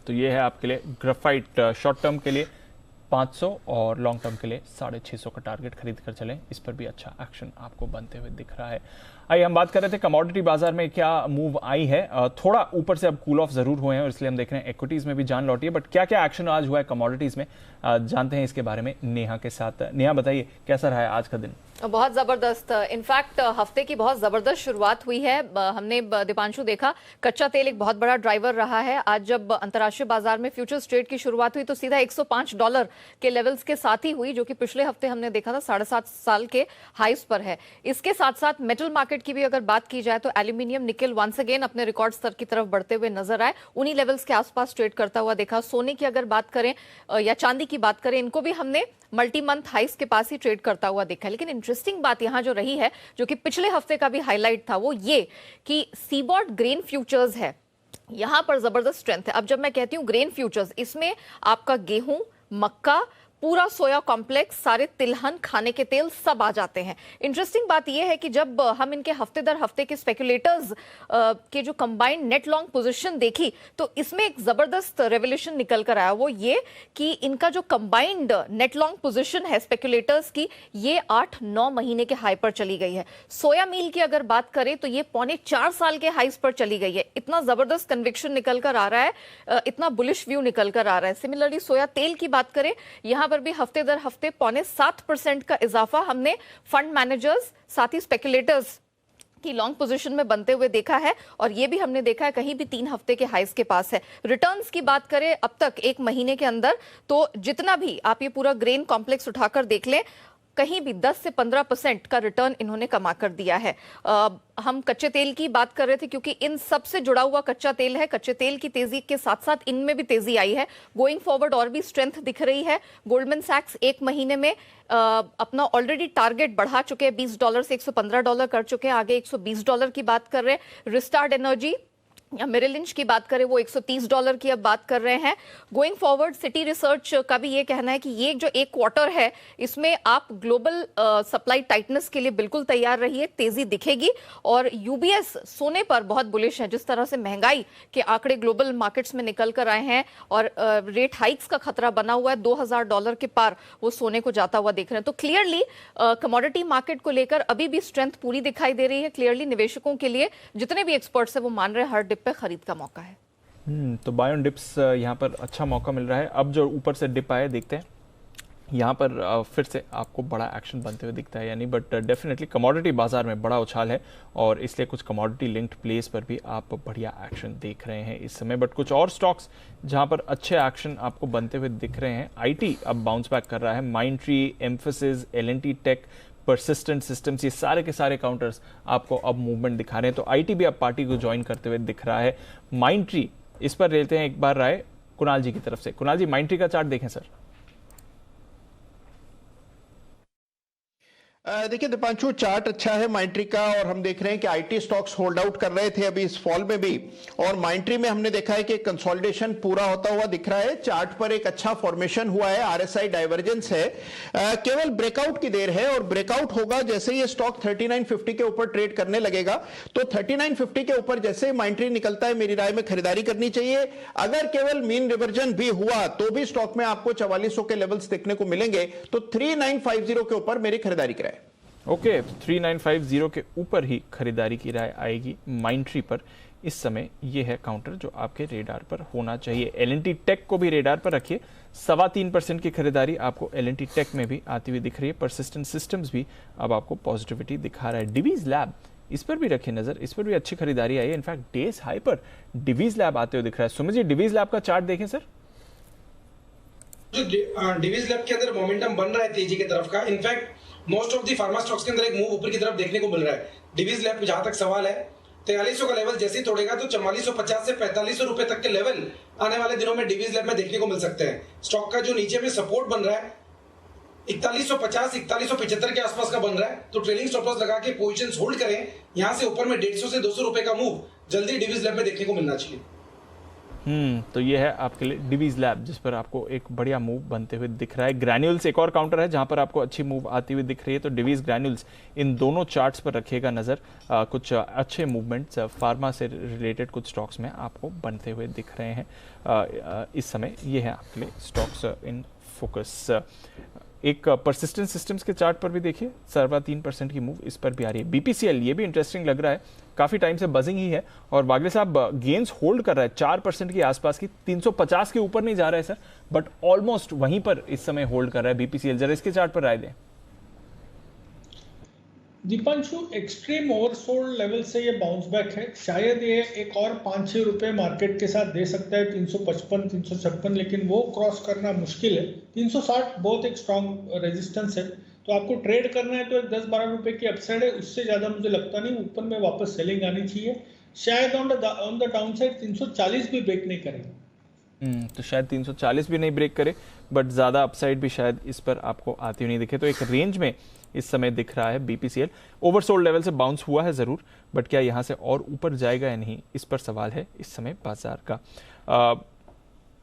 तो ये है आपके लिए ग्राफाइट, शॉर्ट टर्म के लिए 500 और लॉन्ग टर्म के लिए 650 का टारगेट खरीद कर चलें। इस पर भी अच्छा एक्शन आपको बनते हुए दिख रहा है। आइए हम बात कर रहे थे कमोडिटी बाजार में क्या मूव आई है। थोड़ा ऊपर से अब कूल ऑफ जरूर हुए हैं और इसलिए हम देख रहे हैं एक्विटीज में भी जान लौटी है, बट क्या क्या एक्शन आज हुआ है कमोडिटीज में, जानते हैं इसके बारे में नेहा के साथ। नेहा बताइए कैसा रहा है आज का दिन? बहुत जबरदस्त, इनफैक्ट हफ्ते की बहुत जबरदस्त शुरुआत हुई है। हमने दीपांशु देखा कच्चा तेल एक बहुत बड़ा ड्राइवर रहा है। आज जब अंतर्राष्ट्रीय बाजार में फ्यूचर्स ट्रेड की शुरुआत हुई तो सीधा $105 के लेवल्स के साथ ही हुई, जो कि पिछले हफ्ते हमने देखा था 7.5 साल के हाईस पर है। इसके साथ साथ मेटल मार्केट की भी अगर बात की जाए तो एल्यूमिनियम, निकेल वंस अगेन अपने रिकॉर्ड स्तर की तरफ बढ़ते हुए नजर आए, उन्हीं लेवल्स के आसपास ट्रेड करता हुआ देखा। सोने की अगर बात करें या चांदी की बात करें, इनको भी हमने मल्टी मंथ हाइस के पास ही ट्रेड करता हुआ देखा। लेकिन इंटरेस्टिंग बात यहां जो रही है, जो कि पिछले हफ्ते का भी हाईलाइट था, वो ये कि सीबॉर्ड ग्रेन फ्यूचर्स है, यहां पर जबरदस्त स्ट्रेंथ है। अब जब मैं कहती हूं ग्रेन फ्यूचर्स, इसमें आपका गेहूं, मक्का, पूरा सोया कॉम्प्लेक्स, सारे तिलहन, खाने के तेल सब आ जाते हैं। इंटरेस्टिंग बात यह है कि जब हम इनके हफ्ते दर हफ्ते के स्पेकुलेटर्स के जो कंबाइंड नेट लॉन्ग पोजीशन देखी तो इसमें एक जबरदस्त रेवोल्यूशन निकल कर आया। वो ये कि इनका जो कंबाइंड नेट लॉन्ग पोजीशन है स्पेकुलेटर्स की, ये 8-9 महीने के हाई पर चली गई है। सोया मील की अगर बात करें तो ये 4.25 साल के हाइस पर चली गई है। इतना जबरदस्त कन्विक्शन निकल कर आ रहा है, इतना बुलिश व्यू निकल कर आ रहा है। सिमिलरली सोया तेल की बात करें, यहां पर भी हफ्ते दर हफ्ते 0.7% का इजाफा हमने फंड मैनेजर्स साथ ही स्पेकुलेटर्स की लॉन्ग पोजीशन में बनते हुए देखा है। और ये भी हमने देखा है कहीं भी 3 हफ्ते के हाइस के पास है। रिटर्न्स की बात करें अब तक 1 महीने के अंदर, तो जितना भी आप ये पूरा ग्रेन कॉम्प्लेक्स उठाकर देख लें, कहीं भी 10 से 15% का रिटर्न इन्होंने कमा कर दिया है। हम कच्चे तेल की बात कर रहे थे क्योंकि इन सब से जुड़ा हुआ कच्चा तेल है। कच्चे तेल की तेजी के साथ साथ इनमें भी तेजी आई है। गोइंग फॉरवर्ड और भी स्ट्रेंथ दिख रही है। गोल्डमैन सैक्स 1 महीने में अपना ऑलरेडी टारगेट बढ़ा चुके हैं, $20 से $115 कर चुके हैं, आगे $120 की बात कर रहे हैं। रिस्टार्ट एनर्जी या मेरिल लिंच की बात करें, वो $130 की अब बात कर रहे हैं। गोइंग फॉरवर्ड सिटी रिसर्च का भी ये कहना है कि ये जो 1 क्वार्टर है, इसमें आप ग्लोबल सप्लाई टाइटनेस के लिए बिल्कुल तैयार रहिए, तेजी दिखेगी। और यूबीएस सोने पर बहुत बुलिश है। जिस तरह से महंगाई के आंकड़े ग्लोबल मार्केट्स में निकल कर आए हैं और रेट हाइक्स का खतरा बना हुआ है, $2000 के पार वो सोने को जाता हुआ देख रहे हैं। तो क्लियरली कमोडिटी मार्केट को लेकर अभी भी स्ट्रेंथ पूरी दिखाई दे रही है। क्लियरली निवेशकों के लिए जितने भी एक्सपर्ट्स हैं वो मान रहे हैं हर पे खरीद का मौका है। तो बाय ऑन डिप्स यहाँ पर अच्छा मौका मिल रहा है। अब जो ऊपर से डिप आए देखते हैं, यहाँ पर फिर से आपको बड़ा एक्शन बनते हुए दिखता है यानी, बट डेफिनेटली कमोडिटी बाजार में बड़ा उछाल है और इसलिए कुछ कमोडिटी लिंक्ड प्लेस पर भी आप बढ़िया एक्शन देख रहे हैं इस समय। बट कुछ और स्टॉक्स जहाँ पर अच्छे एक्शन आपको बनते हुए दिख रहे हैं, आईटी अब बाउंस बैक कर रहा है। माइंडट्री, एम्फेसिस, L&T टेक, परसिस्टेंट सिस्टम्स, ये सारे के सारे काउंटर्स आपको अब मूवमेंट दिखा रहे हैं। तो आईटी भी अब पार्टी को ज्वाइन करते हुए दिख रहा है। माइंडट्री, इस पर लेते हैं एक बार राय कुणाल जी की तरफ से। कुणाल जी, माइंडट्री का चार्ट देखें सर। देखिए दीपांशु, चार्ट अच्छा है माइंट्री का और हम देख रहे हैं कि आईटी स्टॉक्स होल्ड आउट कर रहे थे अभी इस फॉल में भी, और माइंट्री में हमने देखा है कि कंसोलिडेशन पूरा होता हुआ दिख रहा है। चार्ट पर एक अच्छा फॉर्मेशन हुआ है, आरएसआई डाइवर्जेंस है, केवल ब्रेकआउट की देर है और ब्रेकआउट होगा जैसे ये स्टॉक 3950 के ऊपर ट्रेड करने लगेगा। तो 3950 के ऊपर जैसे माइंट्री निकलता है, मेरी राय में खरीदारी करनी चाहिए। अगर केवल मीन रिवर्जन भी हुआ तो भी स्टॉक में आपको 4400 के लेवल्स देखने को मिलेंगे। तो 3950 के ऊपर मेरी खरीदारी कराए। ओके 3950 के ऊपर ही खरीदारी की राय आएगी माइंडट्री पर। इस समय ये है काउंटर जो आपके रेडार पर होना चाहिए। एल&टी टेक को भी रेडार पर रखिए। 3.25% की खरीदारी आपको एल&टी टेक में भी आती हुई दिख रही है। परसिस्टेंट सिस्टम्स भी अब आपको पॉजिटिविटी दिखा रहा है। डिवीज लैब, इस पर भी रखिए नजर, इस पर भी अच्छी खरीदारी आई है। इनफैक्ट डेज हाई पर डिवीज लैब आते हुए दिख रहा है। सुमित जी, डिवीज लैब का चार्ट देखें सर। जो डिवीज लैब के अंदर मोमेंटम बन रहा है तेजी की तरफ का। In fact most of the pharma stocks के अंदर एक मूव ऊपर की तरफ देखने को मिल रहा है। डिवीज लैब जहां तक सवाल है 4300 का लेवल जैसे ही तोड़ेगा तो 4450 से 4500 रुपए तक के लेवल आने वाले दिनों में डिवीज लैब में देखने को मिल सकते हैं। स्टॉक का जो नीचे में सपोर्ट बन रहा है 4150 4175 के आसपास का बन रहा है, तो ट्रेलिंग स्टॉप लॉस लगा के पोजीशंस होल्ड करें। यहां से ऊपर में 150 से 200 रुपए का मूव जल्दी डिवीज लैब में देखने को मिलना चाहिए। तो ये है आपके लिए डिवीज लैब, जिस पर आपको एक बढ़िया मूव बनते हुए दिख रहा है। ग्रैन्यूल्स एक और काउंटर है जहां पर आपको अच्छी मूव आती हुई दिख रही है, तो डिवीज ग्रैन्यूल्स इन दोनों चार्ट्स पर रखिएगा नजर। कुछ अच्छे मूवमेंट्स फार्मा से रिलेटेड कुछ स्टॉक्स में आपको बनते हुए दिख रहे हैं इस समय। ये है आपके लिए स्टॉक्स इन फोकस। एक परसिस्टेंट सिस्टम्स के चार्ट पर भी देखिए 3.25% की मूव इस पर भी आ रही है। बीपीसीएल, ये भी इंटरेस्टिंग लग रहा है, काफी टाइम से बजिंग ही है और वागले साहब गेन्स होल्ड कर रहा है 4% के आसपास की। 350 के ऊपर नहीं जा रहा है सर, बट ऑलमोस्ट वहीं पर इस समय होल्ड कर रहा है बीपीसीएल। जरा इसके चार्ट पर राय दें। दीपांशु, एक्सट्रीम ओवरसोल्ड लेवल से ये बाउंस बैक है। शायद ये एक और 5-6 रुपए मार्केट के साथ दे सकता है 355 356, लेकिन वो क्रॉस करना मुश्किल है। 360 बहुत एक स्ट्रॉन्ग रेजिस्टेंस है, तो आपको ट्रेड करना है तो एक 10-12 रुपए की अपसाइड है, उससे ज्यादा मुझे लगता नहीं। ऊपर में वापस सेलिंग आनी चाहिए। शायद ऑन द डाउन साइड 340 भी ब्रेक नहीं करेगा। तो शायद 340 भी नहीं ब्रेक करे, बट ज्यादा अपसाइड भी शायद इस पर आपको आती हुई नहीं दिखे। तो एक रेंज में इस समय दिख रहा है बीपीसीएल। ओवरसोल्ड लेवल से बाउंस हुआ है जरूर, बट क्या यहां से और ऊपर जाएगा या नहीं, इस पर सवाल है इस समय बाजार का।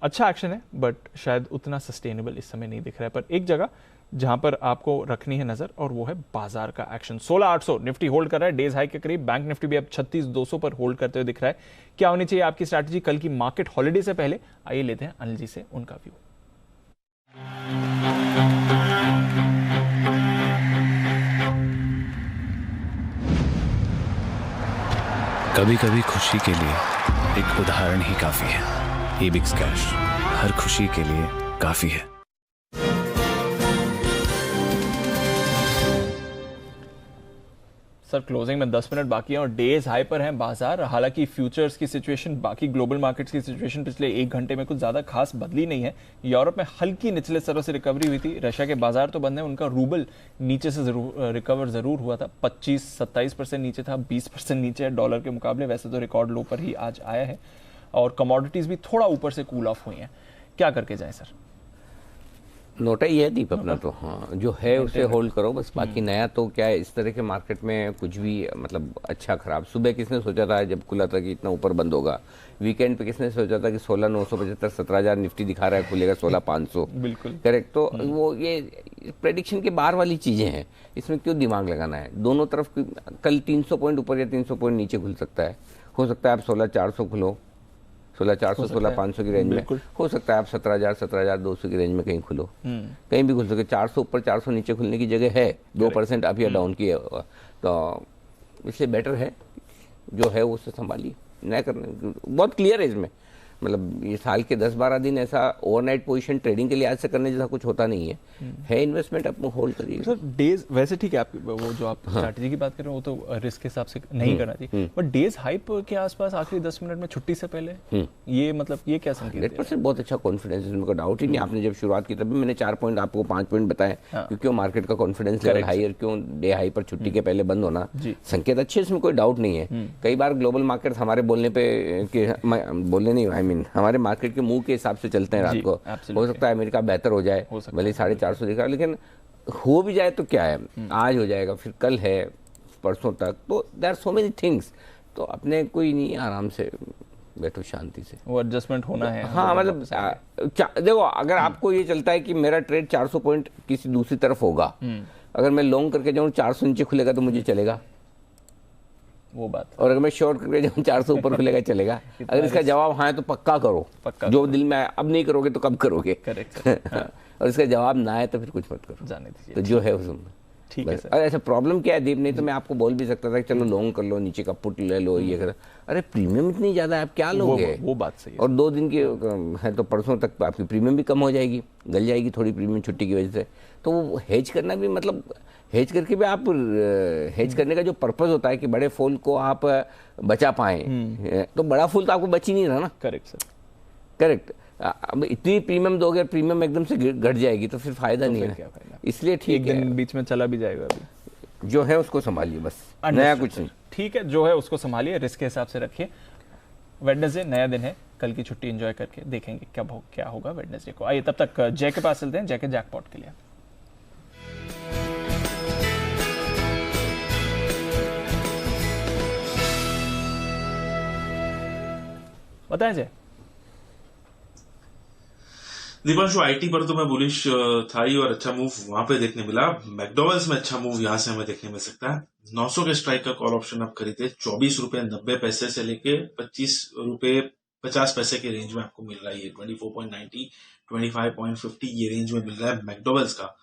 अच्छा एक्शन है, बट शायद उतना सस्टेनेबल इस समय नहीं दिख रहा है। पर एक जगह जहां पर आपको रखनी है नजर, और वो है बाजार का एक्शन। 16,800 निफ्टी होल्ड कर रहा है डेज हाई के करीब। बैंक निफ्टी भी अब 36,200 पर होल्ड करते हुए दिख रहा है। क्या होनी चाहिए आपकी स्ट्रैटेजी कल की मार्केट हॉलिडे से पहले? आइए लेते हैं अनिल जी से उनका व्यू। कभी कभी खुशी के लिए एक उदाहरण ही काफी है। एबिक्स कैश हर खुशी के लिए काफी है। सर क्लोजिंग में 10 मिनट बाकी हैं और डेज हाई पर हैं बाजार। हालांकि फ्यूचर्स की सिचुएशन, बाकी ग्लोबल मार्केट्स की सिचुएशन पिछले 1 घंटे में कुछ ज्यादा खास बदली नहीं है। यूरोप में हल्की निचले स्तरों से रिकवरी हुई थी। रशिया के बाजार तो बंद है, उनका रूबल नीचे से रिकवर जरूर हुआ था। 25-27% नीचे था, 20% नीचे है डॉलर के मुकाबले। वैसे तो रिकॉर्ड लो पर ही आज आया है और कमोडिटीज भी थोड़ा ऊपर से कूल ऑफ हुई हैं। क्या करके जाए सर? नोटा ही है दीप अपना तो, हाँ जो है उसे होल्ड करो बस। बाकी नया तो क्या है, इस तरह के मार्केट में कुछ भी मतलब अच्छा खराब। सुबह किसने सोचा था जब खुला था कि इतना ऊपर बंद होगा? वीकेंड पे किसने सोचा था कि 16,975 17,000 निफ्टी दिखा रहा है, खुलेगा 16,500? बिल्कुल करेक्ट। तो वो ये प्रेडिक्शन के बाहर वाली चीजें हैं, इसमें क्यों दिमाग लगाना है? दोनों तरफ कल 300 पॉइंट ऊपर या 300 पॉइंट नीचे खुल सकता है। हो सकता है आप 16,400 खुलो, 16,400 16,500 की रेंज में। हो सकता है आप 17,000 17,200 की रेंज में कहीं खुलो, कहीं भी खुल सके। 400 ऊपर 400 नीचे खुलने की जगह है। 2% अप या डाउन की है, तो इसलिए बेटर है जो है उससे संभालिए, नया करने बहुत क्लियर है इसमें। मतलब ये साल के 10-12 दिन ऐसा ओवरनाइट पोजीशन ट्रेडिंग के लिए आज से करने जैसा कुछ होता नहीं है इन्वेस्टमेंट आप होल्ड करिए। सर डेज वैसे ठीक है, आप वो जो आप स्ट्रैटेजी की बात कर रहे हो वो तो रिस्क के हिसाब से नहीं करना चाहिए, बट डेज हाइप के आसपास आखिरी 10 मिनट में छुट्टी से पहले ये मतलब ये क्या संकेत है? 100% बहुत अच्छा कॉन्फिडेंस है, इसमें कोई डाउट ही नहीं। आपने जब शुरुआत की तभी मैंने 4 पॉइंट आपको 5 पॉइंट बताए, क्योंकि मार्केट का कॉन्फिडेंस लेवल हाई, क्यों डे हाई पर छुट्टी के पहले बंद होना संकेत अच्छे, इसमें कोई डाउट नहीं है। कई बार ग्लोबल मार्केट हमारे बोलने पे बोलने नहीं, आई मीन हमारे मार्केट के मुंह के हिसाब से चलते हैं रात को। हो सकता है अमेरिका बेहतर हो जाए, भले 450 दिखा, लेकिन हो भी जाए तो क्या है, आज हो जाएगा, फिर कल है, परसों तक, तो there are so many things. तो अपने कोई नहीं, आराम से बैठो शांति से, वो एडजस्टमेंट होना है। हाँ मतलब देखो, अगर आपको ये चलता है कि मेरा ट्रेड 400 पॉइंट किसी दूसरी तरफ होगा, अगर मैं लॉन्ग करके जाऊँ 400 नीचे खुलेगा तो मुझे चलेगा वो बात, और अगर मैं शॉर्ट करके जाऊँ 400 ऊपर खुलेगा चलेगा। अगर इसका जवाब हाँ है तो पक्का करो, जो दिल में आए। अब नहीं करोगे तो कब करोगे? करेक्ट। और इसका जवाब ना है तो फिर कुछ मत करो, जाने दीजिए। तो जो है उसमें ठीक है बस। सर। और ऐसा प्रॉब्लम क्या है दीप, नहीं तो मैं आपको बोल भी सकता था कि चलो लॉन्ग कर लो, नीचे का पुट ले लो, ये कर। अरे प्रीमियम इतनी ज्यादा है, आप क्या लोगे? वो बात सही है। और 2 दिन की है तो परसों तक आपकी प्रीमियम भी कम हो जाएगी, गल जाएगी थोड़ी प्रीमियम छुट्टी की वजह से। तो वो हेज करना भी, मतलब हेज करके भी आप, हेज करने का जो पर्पस होता है कि बड़े फॉल को आप बचा पाएं, तो बड़ा फॉल तो आपको बच ही नहीं रहा ना। Correct sir, correct. अब इतनी प्रीमियम दोगे, प्रीमियम एकदम से घट जाएगी तो फिर फायदा नहीं है। इसलिए ठीक है, एक दिन बीच में चला भी जाएगा, अभी जो है उसको संभालिए, बस नया कुछ नहीं। ठीक है, जो है उसको संभालिए, रिस्क के हिसाब से रखिए। वेडनेसडे नया दिन है, कल की छुट्टी एंजॉय करके देखेंगे क्या होगा वेडनेसडे को। आइए तब तक जय के पास चलते हैं, जय के जैकपॉट के लिए। बताएं जय। दीपांशु, आईटी पर तो मैं बुलिश था ही और अच्छा मूव वहां पे देखने मिला। मैकडॉवेल्स में अच्छा मूव यहां से हमें देखने मिल सकता है। 900 के स्ट्राइक का कॉल ऑप्शन आप खरीदे 24.90 से लेके 25.50 के रेंज में आपको मिल रहा है। ये 24.90 25.50 ये रेंज में मिल रहा है मैकडॉवेल्स का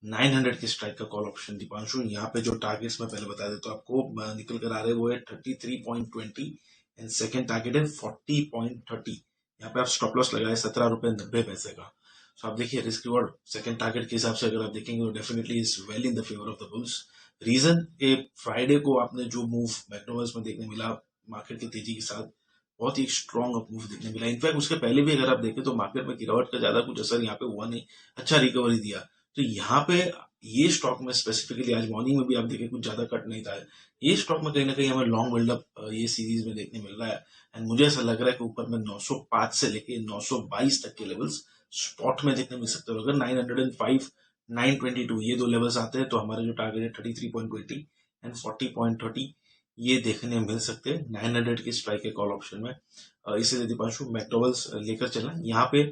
900 के स्ट्राइक का कॉल ऑप्शन। दीपांशु, यहाँ पे जो टारगेट्स मैं पहले बता देता हूँ आपको, निकल कर आ रहे वो है 33.20 एंड सेकेंड टारगेट है 40.30। यहाँ पे आप स्टॉप लॉस लगाए 17.90 का। तो आप देखिए रिस्क रिवॉर्ड सेकंड टारगेट के हिसाब से अगर आप देखेंगे तो definitely is well in the favour of the bulls. Reason a Friday को आपने जो मूव मैकडॉवेल्स में देखने मिला, मार्केट की तेजी के साथ बहुत ही स्ट्रॉन्ग अप मूव देखने मिला। इनफैक्ट उसके पहले भी अगर आप देखें तो मार्केट में गिरावट का ज्यादा कुछ असर यहाँ पे हुआ नहीं, अच्छा रिकवरी दिया। तो यहाँ पे ये स्टॉक में स्पेसिफिकली आज मॉर्निंग में भी आप देखें कुछ ज्यादा कट नहीं था। ये स्टॉक में कहीं ना कहीं हमें लॉन्ग बिल्डअप ये सीरीज में देखने मिल रहा है एंड मुझे ऐसा लग रहा है कि ऊपर में 905 से लेके 922 तक के लेवल्स स्पॉट में देखने मिल सकते हैं। अगर 905 922 ये 2 लेवल्स आते हैं तो हमारा जो टारगेट है 33.20 एंड 40.30 ये देखने मिल सकते हैं 900 की स्ट्राइक के कॉल ऑप्शन में। इसीलिए दीपांशु मैकडॉवेल्स लेकर चलना। यहाँ पे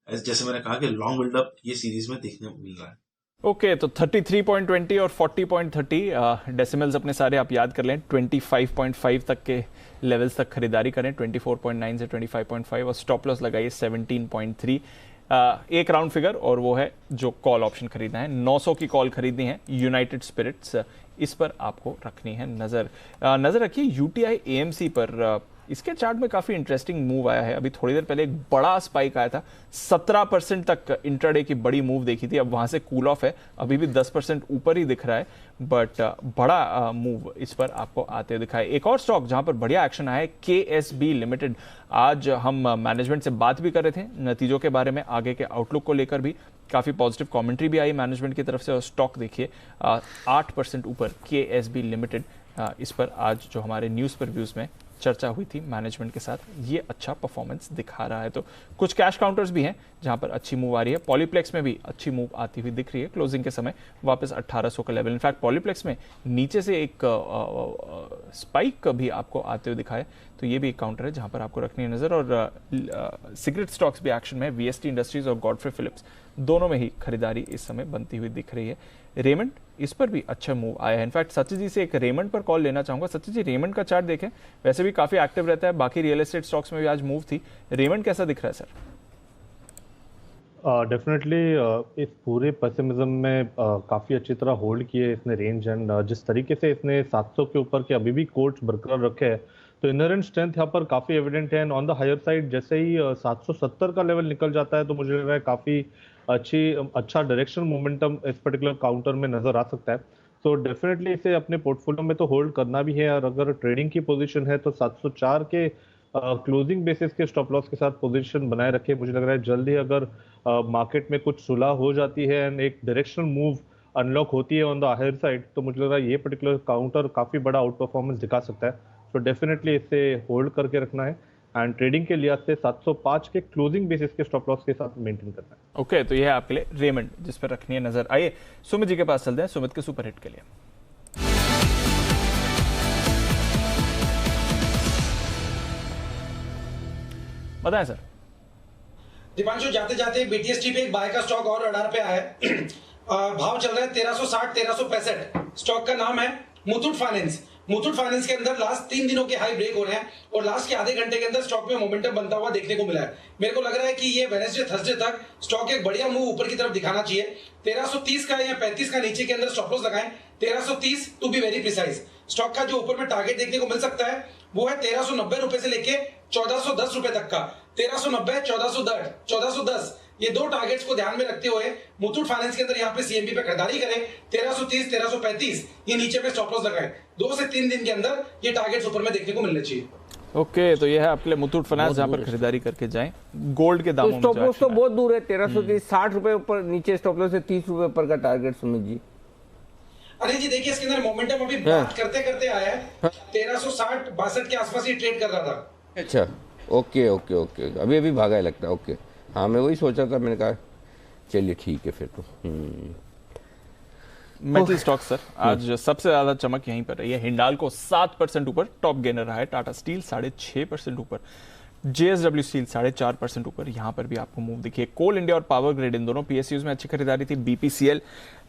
जैसे मैंने कहा कि लॉन्ग बिल्डअप ये सीरीज में देखने मिल रहा है। ओके, तो 33.20 और 40.30 डेसिमल्स अपने सारे आप याद कर लें। 25.5 तक के लेवल्स तक खरीदारी करें, 24.9 से 25.5 और स्टॉप लॉस लगाइए 17.3। एक राउंड फिगर और वो है जो कॉल ऑप्शन खरीदना है। 900 की कॉल खरीदनी है यूनाइटेड स्पिरिट्स, इस पर आपको रखनी है नजर। नजर रखिए यूटीआई एएमसी पर। इसके चार्ट में काफी इंटरेस्टिंग मूव आया है। अभी थोड़ी देर पहले एक बड़ा स्पाइक आया था, 17% तक इंट्राडे की बड़ी मूव देखी थी। अब वहां से कूल ऑफ है, अभी भी 10% ऊपर ही दिख रहा है, बट बड़ा मूव इस पर आपको आते हुए दिखा है। एक और स्टॉक जहां पर बढ़िया एक्शन आया है, केएसबी लिमिटेड। आज हम मैनेजमेंट से बात भी कर रहे थे नतीजों के बारे में, आगे के आउटलुक को लेकर भी काफी पॉजिटिव कमेंट्री भी आई मैनेजमेंट की तरफ से। और स्टॉक देखिए 8% ऊपर केएसबी लिमिटेड। इस पर आज जो हमारे न्यूज पर व्यूज में चर्चा हुई थी मैनेजमेंट के साथ, ये अच्छा परफॉर्मेंस दिखा रहा है। तो कुछ कैश काउंटर्स भी हैं जहां पर अच्छी मूव आ रही है। पॉलीप्लेक्स में भी अच्छी मूव आती हुई दिख रही है, क्लोजिंग के समय वापस 1800 का लेवल। इनफैक्ट पॉलीप्लेक्स में नीचे से एक स्पाइक भी आपको आते हुए दिखाए, तो ये भी एक काउंटर है जहां पर आपको रखनी है नजर। और सिगरेट स्टॉक्स भी एक्शन में, वीएसटी इंडस्ट्रीज और गॉडफ्रे फिलिप्स दोनों में ही खरीदारी इस समय बनती हुई दिख रही है। रेमंड, इस पर भी अच्छा मूव आया है। इनफैक्ट सचिन जी से एक रेमंड पर कॉल लेना चाहूंगा। सचिन जी, रेमंड का चार्ट देखें, वैसे भी काफी एक्टिव रहता है, बाकी रियल एस्टेट स्टॉक्स में भी आज मूव थी। रेमंड कैसा दिख रहा है सर? डेफिनेटली इस पूरे पेसिमिज्म में काफ़ी अच्छी तरह होल्ड किए इसने रेंज एंड जिस तरीके से इसने 700 के ऊपर के अभी भी कोर्ट्स बरकरार रखे हैं, तो इनहेरेंट स्ट्रेंथ यहाँ पर काफ़ी एविडेंट है। And on the higher side जैसे ही 770 का लेवल निकल जाता है तो मुझे लग रहा है काफ़ी अच्छा डायरेक्शन मोमेंटम इस पर्टिकुलर काउंटर में नजर आ सकता है। तो डेफिनेटली इसे अपने पोर्टफोलियो में तो होल्ड करना भी है। और अगर ट्रेडिंग की पोजीशन है तो 704 के क्लोजिंग बेसिस के स्टॉप लॉस के साथ पोजीशन बनाए रखे। मुझे लग रहा है जल्दी अगर मार्केट में कुछ सुलह हो जाती है एंड एक डायरेक्शनल मूव अनलॉक होती है ऑन द हायर साइड, तो मुझे लग रहा है ये पर्टिकुलर काउंटर काफ़ी बड़ा आउट परफॉर्मेंस दिखा सकता है। तो डेफिनेटली इसे होल्ड करके रखना है एंड ट्रेडिंग के लिहाज से 705 के क्लोजिंग बेसिस के स्टॉप लॉस के साथ मेंटेन करना है। ओके, तो ये है आपके लिए रेमंड जिस पर रखनी है नजर। आइए सुमित जी के पास चलते हैं, सुमित के सुपर हिट के लिए। बताएं सर। दीपांशु, जाते जाते बीटीएसटी पे एक बाय का स्टॉक और रडार पे आया है। भाव चल रहा है 1360 1365। स्टॉक का नाम है मुथूट फाइनेंस। मुथूट फाइनेंस के अंदर लास्ट 3 दिनों के हाई ब्रेक हो रहे हैं और लास्ट के आधे घंटे के अंदर स्टॉक में मोमेंटम बनता हुआ देखने को मिला है। मेरे को लग रहा है कि ये वेडनेसडे थर्सडे तक स्टॉक एक बढ़िया मूव ऊपर की तरफ दिखाना चाहिए। 1330 का या 35 का नीचे के अंदर स्टॉप लॉस लगाएं, 1330 to be very precise. Stock का जो ऊपर में टारगेट देखने को मिल सकता है वो है 1390 रुपए से लेके 1410 रुपए तक का। 1390, 1410 ये दो टारगेट्स को ध्यान में रखते हुए मुथूट फाइनेंस के अंदर यहाँ पे सीएमबी पे खरीदारी करें। 1330, 1335 ये नीचे पे स्टॉप लॉस लगाएं। 2 से 3 दिन के अंदर ये टारगेट्स ऊपर में देखने को मिलने चाहिए। ओके, तो ये है आपके लिए मुथूट फाइनेंस, जहाँ पर खरीदारी करके जाएं। गोल्ड के दामों में स्टॉप लॉस तो बहुत दूर है, 1330, 60 रुपए ऊपर नीचे स्टॉप लॉस है, 30 रुपए ऊपर का टारगेट सुमित जी। अरे जी देखिए इसके अंदर मोमेंटम अभी बात करते करते आया है, 1360, 62 के आसपास ये ट्रेड कर रहा था। अच्छा, ओके ओके ओके, अभी अभी भागा है लगता है। ओके, हाँ मैं वही सोचा था, मैंने कहा चलिए ठीक है फिर तो। मेटल स्टॉक सर आज सबसे ज्यादा चमक यहीं पर रही है। हिंडाल्को 7% ऊपर टॉप गेनर रहा है, टाटा स्टील 6.5% ऊपर, जेएसडब्ल्यू स्टील 4.5% ऊपर। यहां पर भी आपको मूव दिखिए। कोल इंडिया और पावर ग्रिड इन दोनों पीएसयूज में अच्छी खरीदारी थी। बीपीसीएल,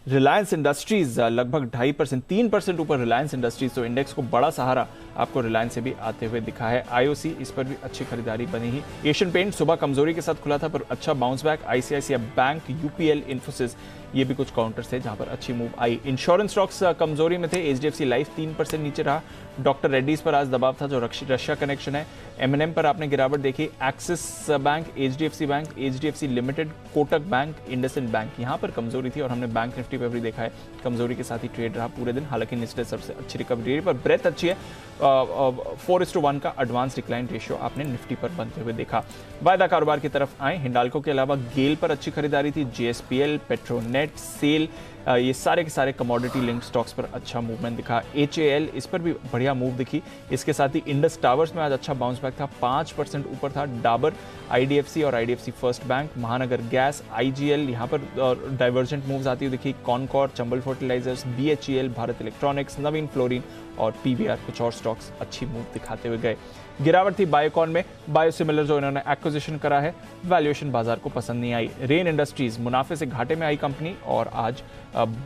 रिलायंस इंडस्ट्रीज लगभग 2.5%, 3% ऊपर रिलायंस इंडस्ट्रीज, तो इंडेक्स को बड़ा सहारा आपको रिलायंस से भी आते हुए दिखा है। आईओसी, इस पर भी अच्छी खरीदारी बनी ही। एशियन पेंट सुबह कमजोरी के साथ खुला था पर अच्छा bounce back. ICICI bank, UPL, Infosys ये भी कुछ काउंटर्स थे जहां पर अच्छी मूव आई। इंश्योरेंस स्टॉक्स कमजोरी में थे। एचडीएफसी लाइफ 3% नीचे रहा। डॉक्टर रेड्डीज पर आज दबाव था जो रशिया कनेक्शन है। एमएनएम पर आपने गिरावट देखी। Axis bank, HDFC bank, HDFC limited, Kotak bank, IndusInd bank, यहां पर कमजोरी थी और हमने बैंक निफ्टी पर भी देखा है कमजोरी के साथ ही ट्रेड रहा पूरे दिन। हालांकि निचले सबसे अच्छी रिकवरी रही पर ब्रेथ अच्छी है। 4:1 का एडवांस डिक्लाइन रेशियो आपने निफ्टी पर बनते हुए देखा। वायदा कारोबार की तरफ आए। हिंडाल्को के अलावा गेल पर अच्छी खरीदारी थी। जेएसपीएल, पेट्रोनेट, सेल, ये सारे के सारे कमोडिटी लिंक स्टॉक्स पर अच्छा मूवमेंट दिखा। एचएएल, इस पर भी बढ़िया मूव दिखी। इसके साथ ही इंडस टावर्स में आज अच्छा बाउंस बैक था, 5% ऊपर था। डाबर, आईडीएफसी और IDFC first bank, Mahanagar gas, IGL, यहाँ पर डाइवर्जेंट मूव्स आती हुई दिखी। CONCOR, Chambal fertilisers, BHEL, Bharat electronics, Navin fluorine और पीवीआर, कुछ और स्टॉक्स अच्छी मूव दिखाते हुए गए। गिरावट थी बायोकॉन में। बायोसिमिलर जो इन्होंने एक्विजिशन करा है, वैल्यूएशन बाजार को पसंद नहीं आई। रेन इंडस्ट्रीज मुनाफे से घाटे में आई कंपनी और आज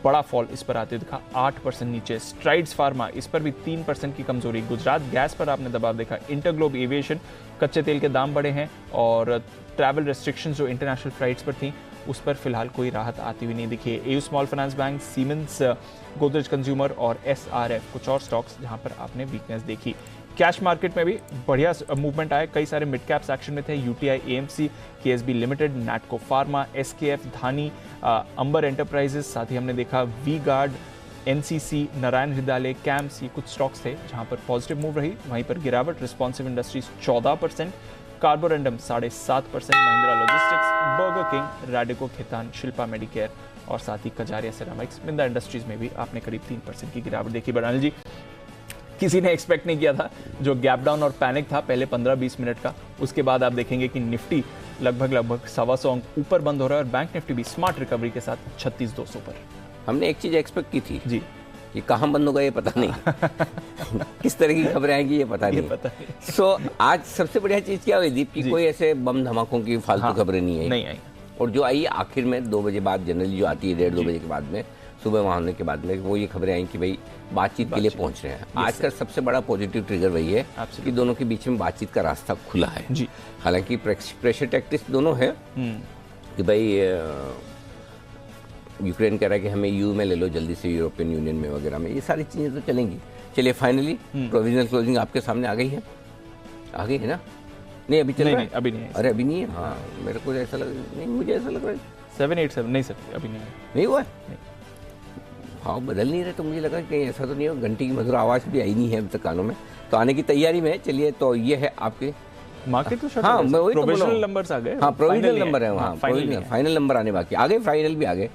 बड़ा फॉल इस पर आते दिखा, 8% नीचे। स्ट्राइड्स फार्मा, इस पर भी 3% की कमजोरी। गुजरात गैस पर आपने दबाव देखा। इंटरग्लोब एविएशन, कच्चे तेल के दाम बढ़े हैं और ट्रैवल रेस्ट्रिक्शंस जो इंटरनेशनल फ्लाइट्स पर थी उस पर फिलहाल कोई राहत आती हुई नहीं दिखी। AU small finance bank, siemens, Godrej consumer और एसआरएफ, कुछ और स्टॉक्स जहां पर आपने वीकनेस देखी। कैश मार्केट में भी बढ़िया मूवमेंट आया। कई सारे मिड कैप्स एक्शन में थे। UTI, AMC, KSB limited, Natco pharma, SKF, Dhani, Amber enterprises, साथ ही हमने देखा वी गार्ड, एनसीसी, नारायण हृदयालय, कैम्स, ये कुछ स्टॉक्स थे जहां पर पॉजिटिव मूव रही। वहीं पर गिरावट रिस्पॉन्सिव इंडस्ट्रीज 14%, कार्बोरेंडम 7.5%, महिंद्रा लॉजिस्टिक्स, बर्गर किंग, रैडिको खेतान, शिल्पा मेडिकेयर और साथ ही कजारिया सेरामिक्स, मिंदा इंडस्ट्रीज में भी आपने करीब 3% की गिरावट देखी। बड़ानी जी, किसी ने एक्सपेक्ट नहीं किया था जो गैप डाउन और पैनिक था पहले 15-20 मिनट का, उसके बाद आप देखेंगे कि निफ्टी लगभग 125 अंक ऊपर बंद हो रहा है और बैंक निफ्टी भी स्मार्ट रिकवरी के साथ 36,200 पर। हमने एक चीज एक्सपेक्ट की थी जी, ये कहाँ बंद होगा ये पता नहीं किस तरह की खबरें आएंगी ये पता नहीं। सो आज सबसे बढ़िया चीज क्या हुई दीप की कोई ऐसे बम धमाकों की फालतू खबरें नहीं आई। और जो आई आखिर में 2 बजे बाद, जनरली जो आती है 1:30-2 बजे के बाद में, सुबह वहाँ होने के बाद में, वो ये खबरें आई कि भाई बातचीत के लिए पहुंच रहे हैं। आज का सबसे बड़ा पॉजिटिव ट्रिगर वही है कि दोनों के बीच में बातचीत का रास्ता खुला है जी। हालांकि प्रेशर टैक्टिक्स दोनों है कि भाई यूक्रेन कह रहा है कि हमें यूयू में ले लो जल्दी से, यूरोपियन यूनियन में वगैरह में, ये सारी चीजें तो चलेंगी। चलिए फाइनली प्रोविजनल क्लोजिंग आपके सामने आ गई है ना? नहीं अभी चल रहा है? अभी नहीं है। अरे अभी नहीं है? हाँ मेरे को ऐसा लग नहीं, मुझे ऐसा लग रहा है 787 नहीं सर अभी नहीं हुआ है। भाव बदल नहीं रहे तो मुझे लगा कि ऐसा तो नहीं हो, घंटी की मधुर आवाज़ भी आई नहीं है अभी तक कानों में, तो आने की तैयारी में। चलिए तो ये है आपके मार्केट तो हाँ मैं वही प्रोविजनल नंबर्स आ गए। हाँ प्रोविजनल नंबर है वहाँ, फाइनल नंबर आने बाकी, आगे फाइनल भी आ गए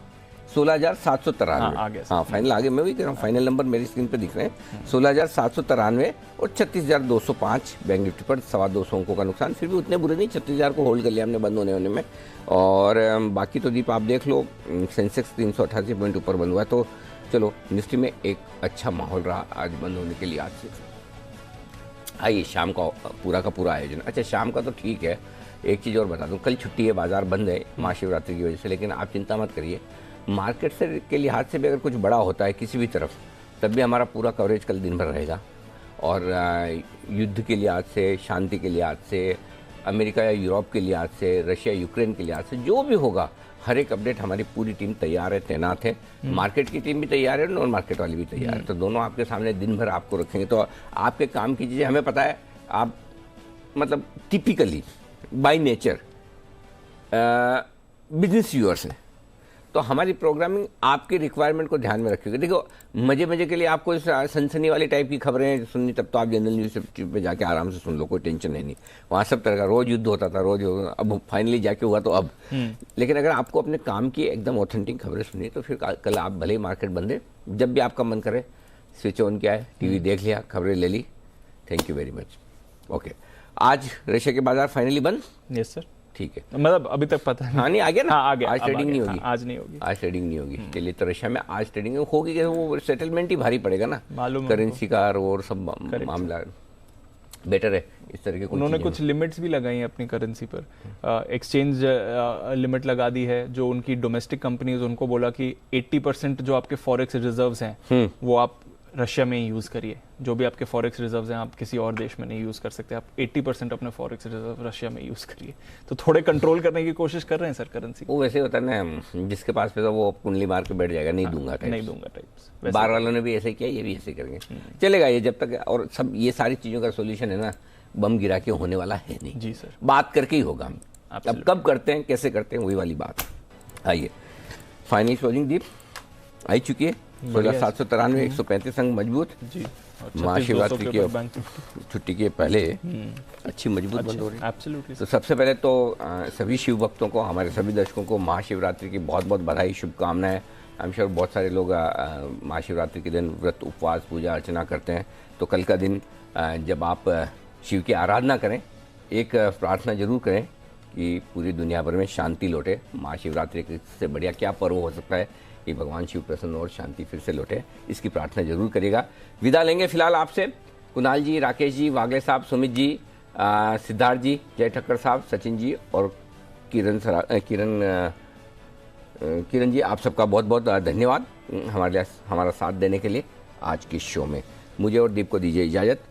16,793। हाँ फाइनल आगे, मैं वही कह रहा हूँ फाइनल नंबर मेरी स्क्रीन पे दिख रहे हैं 16,793 और 36,205 बैंक निफ्टी पर 225 अंकों का नुकसान। फिर भी उतने बुरे नहीं, 36,000 को होल्ड कर लिया हमने बंद होने में। और बाकी तो दीप आप देख लो, सेंसेक्स 388 पॉइंट ऊपर बंद हुआ है, तो चलो निफ्टी में एक अच्छा माहौल रहा आज बंद होने के लिए। आज से आइए शाम का पूरा आयोजन। अच्छा शाम का तो ठीक है, एक चीज़ और बता दूं, कल छुट्टी है, बाजार बंद है महाशिवरात्रि की वजह से, लेकिन आप चिंता मत करिए, मार्केट से के लिहाज से भी अगर कुछ बड़ा होता है किसी भी तरफ तब भी हमारा पूरा कवरेज कल दिन भर रहेगा। और युद्ध के लिहाज से, शांति के लिहाज से, अमेरिका या यूरोप के लिहाज से, रशिया यूक्रेन के लिहाज से, जो भी होगा हर एक अपडेट हमारी पूरी टीम तैयार है, तैनात है। मार्केट की टीम भी तैयार है, नॉन मार्केट वाली भी तैयार है। तो दोनों आपके सामने दिन भर आपको रखेंगे। तो आपके काम की चीज़ें हमें पता है, आप मतलब typically by nature business viewers हैं, तो हमारी प्रोग्रामिंग आपकी रिक्वायरमेंट को ध्यान में रखेगी। देखो, मजे मजे के लिए आपको सनसनी वाली टाइप की खबरें सुननी, तब तो आप जनरल न्यूज़ पे जाके आराम से सुन लो, कोई टेंशन है नहीं। वहाँ सब तरह का रोज युद्ध होता था, रोज, अब फाइनली जाके हुआ तो अब। लेकिन अगर आपको अपने काम की एकदम ऑथेंटिक खबरें सुननी, तो फिर कल आप भले ही मार्केट बंद है, जब भी आपका मन करे स्विच ऑन किया है, टीवी देख लिया, खबरें ले ली। Thank you very much. Okay, आज रशिया के बाजार फाइनली बंद? Yes sir. ठीक है, मतलब अभी तक पता नहीं। हाँ, नहीं आ गया ना। हाँ, आ गया। आज ट्रेडिंग नहीं होगी। आज नहीं होगी। आज ट्रेडिंग नहीं होगी। चलिए, तो रशिया में आज ट्रेडिंग होगी कि वो सेटलमेंट ही भारी पड़ेगा ना, मालूम, करेंसी का और सब मामला बेटर है। इस तरह के उन्होंने कुछ लिमिट्स भी लगाई हैं अपनी करेंसी पर। एक्सचेंज लिमिट लगा दी है। जो उनकी डोमेस्टिक कंपनीज, उनको बोला कि 80% जो आपके फॉरेक्स रिजर्व्स हैं वो आप रशिया में ही यूज़ करिए। जो भी आपके फॉरेक्स रिजर्व्स हैं आप किसी और देश में नहीं यूज़ कर सकते। आप 80% अपने फॉरेक्स रिजर्व रशिया में यूज़ करिए। तो थोड़े कंट्रोल करने की कोशिश कर रहे हैं सर करेंसी। वो वैसे होता है ना, जिसके पास पैसा वो कुंडली मार के बैठ जाएगा, नहीं दूंगा टाइप्स। नहीं दूंगा टाइप्स। बाहर वालों ने भी ऐसे किया, ये भी ऐसे करेंगे। चलेगा ये जब तक। और सब ये सारी चीज़ों का सोल्यूशन है ना, बम गिरा के होने वाला है नहीं। जी सर, बात करके ही होगा। अब कब करते हैं, कैसे करते हैं, वही वाली बात। आइए, फाइनल क्लोजिंग दीप आई चुकी है। 16,793, 135 अंक मजबूत जी। महाशिवरात्रि की छुट्टी के पहले अच्छी मजबूत बंद हो रही है। तो सबसे पहले तो सभी शिव भक्तों को, हमारे सभी दर्शकों को महाशिवरात्रि की बहुत बहुत बधाई, शुभकामनाएं। आई एम श्योर बहुत सारे लोग महाशिवरात्रि के दिन व्रत, उपवास, पूजा अर्चना करते हैं। तो कल का दिन जब आप शिव की आराधना करें, एक प्रार्थना जरूर करें कि पूरी दुनिया भर में शांति लौटे। महाशिवरात्रि से बढ़िया क्या पर्व हो सकता है कि भगवान शिव प्रसन्न और शांति फिर से लौटे, इसकी प्रार्थना जरूर करिएगा। विदा लेंगे फिलहाल आपसे। कुणाल जी, राकेश जी, वागले साहब, सुमित जी, सिद्धार्थ जी, जय ठक्कर साहब, सचिन जी और किरण जी, आप सबका बहुत बहुत धन्यवाद हमारा साथ देने के लिए आज के शो में। मुझे और दीप को दीजिए इजाज़त।